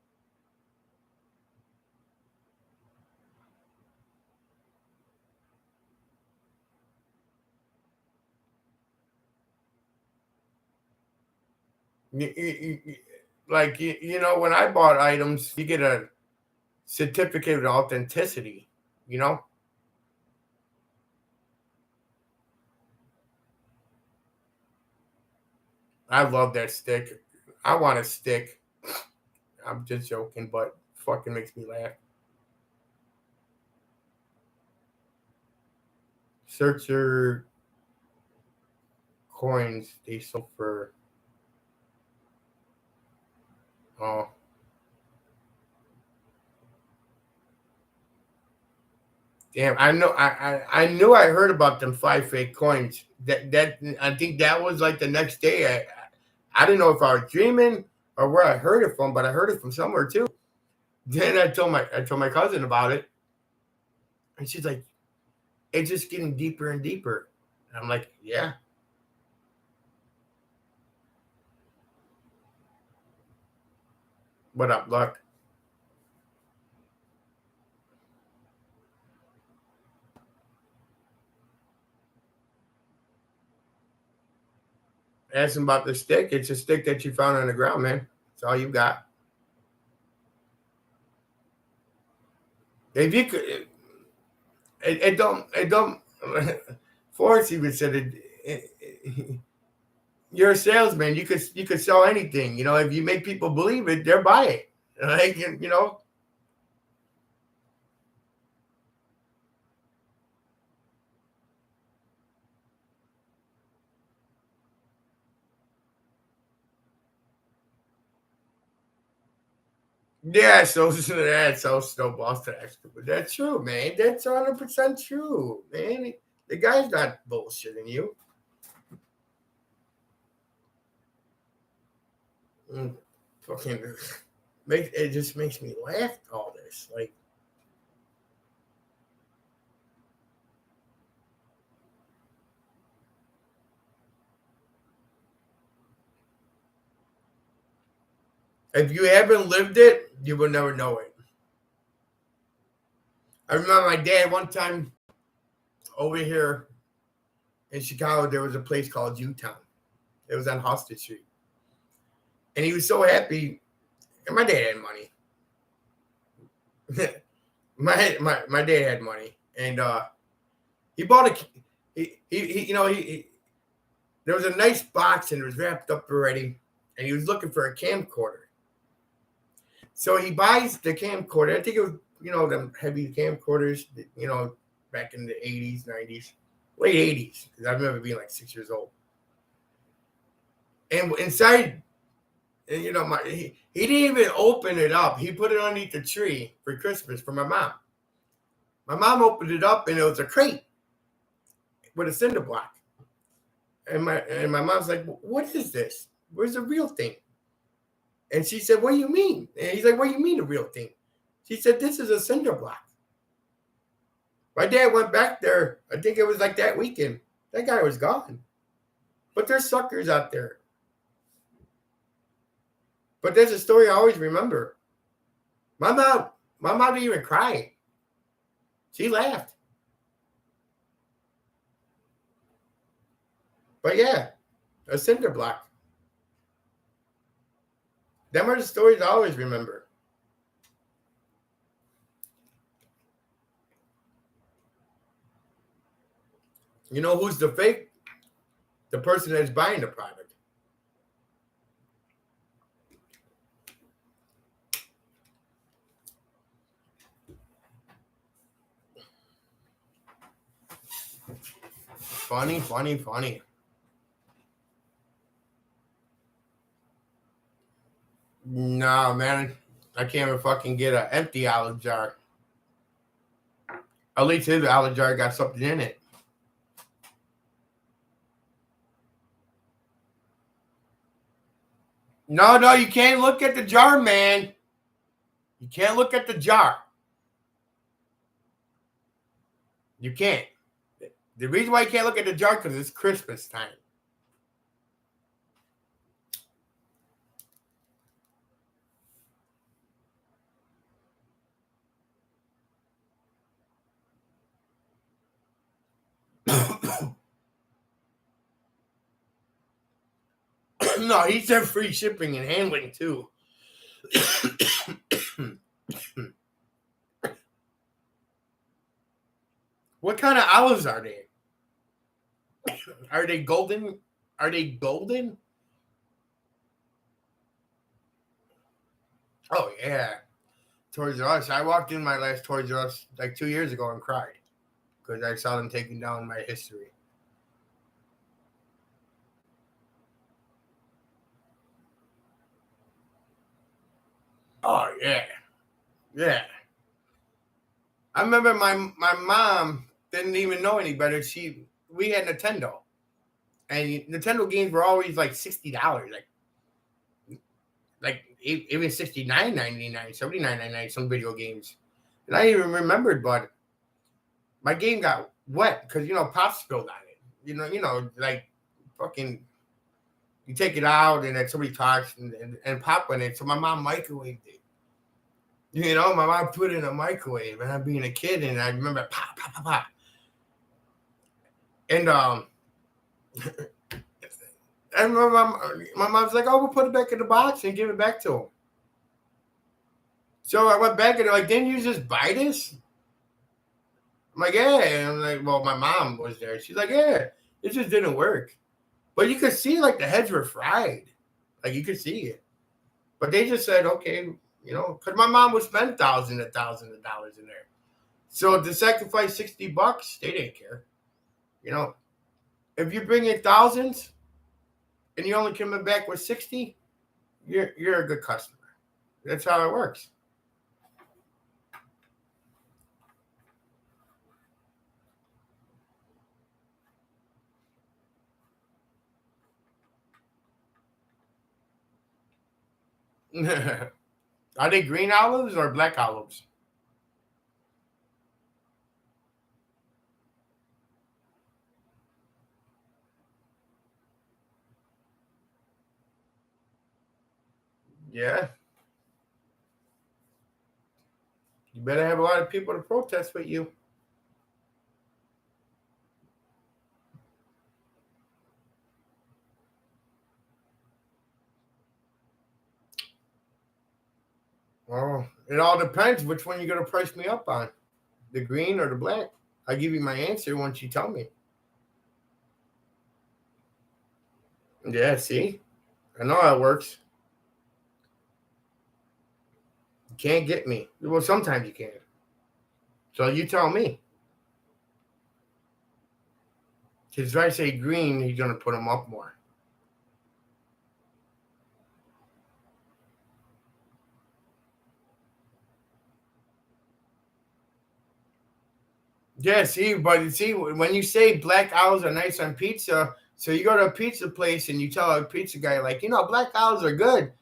Like, when I bought items, you get a certificate of authenticity, you know? I love that stick. I want a stick. I'm just joking, but fucking makes me laugh. Searcher coins they sold for. Oh, damn! I knew I heard about them 5 fake coins. That I think that was like the next day. I didn't know if I was dreaming or where I heard it from, but I heard it from somewhere too. Then I told my cousin about it, and she's like, "It's just getting deeper and deeper." And I'm like, "Yeah." What up, Luck? Asking about the stick. It's a stick that you found on the ground, man. That's all you got. If you could, it don't. Forrest even said it, you're a salesman. You could sell anything. If you make people believe it, they'll buy it. Like. Yeah, so that's so snowballs to that. But that's true, man. That's 100% true, man. The guy's not bullshitting you. Fucking, it just makes me laugh. All this, like, if you haven't lived it, you will never know it. I remember my dad one time over here in Chicago. There was a place called Utown. It was on Hostage Street, and he was so happy. And my dad had money. my dad had money, and he bought a he there was a nice box and it was wrapped up already, and he was looking for a camcorder. So he buys the camcorder. I think it was them heavy camcorders, back in the 80s, 90s, late 80s, because I remember being like 6 years old. And inside, he didn't even open it up. He put it underneath the tree for Christmas for my mom. My mom opened it up and it was a crate with a cinder block. And my mom's like, "What is this? Where's the real thing?" And she said, "What do you mean?" And he's like, "What do you mean the real thing?" She said, "This is a cinder block." My dad went back there. I think it was like that weekend. That guy was gone. But there's suckers out there. But there's a story I always remember. My mom didn't even cry. She laughed. But yeah, a cinder block. Them are the stories I always remember. You know who's the fake? The person that's buying the product. Funny, funny, funny. No, man. I can't even fucking get an empty olive jar. At least his olive jar got something in it. No, you can't look at the jar, man. You can't look at the jar. You can't. The reason why you can't look at the jar because it's Christmas time. No, he said free shipping and handling too. What kind of olives are they? Are they golden? Are they golden? Oh yeah. Toys R Us. I walked in my last Toys R Us like 2 years ago and cried because I saw them taking down my history. Oh yeah, yeah. I remember my mom didn't even know any better. We had Nintendo, and Nintendo games were always like $60, like even $69.99, $79.99. Some video games, and I even remembered, but my game got wet because pop spilled on it. Like fucking. You take it out, and then somebody talks, and pop in it. So my mom microwaved it. My mom put it in a microwave, and I'm being a kid, and I remember pop, pop, pop, pop. And and my mom's like, "Oh, we'll put it back in the box and give it back to him." So I went back and they're like, "Didn't you just buy this?" I'm like, "Yeah." And I'm like, "Well, my mom was there." She's like, "Yeah, it just didn't work." But you could see like the heads were fried. Like you could see it. But they just said, okay, because my mom would spend thousands of dollars in there. So to sacrifice $60, they didn't care. If you bring in thousands and you only coming back with 60, you're a good customer. That's how it works. Are they green olives or black olives? Yeah. You better have a lot of people to protest with you. Well, it all depends which one you're going to price me up on, the green or the black. I'll give you my answer once you tell me. Yeah, see? I know how it works. You can't get me. Well, sometimes you can. So you tell me. Because if I say green, he's going to put them up more. Yeah, see, but see, when you say black olives are nice on pizza, so you go to a pizza place and you tell a pizza guy, like, black olives are good.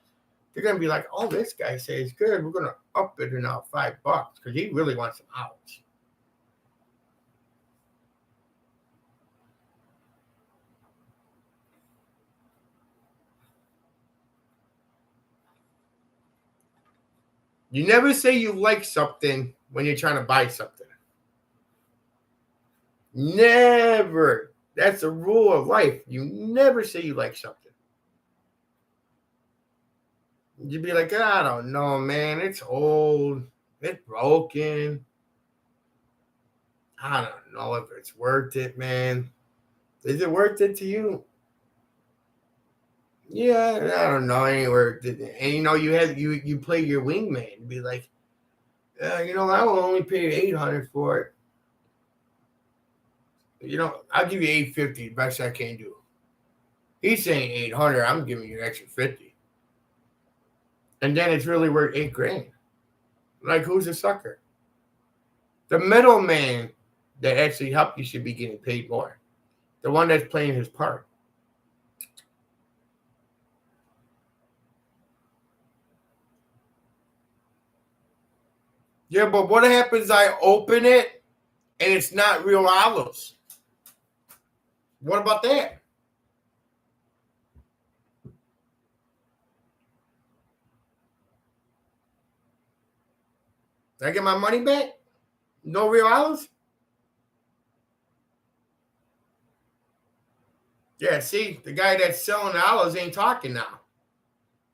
They're going to be like, oh, this guy says good. We're going to up it to now $5 because he really wants some olives. You never say you like something when you're trying to buy something. Never. That's a rule of life. You never say you like something. You'd be like, I don't know, man. It's old. It's broken. I don't know if it's worth it, man. Is it worth it to you? Yeah, I don't know. Ain't worth it. And you play your wingman. Be like, I will only pay 800 for it. I'll give you 850. Best I can do. He's saying 800. I'm giving you an extra 50. And then it's really worth 8 grand. Like, who's a sucker? The middleman that actually helped you should be getting paid more. The one that's playing his part. Yeah, but what happens? I open it and it's not real olives. What about that? Did I get my money back? No real olives? Yeah, see, the guy that's selling the olives ain't talking now.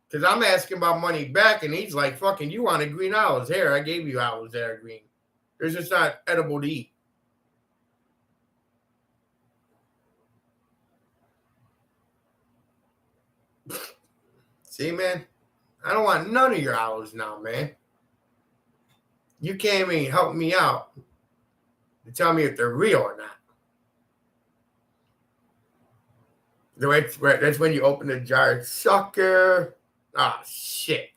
Because I'm asking about money back, and he's like, fucking, you wanted green olives. Here, I gave you olives that are green. They're just not edible to eat. See, man, I don't want none of your olives now, man. You can't even help me out to tell me if they're real or not. That's when you open the jar. Sucker. Ah, shit.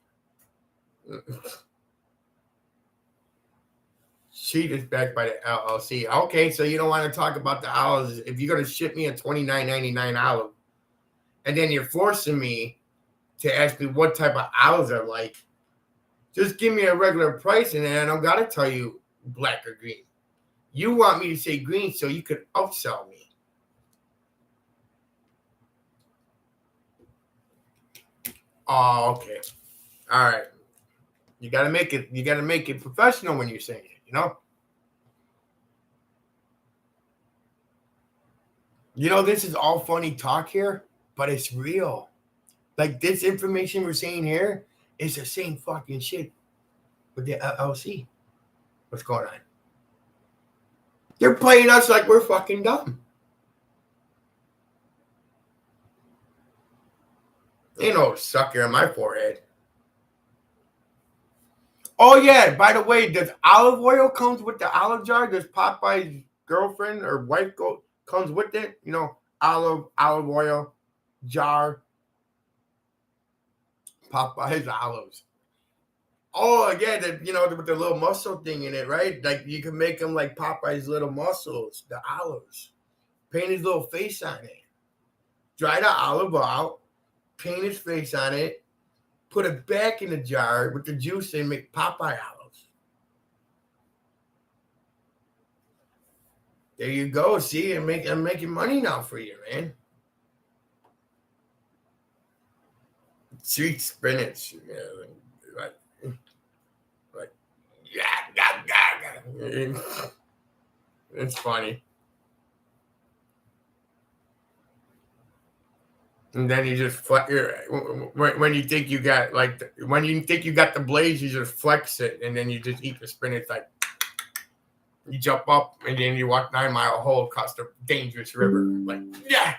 Sheet is backed by the LLC. Okay, so you don't want to talk about the olives. If you're going to ship me a $29.99 olive, and then you're forcing me to ask me what type of olives I like, just give me a regular price, and then I don't got to tell you black or green. You want me to say green so you could upsell me. Oh, okay. All right. You gotta make it professional when you're saying it. This is all funny talk here, but it's real. Like, this information we're saying here is the same fucking shit with the LLC. What's going on? They're playing us like we're fucking dumb. Ain't no sucker on my forehead. Oh yeah, by the way, does olive oil comes with the olive jar? Does Popeye's girlfriend or wife comes with it? Olive oil jar. Popeye's olives. Oh yeah, with the little muscle thing in it, right? Like, you can make them like Popeye's little muscles, the olives. Paint his little face on it. Dry the olive out. Paint his face on it. put it back in the jar with the juice and make Popeye olives. There you go. See, I'm making money now for you, man. Sweet spinach. Like, yeah. It's funny. And then you just when you think you got when you think you got the blaze, you just flex it, and then you just eat the spinach like you jump up, and then you walk 9-mile hole across the dangerous river. Like, yeah,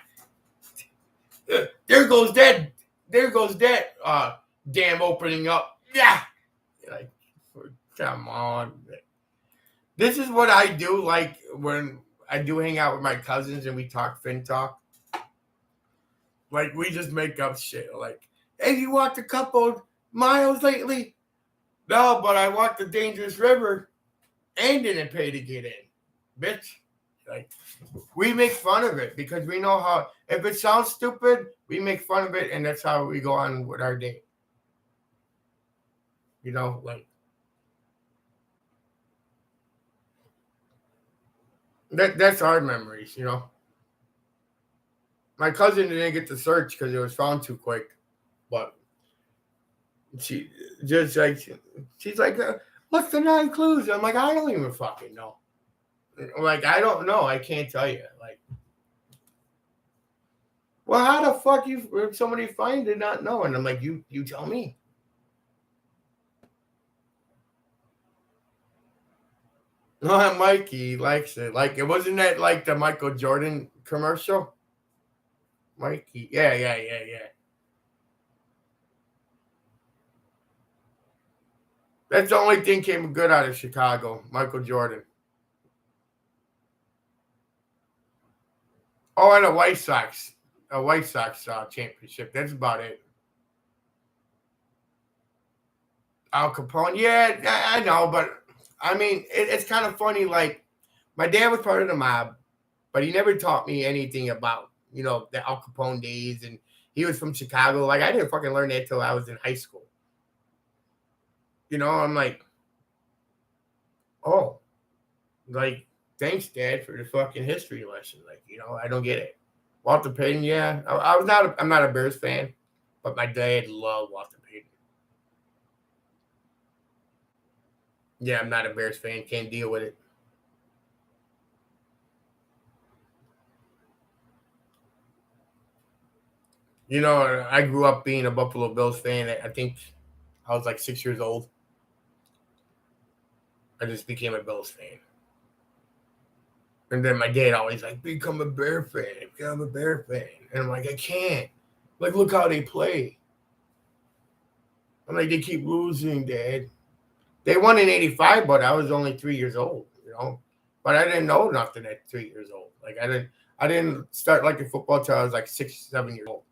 there goes that dam opening up. Yeah, like, come on. This is what I do. Like when I do hang out with my cousins and we talk Fenn talk. Like, we just make up shit. Like, hey, you walked a couple miles lately? No, but I walked the dangerous river and didn't pay to get in, bitch. Like, we make fun of it because we know how, if it sounds stupid, we make fun of it, and that's how we go on with our day. You know, like, that's our memories, you know. My cousin didn't get to search because it was found too quick, but she's like, what's the 9 clues? I'm like, I don't even fucking know. Like, I don't know. I can't tell you. Like, well, how the fuck if somebody find it not know? And I'm like, you tell me. No, Mikey likes it. Like, it wasn't that like the Michael Jordan commercial? Mikey, yeah. That's the only thing came good out of Chicago, Michael Jordan. Oh, and a White Sox championship. That's about it. Al Capone, yeah, I know, but I mean, it's kind of funny. Like, my dad was part of the mob, but he never taught me anything about, you know, the Al Capone days, and he was from Chicago. Like, I didn't fucking learn that till I was in high school. You know, I'm like, oh, like, thanks, Dad, for the fucking history lesson. Like, you know, I don't get it. Walter Payton, yeah. I'm not a Bears fan, but my dad loved Walter Payton. Yeah, I'm not a Bears fan. Can't deal with it. You know, I grew up being a Buffalo Bills fan. I think I was like 6 years old. I just became a Bills fan. And then my dad always like, become a Bear fan. Become a Bear fan. And I'm like, I can't. Like, look how they play. I'm like, they keep losing, Dad. They won in '85, but I was only 3 years old, you know. But I didn't know nothing at 3 years old. Like, I didn't start liking football till I was like 6, 7 years old.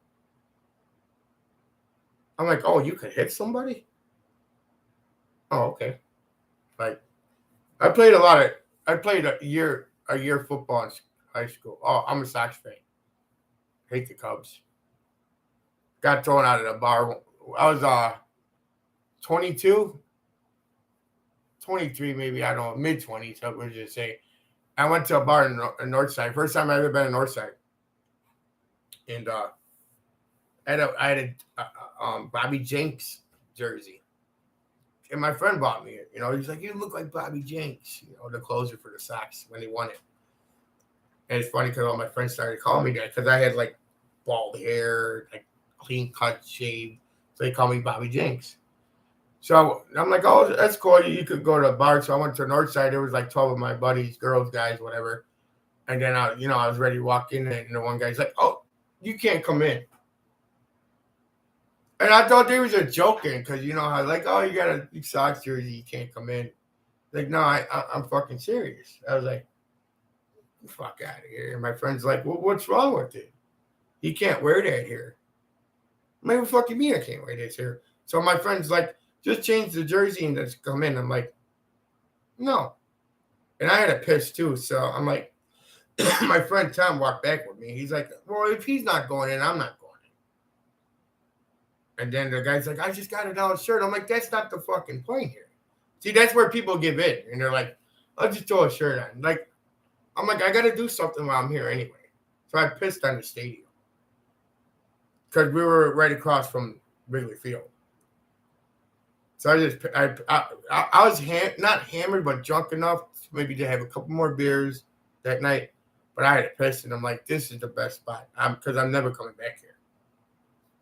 I'm like, oh, you could hit somebody? Oh, okay. Like, I played a year football in high school. Oh, I'm a Sox fan. Hate the Cubs. Got thrown out of the bar. I was 22, 23 maybe, I don't know, mid-20s, so we'll just say. I went to a bar in Northside. First time I ever been in Northside. And I had a Bobby Jenks jersey. And my friend bought me it. You know, he's like, you look like Bobby Jenks, you know, the closer for the Sox when he won it. And it's funny because all my friends started calling me that because I had like bald hair, like clean cut, shaved. So they call me Bobby Jenks. So I'm like, oh, that's cool. You could go to a bar. So I went to Northside. There was like 12 of my buddies, girls, guys, whatever. And then I was ready to walk in, and the one guy's like, oh, you can't come in. And I thought they was just joking because, you know, how like, oh, you got a Sox jersey, you can't come in. Like, no, I'm fucking serious. I was like, fuck out of here. And my friend's like, well, what's wrong with it? You can't wear that here. I'm like, what the fuck you mean I can't wear this here? So my friend's like, just change the jersey and just come in. I'm like, no. And I had a piss too. So I'm like, my friend Tom walked back with me. He's like, well, if he's not going in, I'm not going And then the guy's like, I just got $1 shirt. I'm like, that's not the fucking point here. See, that's where people give in. And they're like, I'll just throw a shirt on. Like, I'm like, I got to do something while I'm here anyway. So I pissed on the stadium. Because we were right across from Wrigley Field. So I was not hammered, but drunk enough maybe to have a couple more beers that night. But I had to piss, and I'm like, this is the best spot. Because I'm never coming back here.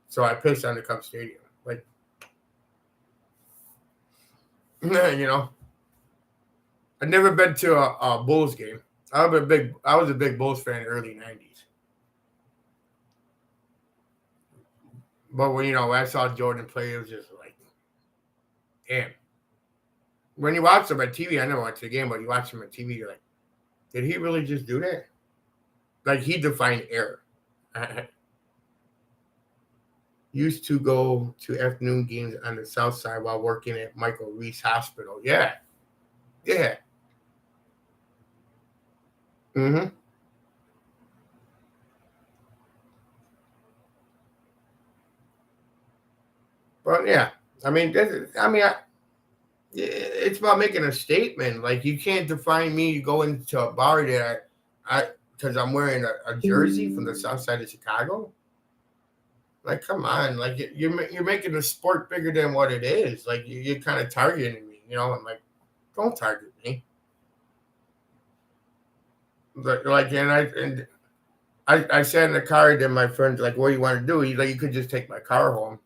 So I pissed on the Cubs Stadium. Like, you know, I've never been to a Bulls game. I was a big Bulls fan in the early 90s. But when I saw Jordan play, it was just like, damn. When you watch him on TV, I never watched the game, but you watch him on TV, you're like, did he really just do that? Like, he defined error. Used to go to afternoon games on the south side while working at Michael Reese Hospital. Yeah. Yeah. Mm-hmm. But yeah, I mean, it's about making a statement. Like, you can't define me to go into a bar that because I'm wearing a jersey from the south side of Chicago. Like, come on, like you're making the sport bigger than what it is. Like, you're kind of targeting me, I'm like, don't target me. Like, and I sat in the car, and then my friend's like, what do you want to do? He's like, you could just take my car home.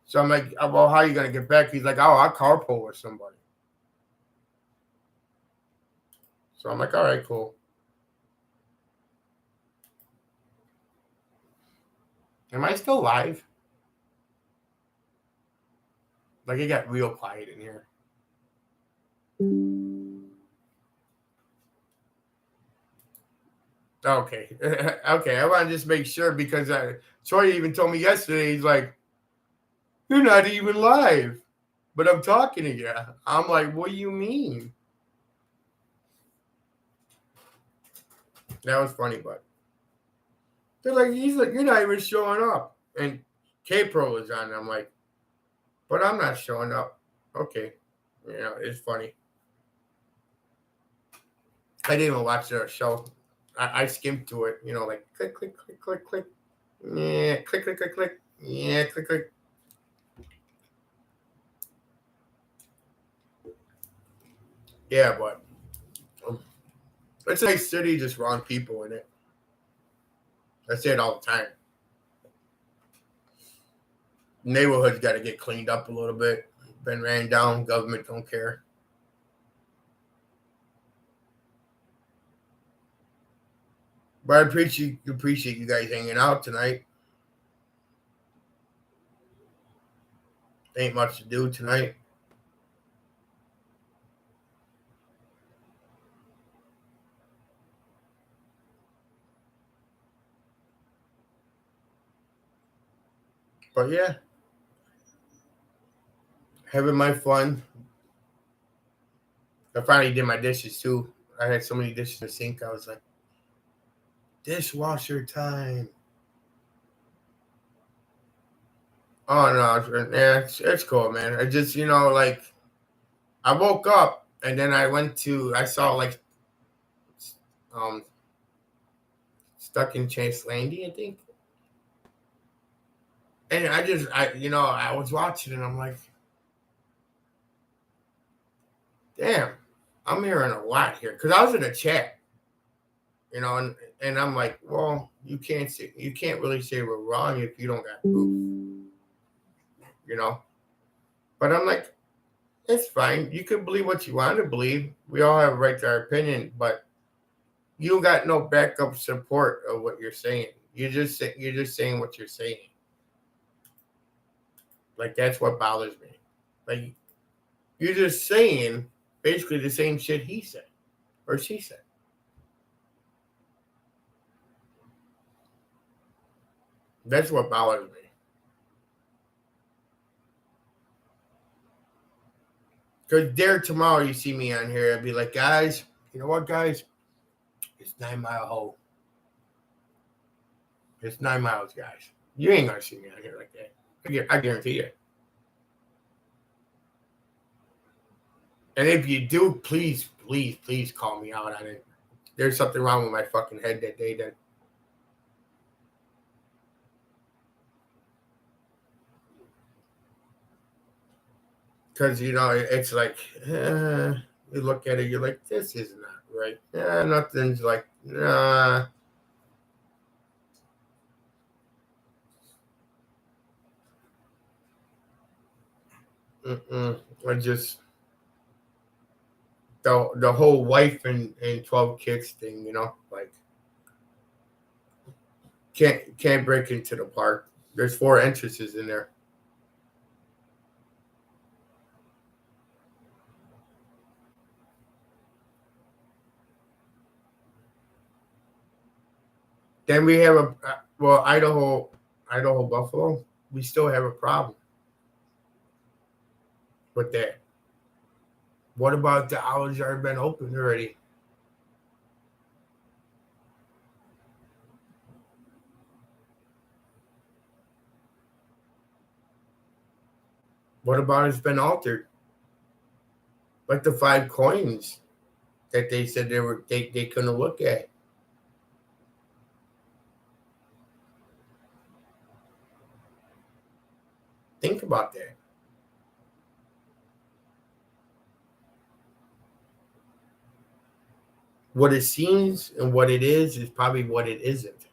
So I'm like, well, how are you going to get back? He's like, oh, I'll carpool with somebody. So I'm like, all right, cool. Am I still live? Like, it got real quiet in here. Okay. Okay, I want to just make sure because Troy even told me yesterday, he's like, you're not even live, but I'm talking to you. I'm like, what do you mean? That was funny, but they're like, he's like, you're not even showing up. And K-Pro is on. And I'm like, but I'm not showing up. Okay. It's funny. I didn't even watch the show. I skimmed to it, like click, click, click, click, click. Yeah, click, click, click, click. Yeah, click, click. Yeah, but it's a nice city, just wrong people in it. I say it all the time. Neighborhood's got to get cleaned up a little bit. Been ran down. Government don't care. But I appreciate you guys hanging out tonight. Ain't much to do tonight. But yeah, having my fun. I finally did my dishes too. I had so many dishes in the sink. I was like, dishwasher time. Oh no, yeah, it's cool, man. I just, like, I woke up and then I saw like, Stuck in Chase Landy, I think. And I was watching and I'm like, damn, I'm hearing a lot here. Cause I was in a chat, and I'm like, well, you can't really say we're wrong if you don't got proof, But I'm like, it's fine. You can believe what you want to believe. We all have a right to our opinion, but you got no backup support of what you're saying. You're just saying what you're saying. Like, that's what bothers me. Like, you're just saying basically the same shit he said or she said. That's what bothers me. Because there tomorrow you see me on here, I'd be like, guys, you know what, guys? It's 9 Mile Hole. It's 9 miles, guys. You ain't gonna see me on here like that. I guarantee you. And if you do, please, please, please call me out on it. There's something wrong with my fucking head that day. That because it's like you look at it, you're like, this is not right. Nothing's like nah. I just the whole wife and 12 kids thing, like can't break into the park. There's 4 entrances in there. Then we have Idaho Buffalo. We still have a problem with that. What about the hours that have been open already? What about it's been altered? Like the 5 coins that they said they couldn't look at. Think about that. What it seems and what it is probably what it isn't.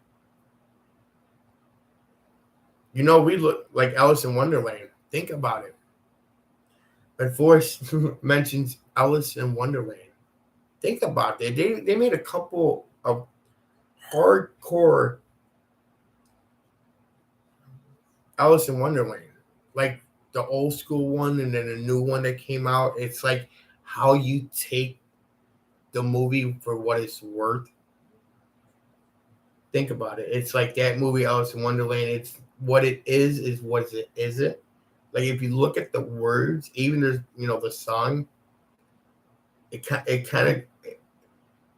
We look like Alice in Wonderland. Think about it. But Forrest mentions Alice in Wonderland. Think about that. They made a couple of hardcore Alice in Wonderland, like the old school one and then the new one that came out. It's like how you take the movie for what it's worth. Think about it. It's like that movie Alice in Wonderland. It's what it is what it isn't. Like if you look at the words, even there's the song, it kind of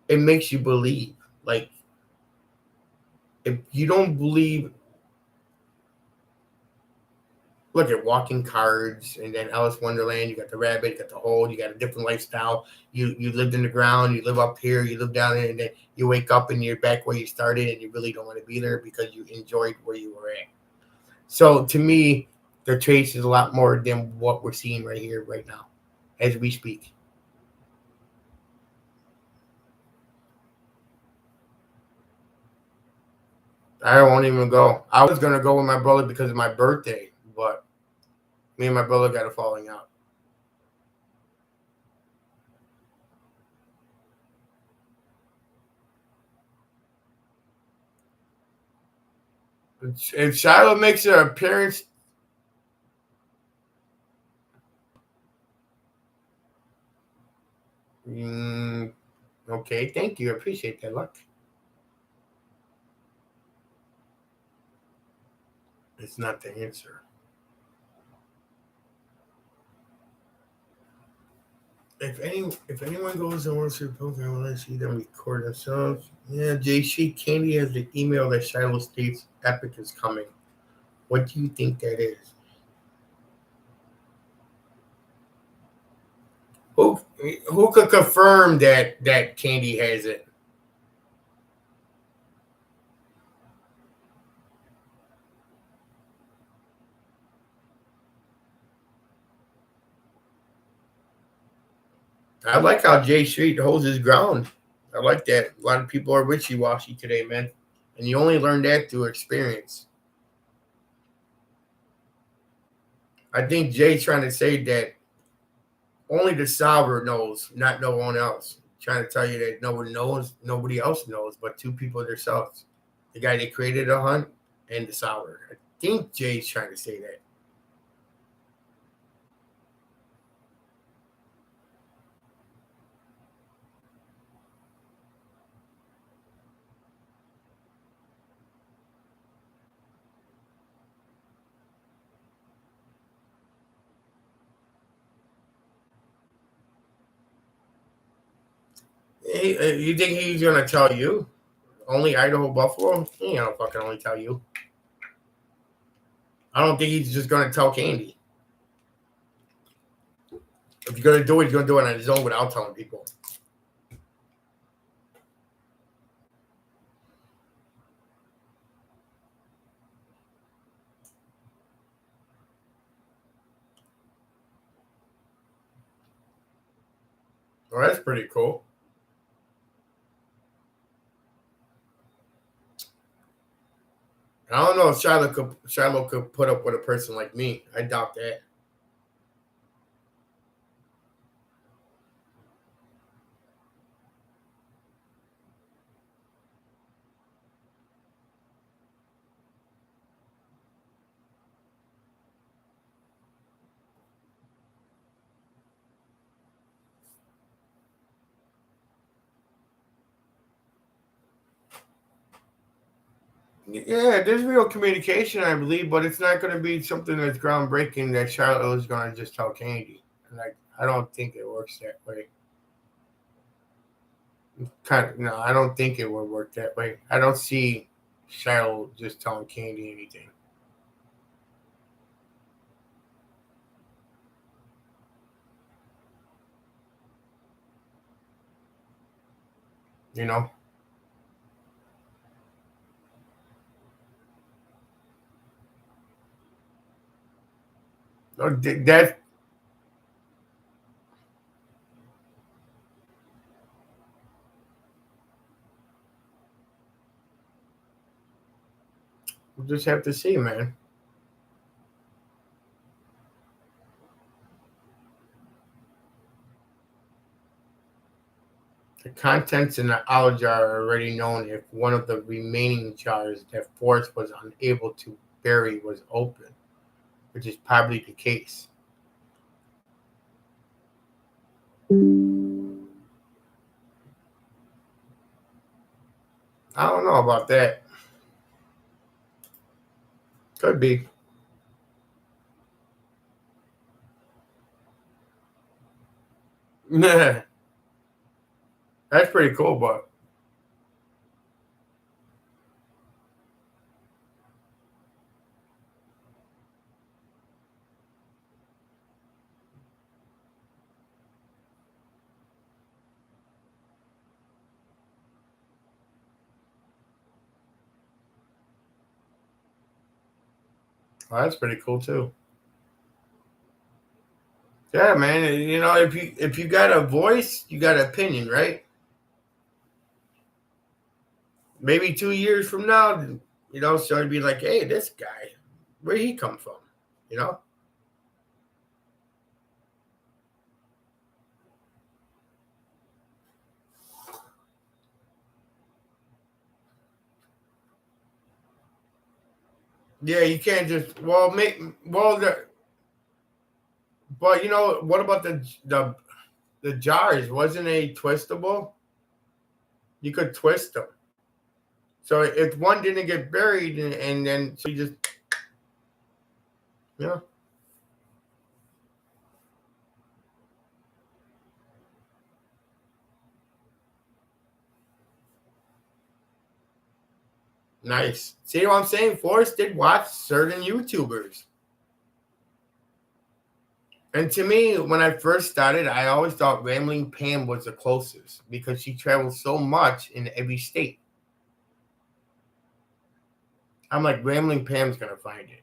it makes you believe. Like if you don't believe, look at walking cards and then Alice Wonderland. You got the rabbit, you got the hole, you got a different lifestyle. You lived in the ground, you live up here, you live down there, and then you wake up and you're back where you started, and you really don't want to be there because you enjoyed where you were at. So to me, the trace is a lot more than what we're seeing right here, right now, as we speak. I won't even go. I was gonna go with my brother because of my birthday, but me and my brother got a falling out. If Shiloh makes an appearance, mm, okay, thank you. I appreciate that, Luck. It's not the answer. If anyone goes and wants to program, I want to see them record themselves. Yeah, JC Candy has the email that Shiloh states Epic is coming. What do you think that is? Who who could confirm that Candy has it? I like how Jay Street holds his ground. I like that. A lot of people are wishy washy today, man. And you only learn that through experience. I think Jay's trying to say that only the solver knows, not no one else. Trying to tell you that no one knows, nobody else knows, but 2 people themselves. The guy that created the hunt and the solver. I think Jay's trying to say that. Hey, you think he's gonna tell you? Only Idaho Buffalo? He ain't gonna fucking only tell you. I don't think he's just going to tell Candy. If you're going to do it, he's going to do it on his own without telling people. Well, that's pretty cool. I don't know if Shiloh could put up with a person like me. I doubt that. Yeah, there's real communication, I believe, but it's not going to be something that's groundbreaking that Charlotte is going to just tell Candy. Like, I don't think it works that way. No, I don't think it would work that way. I don't see Charlotte just telling Candy anything. You know, that we'll just have to see, man. The contents in the owl jar are already known if one of the remaining jars that Forrest was unable to bury was open, which is probably the case. I don't know about that. Could be. That's pretty cool, but that's pretty cool too. Yeah, man. You know, if you got a voice, you got an opinion, right? Maybe 2 years from now, so it'd be like, hey, this guy, where he come from? You know? Yeah, you can't just but what about the jars? Wasn't they twistable? You could twist them. So if one didn't get buried and then so you just you know nice. See what I'm saying? Forrest did watch certain YouTubers. And to me, when I first started, I always thought Rambling Pam was the closest because she traveled so much in every state. I'm like, Rambling Pam's gonna find it.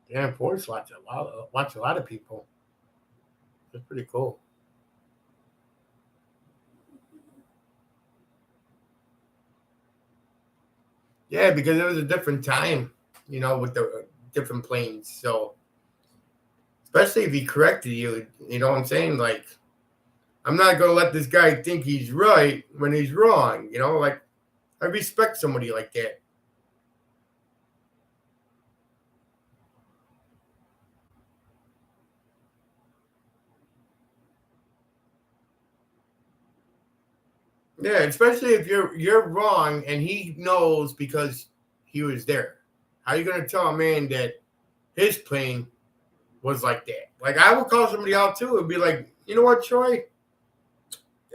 Yeah, Forrest watch a lot of people. It's pretty cool. Yeah, because it was a different time, with the different planes. So especially if he corrected you, you know what I'm saying? Like, I'm not gonna let this guy think he's right when he's wrong. Like I respect somebody like that. Yeah, especially if you're wrong and he knows because he was there. How are you gonna tell a man that his plane was like that? Like I would call somebody out too and be like, you know what, Troy?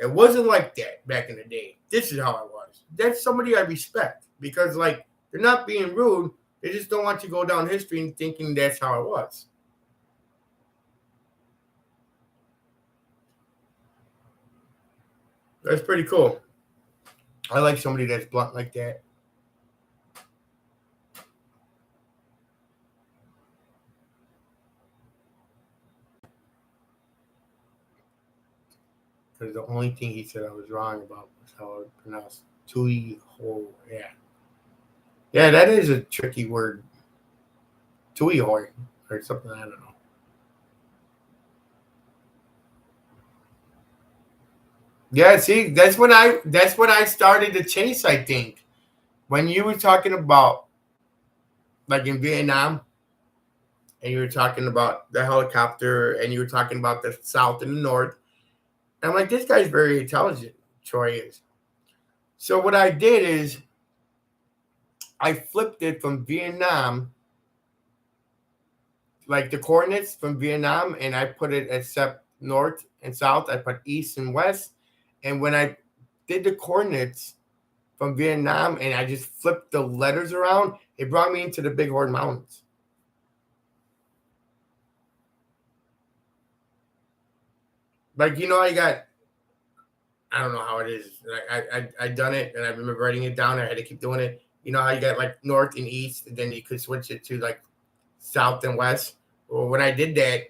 It wasn't like that back in the day. This is how it was. That's somebody I respect because like they're not being rude. They just don't want to go down history and thinking that's how it was. That's pretty cool. I like somebody that's blunt like that. Because the only thing he said I was wrong about was how I pronounced Tui Ho. Yeah. Yeah, that is a tricky word. Tui Hoi or something. I don't know. Yeah, see, that's when I started to chase, I think. When you were talking about like in Vietnam and you were talking about the helicopter and you were talking about the south and the north. And I'm like, this guy's very intelligent, Troy is. So what I did is I flipped it from Vietnam, like the coordinates from Vietnam, and I put it except north and south. I put east and west. And when I did the coordinates from Vietnam and I just flipped the letters around, it brought me into the Bighorn Mountains. Like, I got, I don't know how it is. I done it and I remember writing it down. I had to keep doing it. You know how you got like north and east, and then you could switch it to like south and west. Well, when I did that,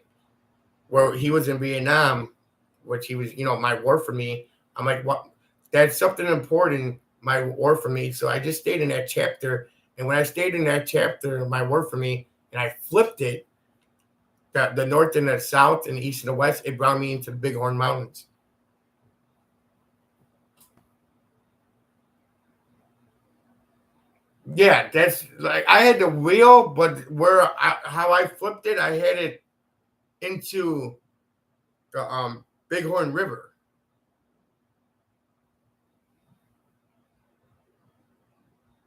where he was in Vietnam, which he was, my war for me, I'm like, what? That's something important, my war for me. So I just stayed in that chapter. And when I stayed in that chapter, my war for me, and I flipped it, the north and the south and the east and the west, it brought me into the Bighorn Mountains. Yeah, that's like I had the wheel, but how I flipped it, I had it into the Bighorn River.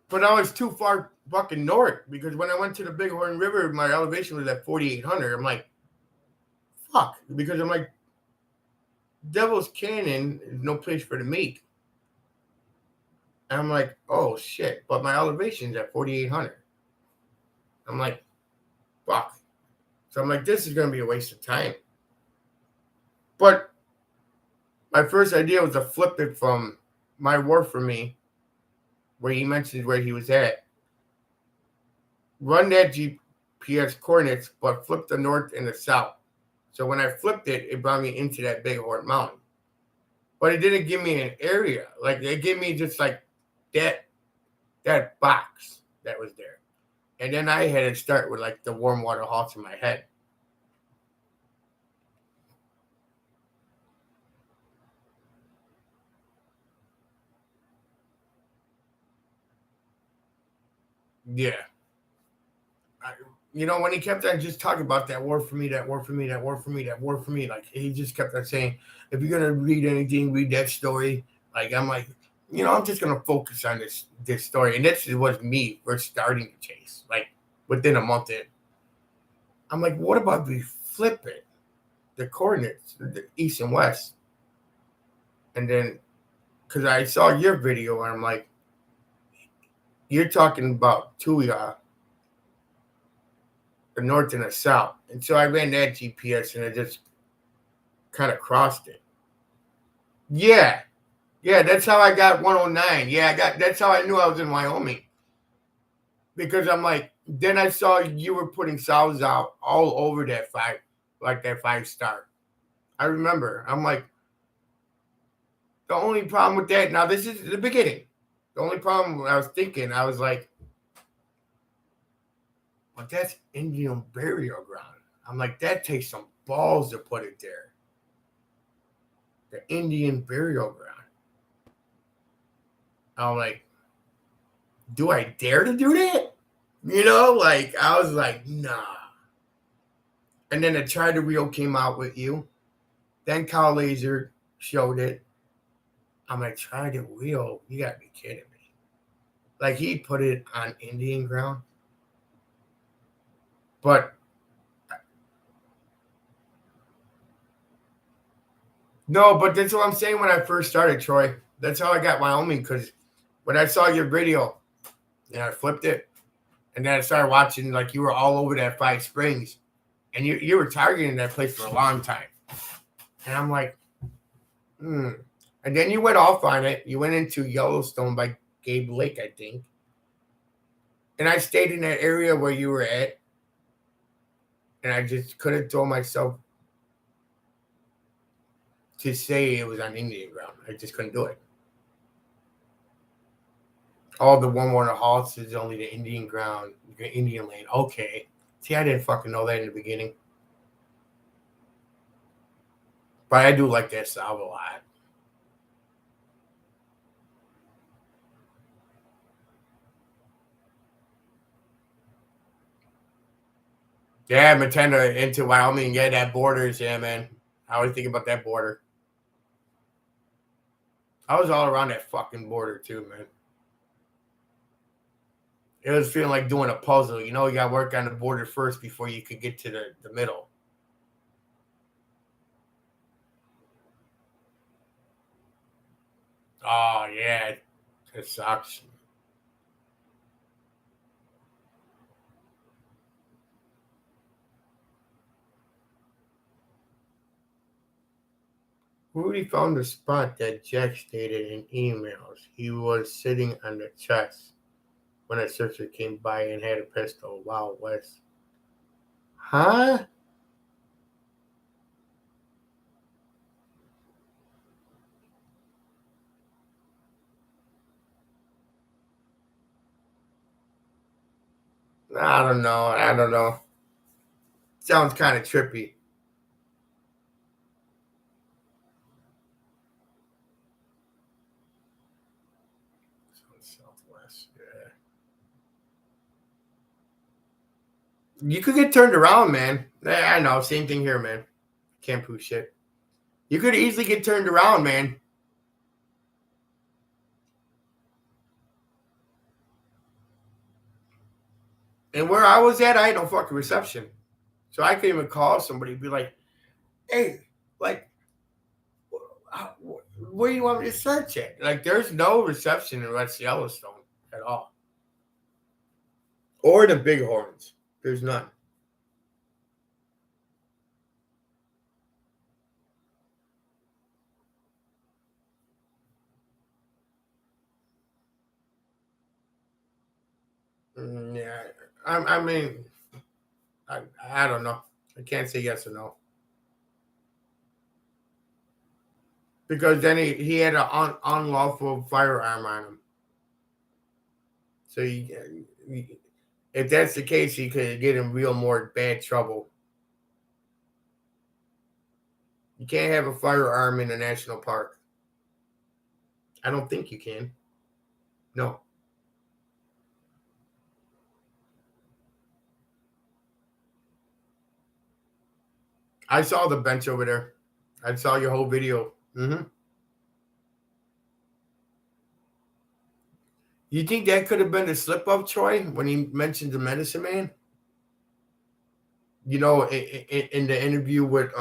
But I was too far fucking north because when I went to the Bighorn River, my elevation was at 4,800. I'm like, fuck, because I'm like, Devil's Canyon is no place for the meek. And I'm like, oh shit, but my elevation's at 4,800. I'm like, fuck. So I'm like, this is gonna be a waste of time. But my first idea was to flip it from my war for me, where he mentioned where he was at, run that GPS coordinates, but flip the north and the south. So when I flipped it, it brought me into that Bighorn Mountain. But it didn't give me an area. Like it gave me just like that box that was there. And then I had to start with like the warm water halts in my head. Yeah. When he kept on just talking about that war for me, that war for me, that war for me, that war for me, like he just kept on saying, if you're gonna read anything, read that story. Like I'm like, I'm just gonna focus on this story, and this was me first starting to chase, like within a month in. I'm like, what about we flip it, the coordinates, the east and west, and then because I saw your video, and I'm like, you're talking about Tuya, the north and the south, and so I ran that GPS, and it just kind of crossed it. Yeah, yeah, that's how I got 109. Yeah, that's how I knew I was in Wyoming. Because I'm like, then I saw you were putting sows out all over that like that 5-star. I remember. I'm like, the only problem with that, now this is the beginning. The only problem I was thinking, I was like, but that's Indian burial ground. I'm like, that takes some balls to put it there. The Indian burial ground. I'm like, do I dare to do that? Like I was like, nah. And then the Try to Reel came out with you. Then Kyle Laser showed it. I'm like, Try to Reel? You gotta be kidding me. Like he put it on Indian ground. But no, but that's what I'm saying when I first started, Troy. That's how I got Wyoming, because when I saw your video and I flipped it, and then I started watching, like, you were all over that Five Springs, and you were targeting that place for a long time. And I'm like, And then you went off on it. You went into Yellowstone by Gabe Lake, I think. And I stayed in that area where you were at. And I just couldn't throw myself to say it was on Indian ground. I just couldn't do it. Oh, the one Warner Halts is only the Indian ground, Indian land. Okay. See, I didn't fucking know that in the beginning. But I do like that South a lot. Yeah, Matenda into Wyoming. Yeah, that borders. Yeah, man. I always think about that border. I was all around that fucking border too, man. It was feeling like doing a puzzle. You know, you got to work on the border first before you could get to the middle. Oh, yeah. It sucks. Rudy found the spot that Jack stated in emails. He was sitting on the chest when a searcher came by and had a pistol. Wow, West. Huh? I don't know. I don't know. Sounds kind of trippy. Southwest, yeah. You could get turned around, man. Yeah, I know. Same thing here, man. Can't prove shit. You could easily get turned around, man. And where I was at, I had no fucking reception. So I could even call somebody and be like, hey, like, where do you want me to search it? Like, there's no reception in West Yellowstone at all. Or the Bighorns. There's none. Yeah. I mean, I don't know. I can't say yes or no. Because then he had an unlawful firearm on him. So if that's the case, he could get in real more bad trouble. You can't have a firearm in a national park. I don't think you can. No. I saw the bench over there. I saw your whole video. You think that could have been a slip up, Troy, when he mentioned the medicine man? You know, in the interview with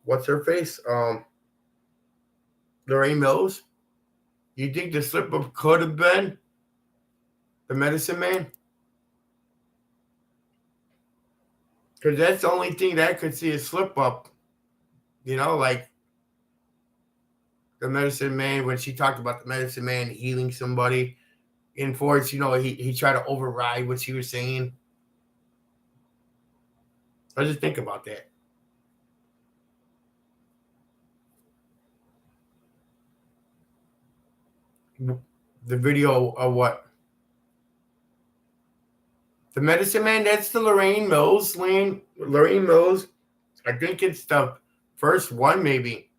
what's her face, Lorraine Mills. You think the slip up could have been the medicine man? Because that's the only thing that I could see a slip up. You know, like the medicine man, when she talked about the medicine man healing somebody in Forrest, you know, he tried to override what she was saying. I just think about that. The video of what? The medicine man, that's the Lorraine Mills lane. Lorraine Mills, I think it's the first one, maybe.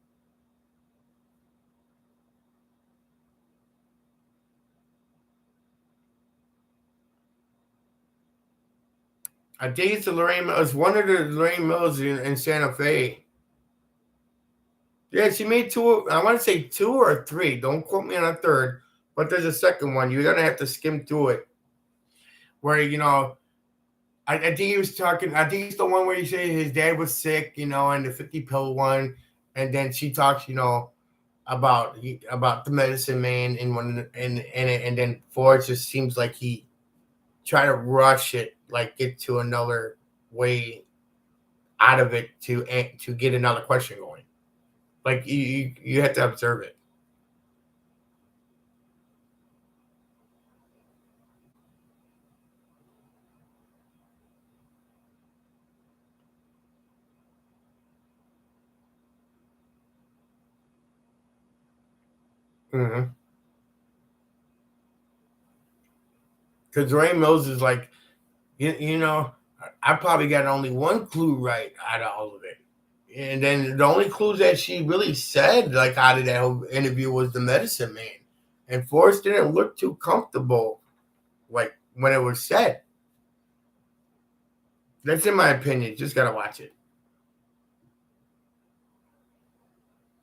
I think it's the Lorraine Mills. It's one of the Lorraine Mills in Santa Fe. Yeah, she made two. I want to say two or three. Don't quote me on a third. But there's a second one. You're gonna have to skim through it. Where I think he was talking. I think it's the one where he said his dad was sick, and the 50 pill one, and then she talks, about the medicine man, and then Forrest just seems like he try to rush it, like get to another way out of it to get another question going. Like you have to observe it. Because Ray Mills is like, you know, I probably got only one clue right out of all of it. And then the only clues that she really said, like out of that whole interview, was the medicine man. And Forrest didn't look too comfortable, like when it was said. That's in my opinion. Just gotta watch it.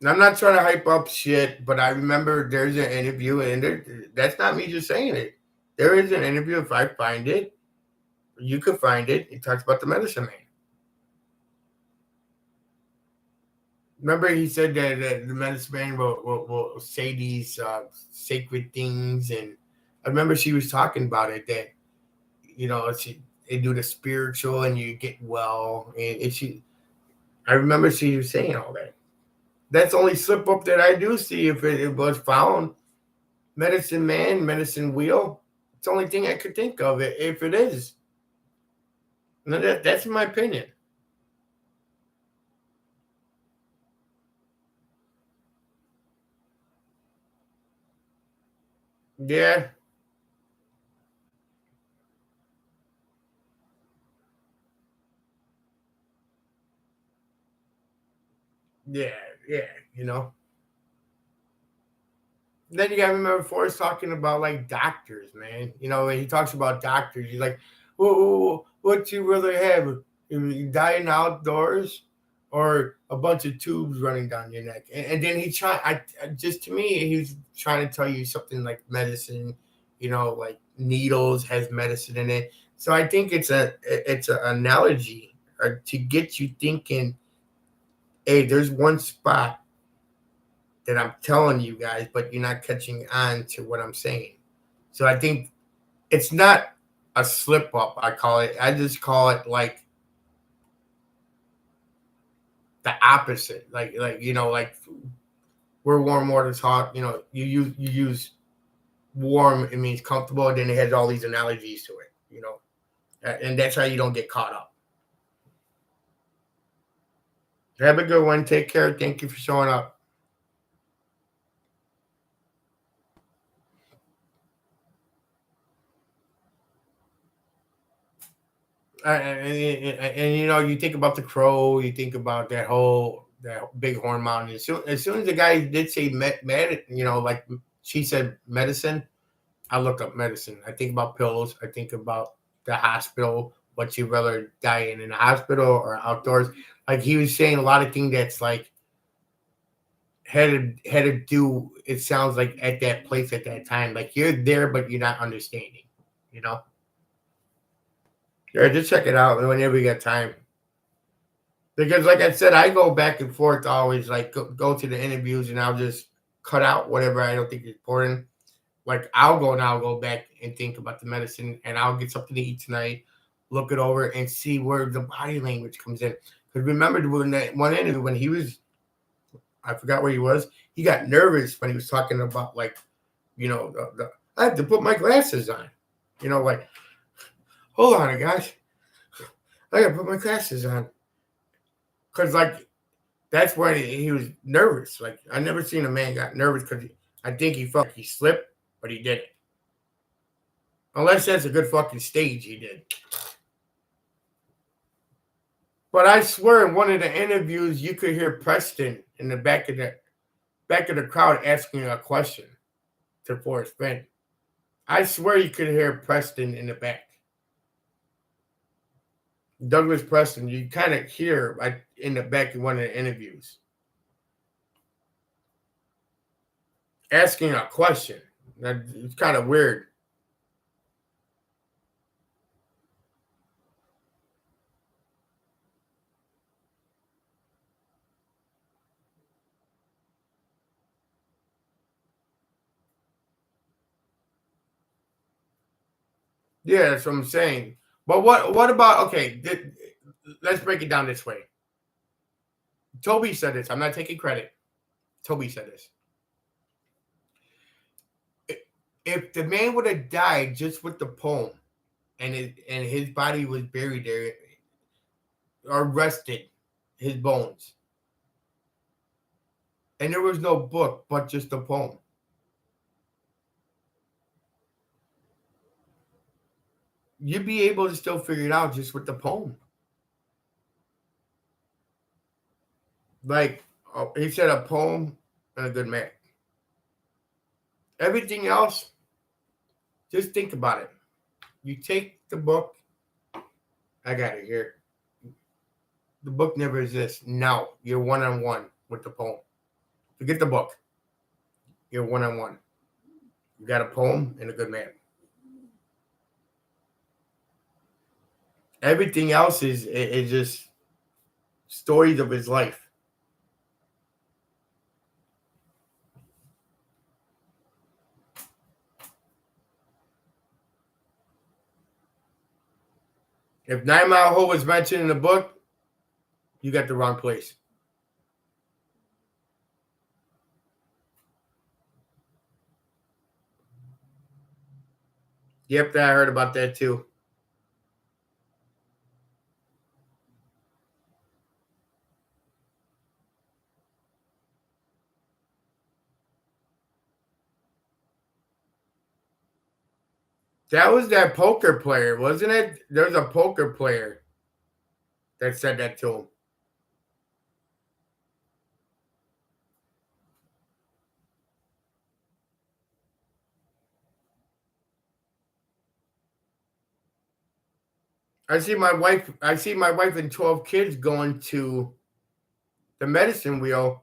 And I'm not trying to hype up shit, but I remember there's an interview, and that's not me just saying it. There is an interview. If I find it, you could find it. It talks about the medicine man. Remember, he said that the medicine man will say these sacred things, and I remember she was talking about it that they do the spiritual and you get well, and she. I remember she was saying all that. That's the only slip up that I do see if it was found. Medicine man, medicine wheel. It's the only thing I could think of it if it is. No, that's my opinion. Yeah, yeah, yeah. You know. Then you gotta remember Forrest talking about like doctors, man. When he talks about doctors, he's like, what you rather have? You dying outdoors or a bunch of tubes running down your neck? And then he tried, just to me, he's trying to tell you something like medicine, like needles has medicine in it. So I think it's an analogy to get you thinking, hey, there's one spot that I'm telling you guys, but you're not catching on to what I'm saying. So I think it's not a slip up, I call it. I just call it like the opposite. Like we're warm water talk, you use warm, it means comfortable, and then it has all these analogies to it. And that's how you don't get caught up. Have a good one. Take care. Thank you for showing up. And you think about the crow, you think about that big horn mountain. As soon as the guy did say like she said medicine, I look up medicine. I think about pills. I think about the hospital. What you rather die in the hospital or outdoors? Like he was saying a lot of things that's like had to do. It sounds like at that place at that time, like you're there, but you're not understanding. You know. Yeah, just check it out whenever you get time. Because, like I said, I go back and forth always. Like go to the interviews, and I'll just cut out whatever I don't think is important. Like I'll go back and think about the medicine, and I'll get something to eat tonight. Look it over and see where the body language comes in. Because remember when that one interview when he was, I forgot where he was. He got nervous when he was talking about like, I have to put my glasses on. Like hold on, guys, I got to put my glasses on. Because like that's when he was nervous. Like I never seen a man got nervous because I think he felt like he slipped, but he didn't. Unless that's a good fucking stage, he did. But I swear, in one of the interviews, you could hear Preston in the back of the crowd asking a question to Forrest Fenn. I swear you could hear Preston in the back. Douglas Preston, you kind of hear like in the back of one of the interviews asking a question. It's kind of weird. Yeah, that's what I'm saying. But what about okay? Let's break it down this way. Toby said this. I'm not taking credit. Toby said this. If the man would have died just with the poem, and his body was buried there or rested, his bones, and there was no book but just a poem, you'd be able to still figure it out just with the poem. Like he said, a poem and a good man. Everything else, just think about it. You take the book. I got it here. The book never exists. Now you're one on one with the poem. Forget the book. You're one on one. You got a poem and a good man. Everything else is just stories of his life. If 9 Mile Hole was mentioned in the book, you got the wrong place. Yep, I heard about that too. That was that poker player, wasn't it? There's a poker player that said that to him. I see my wife and 12 kids going to the medicine wheel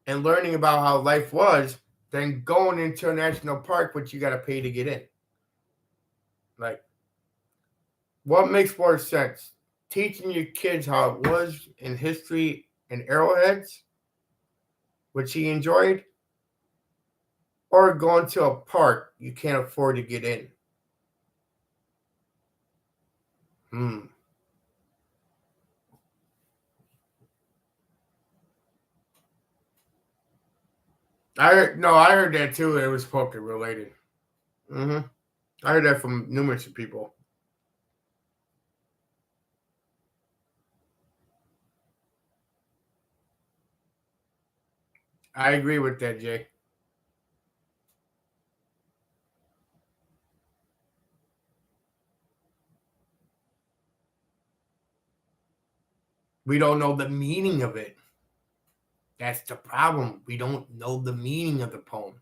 and learning about how life was, then going into a national park, which you got to pay to get in. Like, what makes more sense? Teaching your kids how it was in history and arrowheads, which he enjoyed, or going to a park you can't afford to get in? Hmm. I heard that too. It was poker related. Hmm. I heard that from numerous people. I agree with that, Jay. We don't know the meaning of it. That's the problem. We don't know the meaning of the poem.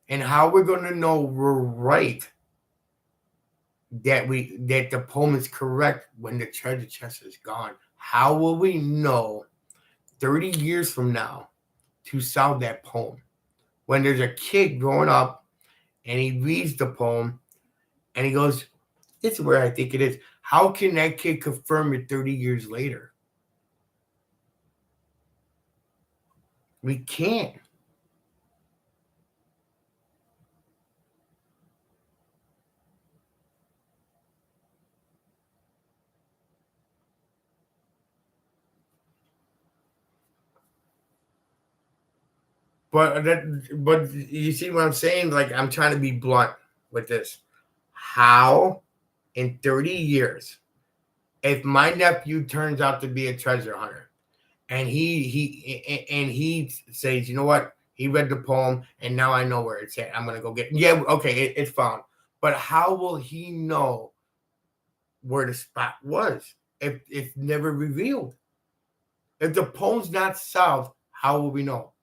And how we're going to know we're right that the poem is correct when the treasure chest is gone? How will we know 30 years from now to solve that poem? When there's a kid growing up and he reads the poem and he goes, "It's where I think it is." How can that kid confirm it 30 years later? We can't. But you see what I'm saying? Like, I'm trying to be blunt with this. How in 30 years, if my nephew turns out to be a treasure hunter and he says, you know what? He read the poem and now I know where it's at. I'm gonna go get it. Yeah, okay, it's found. But how will he know where the spot was if it's never revealed? If the poem's not solved, how will we know?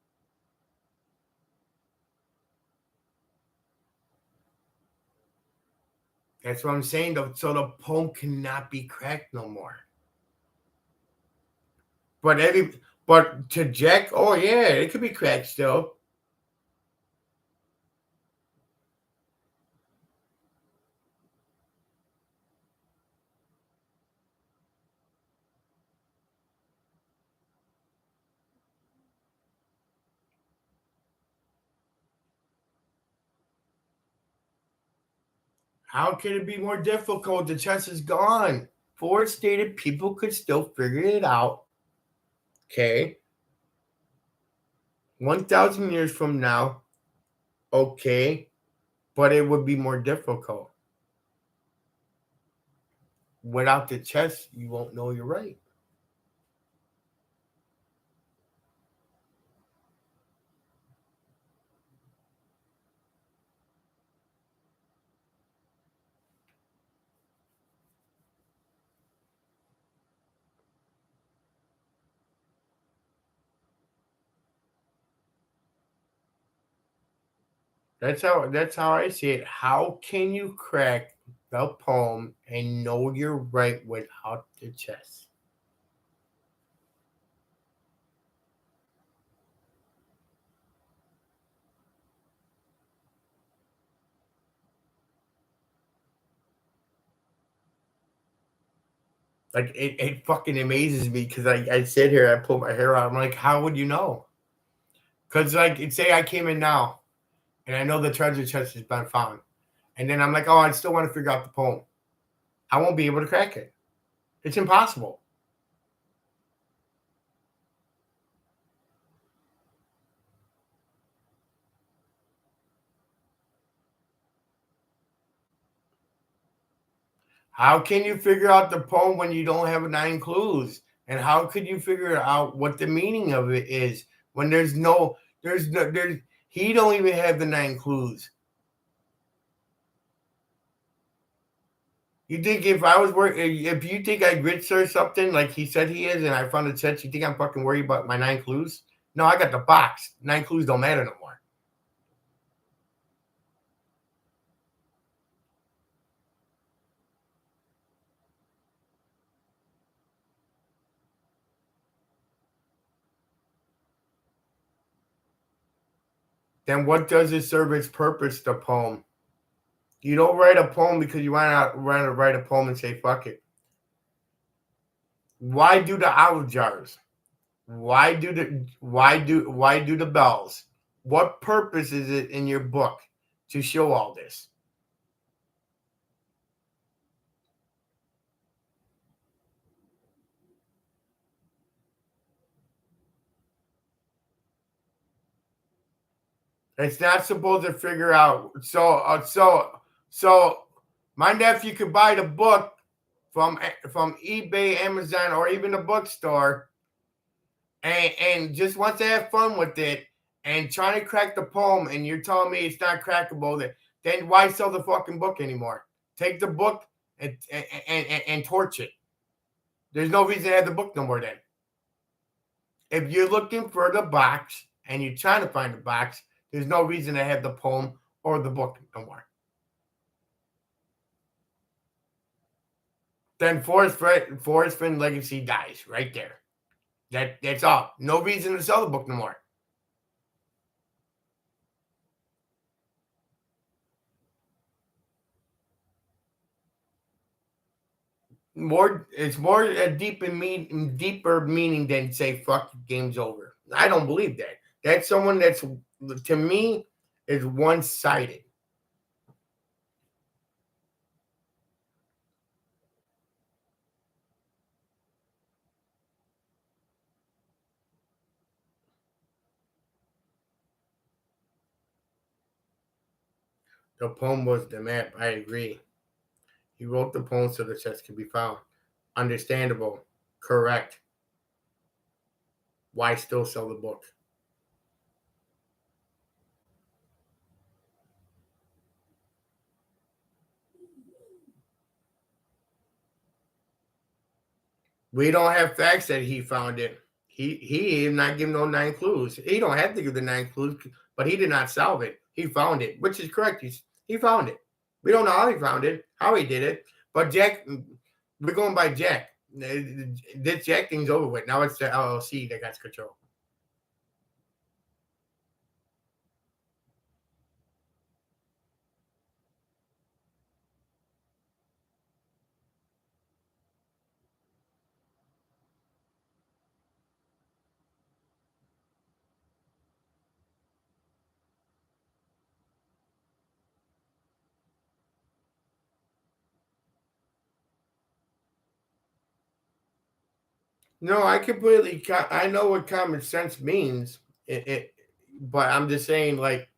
That's what I'm saying. Though, so the poem cannot be cracked no more. But to Jack, oh yeah, it could be cracked still. How can it be more difficult? The chess is gone. Forrest stated people could still figure it out. Okay. 1,000 years from now, okay, but it would be more difficult. Without the chess, you won't know you're right. That's how I see it. How can you crack the poem and know you're right without the chess? Like it fucking amazes me because I sit here, I pull my hair out. I'm like, how would you know? Because like say I came in now and I know the treasure chest has been found, and then I'm like, oh, I still want to figure out the poem. I won't be able to crack it. It's impossible. How can you figure out the poem when you don't have 9 clues? And how could you figure out what the meaning of it is when there's he don't even have the 9 clues. You think if I was working, if you think I grid search something like he said he is, and I found a text, you think I'm fucking worried about my 9 clues? No, I got the box. 9 clues don't matter no more. Then what does it serve its purpose? The poem. You don't write a poem because you want to write a poem and say fuck it. Why do the owl jars? Why do the bells? What purpose is it in your book to show all this? It's not supposed to figure out. So my nephew could buy the book from eBay, Amazon, or even the bookstore, and just wants to have fun with it and trying to crack the poem. And you're telling me it's not crackable. Then why sell the fucking book anymore? Take the book and torch it. There's no reason to have the book no more then. If you're looking for the box and you're trying to find the box, there's no reason to have the poem or the book no more. Then Forrest Fenn legacy dies right there. That's all. No reason to sell the book no more. It's more a deeper meaning than say fuck game's over. I don't believe that. That's someone that's to me is one sided. The poem was the map. I agree. He wrote the poem so the chest could be found. Understandable. Correct. Why still sell the book? We don't have facts that he found it. He did not give no 9 clues. He don't have to give the 9 clues, but he did not solve it. He found it, which is correct. He found it. We don't know how he found it, how he did it, but Jack, we're going by Jack. This Jack thing's over with. Now it's the LLC that got control. No, I know what common sense means. But I'm just saying, like,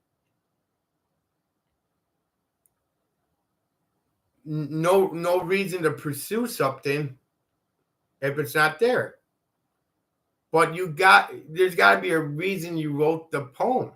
no reason to pursue something if it's not there. But there's got to be a reason you wrote the poem.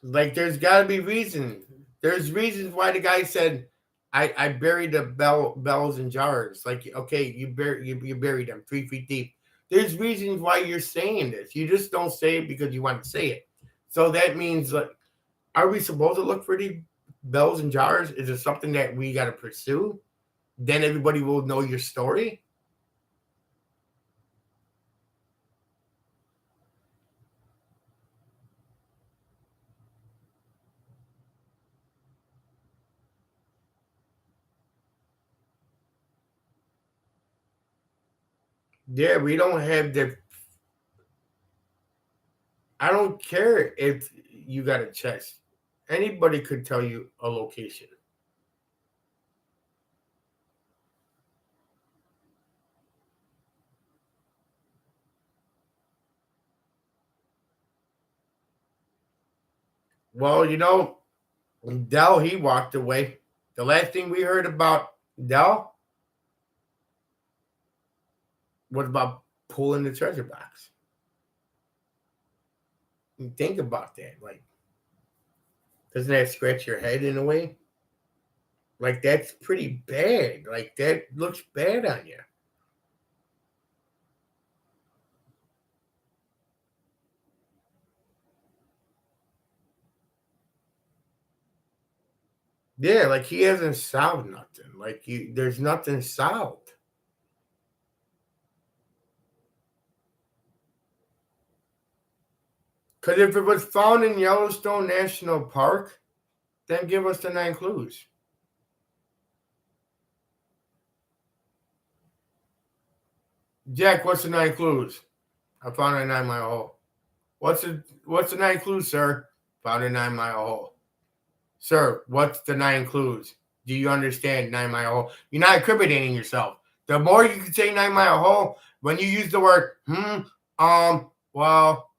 Like, there's got to be reason. There's reasons why the guy said, "I buried the bells in jars." Like, okay, you buried them 3 feet deep. There's reasons why you're saying this. You just don't say it because you want to say it. So that means, like, are we supposed to look for the bells and jars? Is it something that we got to pursue? Then everybody will know your story. Yeah, we don't have the. I don't care if you got a chest. Anybody could tell you a location. Well, Dell, he walked away. The last thing we heard about Dell was about pulling the treasure box. And think about that. Like, doesn't that scratch your head in a way? Like, that's pretty bad. Like, that looks bad on you. Yeah, like he hasn't solved nothing. Like, there's nothing solved. Because if it was found in Yellowstone National Park, then give us the 9 clues. Jack, what's the 9 clues? I found a 9 mile hole. What's the 9 clues, sir? Found a 9 mile hole. Sir, what's the 9 clues? Do you understand 9 mile hole? You're not incriminating yourself. The more you can say 9 mile hole, when you use the word well,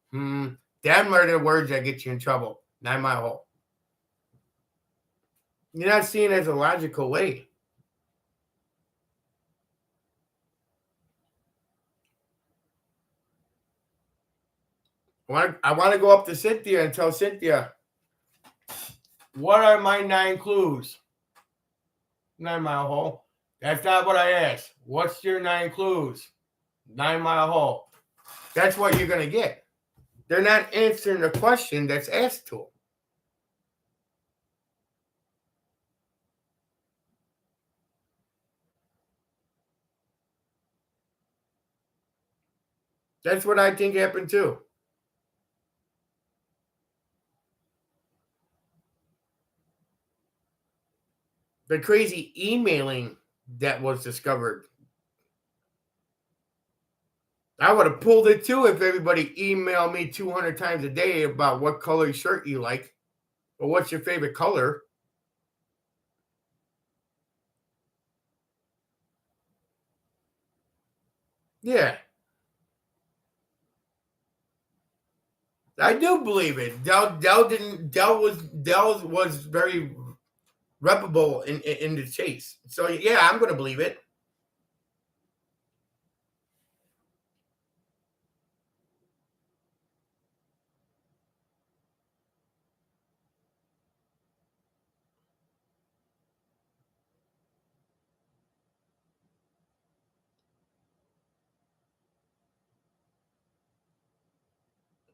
them are the words that get you in trouble. 9 mile hole. You're not seeing it as a logical way. I want to go up to Cynthia and tell Cynthia, what are my 9 clues? 9 mile hole. That's not what I asked. What's your 9 clues? 9 mile hole. That's what you're going to get. They're not answering the question that's asked to them. That's what I think happened too. The crazy emailing that was discovered. I would have pulled it too if everybody emailed me 200 times a day about what color shirt you like or what's your favorite color. Yeah, I do believe it. Dell was very reputable in the chase. So yeah, I'm going to believe it.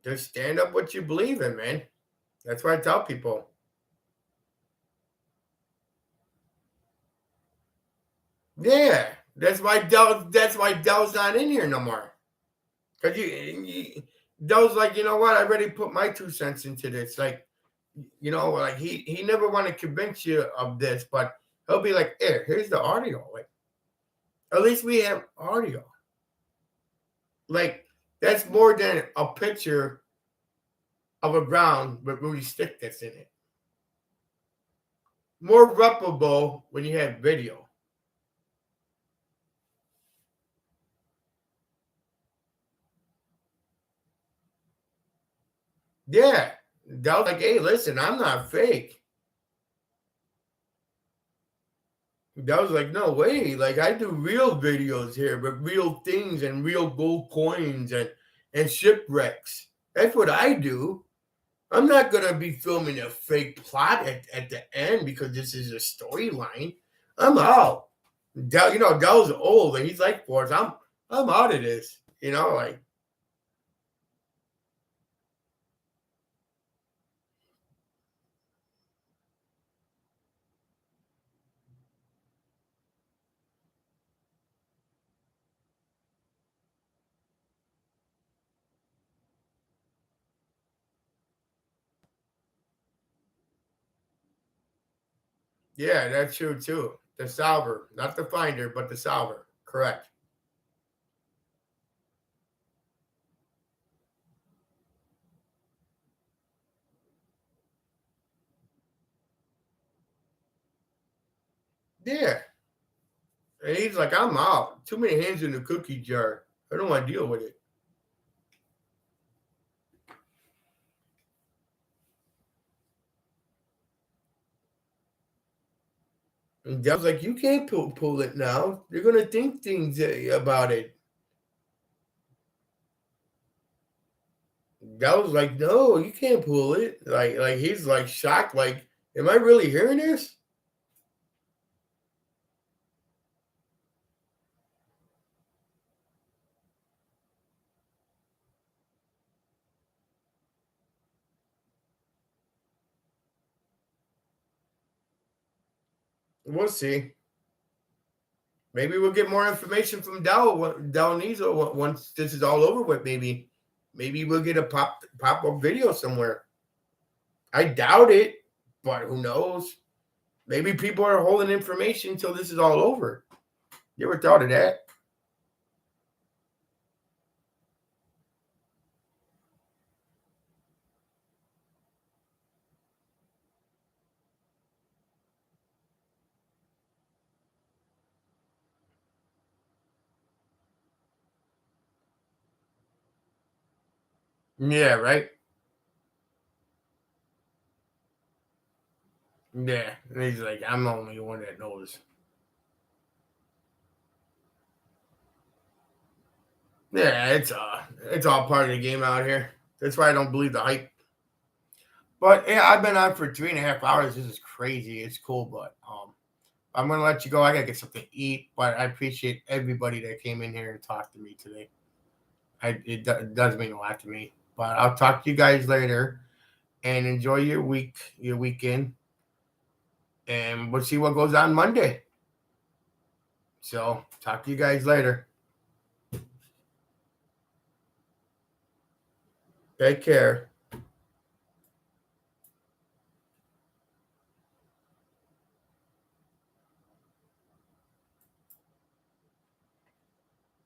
Just stand up what you believe in, man. That's what I tell people. Yeah, that's why Dell's not in here no more. Cause Dell's like, you know what? I already put my 2 cents into this. Like, like he never want to convince you of this, but he'll be like, here's the audio. Like, at least we have audio. Like, that's more than a picture of a ground with Rudy Stick that's in it. more reputable when you have video. Yeah. That was like, hey, listen, I'm not fake. That was like, no way. Like I do real videos here, but real things and real gold coins and shipwrecks. That's what I do. I'm not gonna be filming a fake plot at the end because this is a storyline. I'm out. Dell's old and he's like Forrest. I'm out of this. Like yeah, that's true too. The solver, not the finder, but the solver. Correct. Yeah. And he's like, I'm out. Too many hands in the cookie jar. I don't want to deal with it. And Dell's like, you can't pull it now. You're gonna think things about it. Dell was like, no, you can't pull it. Like he's like shocked. Like, am I really hearing this? We'll see. Maybe we'll get more information from Dell Nizo once this is all over with. Maybe we'll get a pop up video somewhere. I doubt it, but who knows? Maybe people are holding information until this is all over. You ever thought of that? Yeah, right. Yeah, and he's like, I'm the only one that knows. Yeah, it's all part of the game out here. That's why I don't believe the hype. But yeah, I've been on for 3.5 hours. This is crazy. It's cool, but I'm gonna let you go. I gotta get something to eat. But I appreciate everybody that came in here and talked to me today. It does mean a lot to me. But I'll talk to you guys later and enjoy your weekend, and we'll see what goes on Monday. So talk to you guys later. Take care.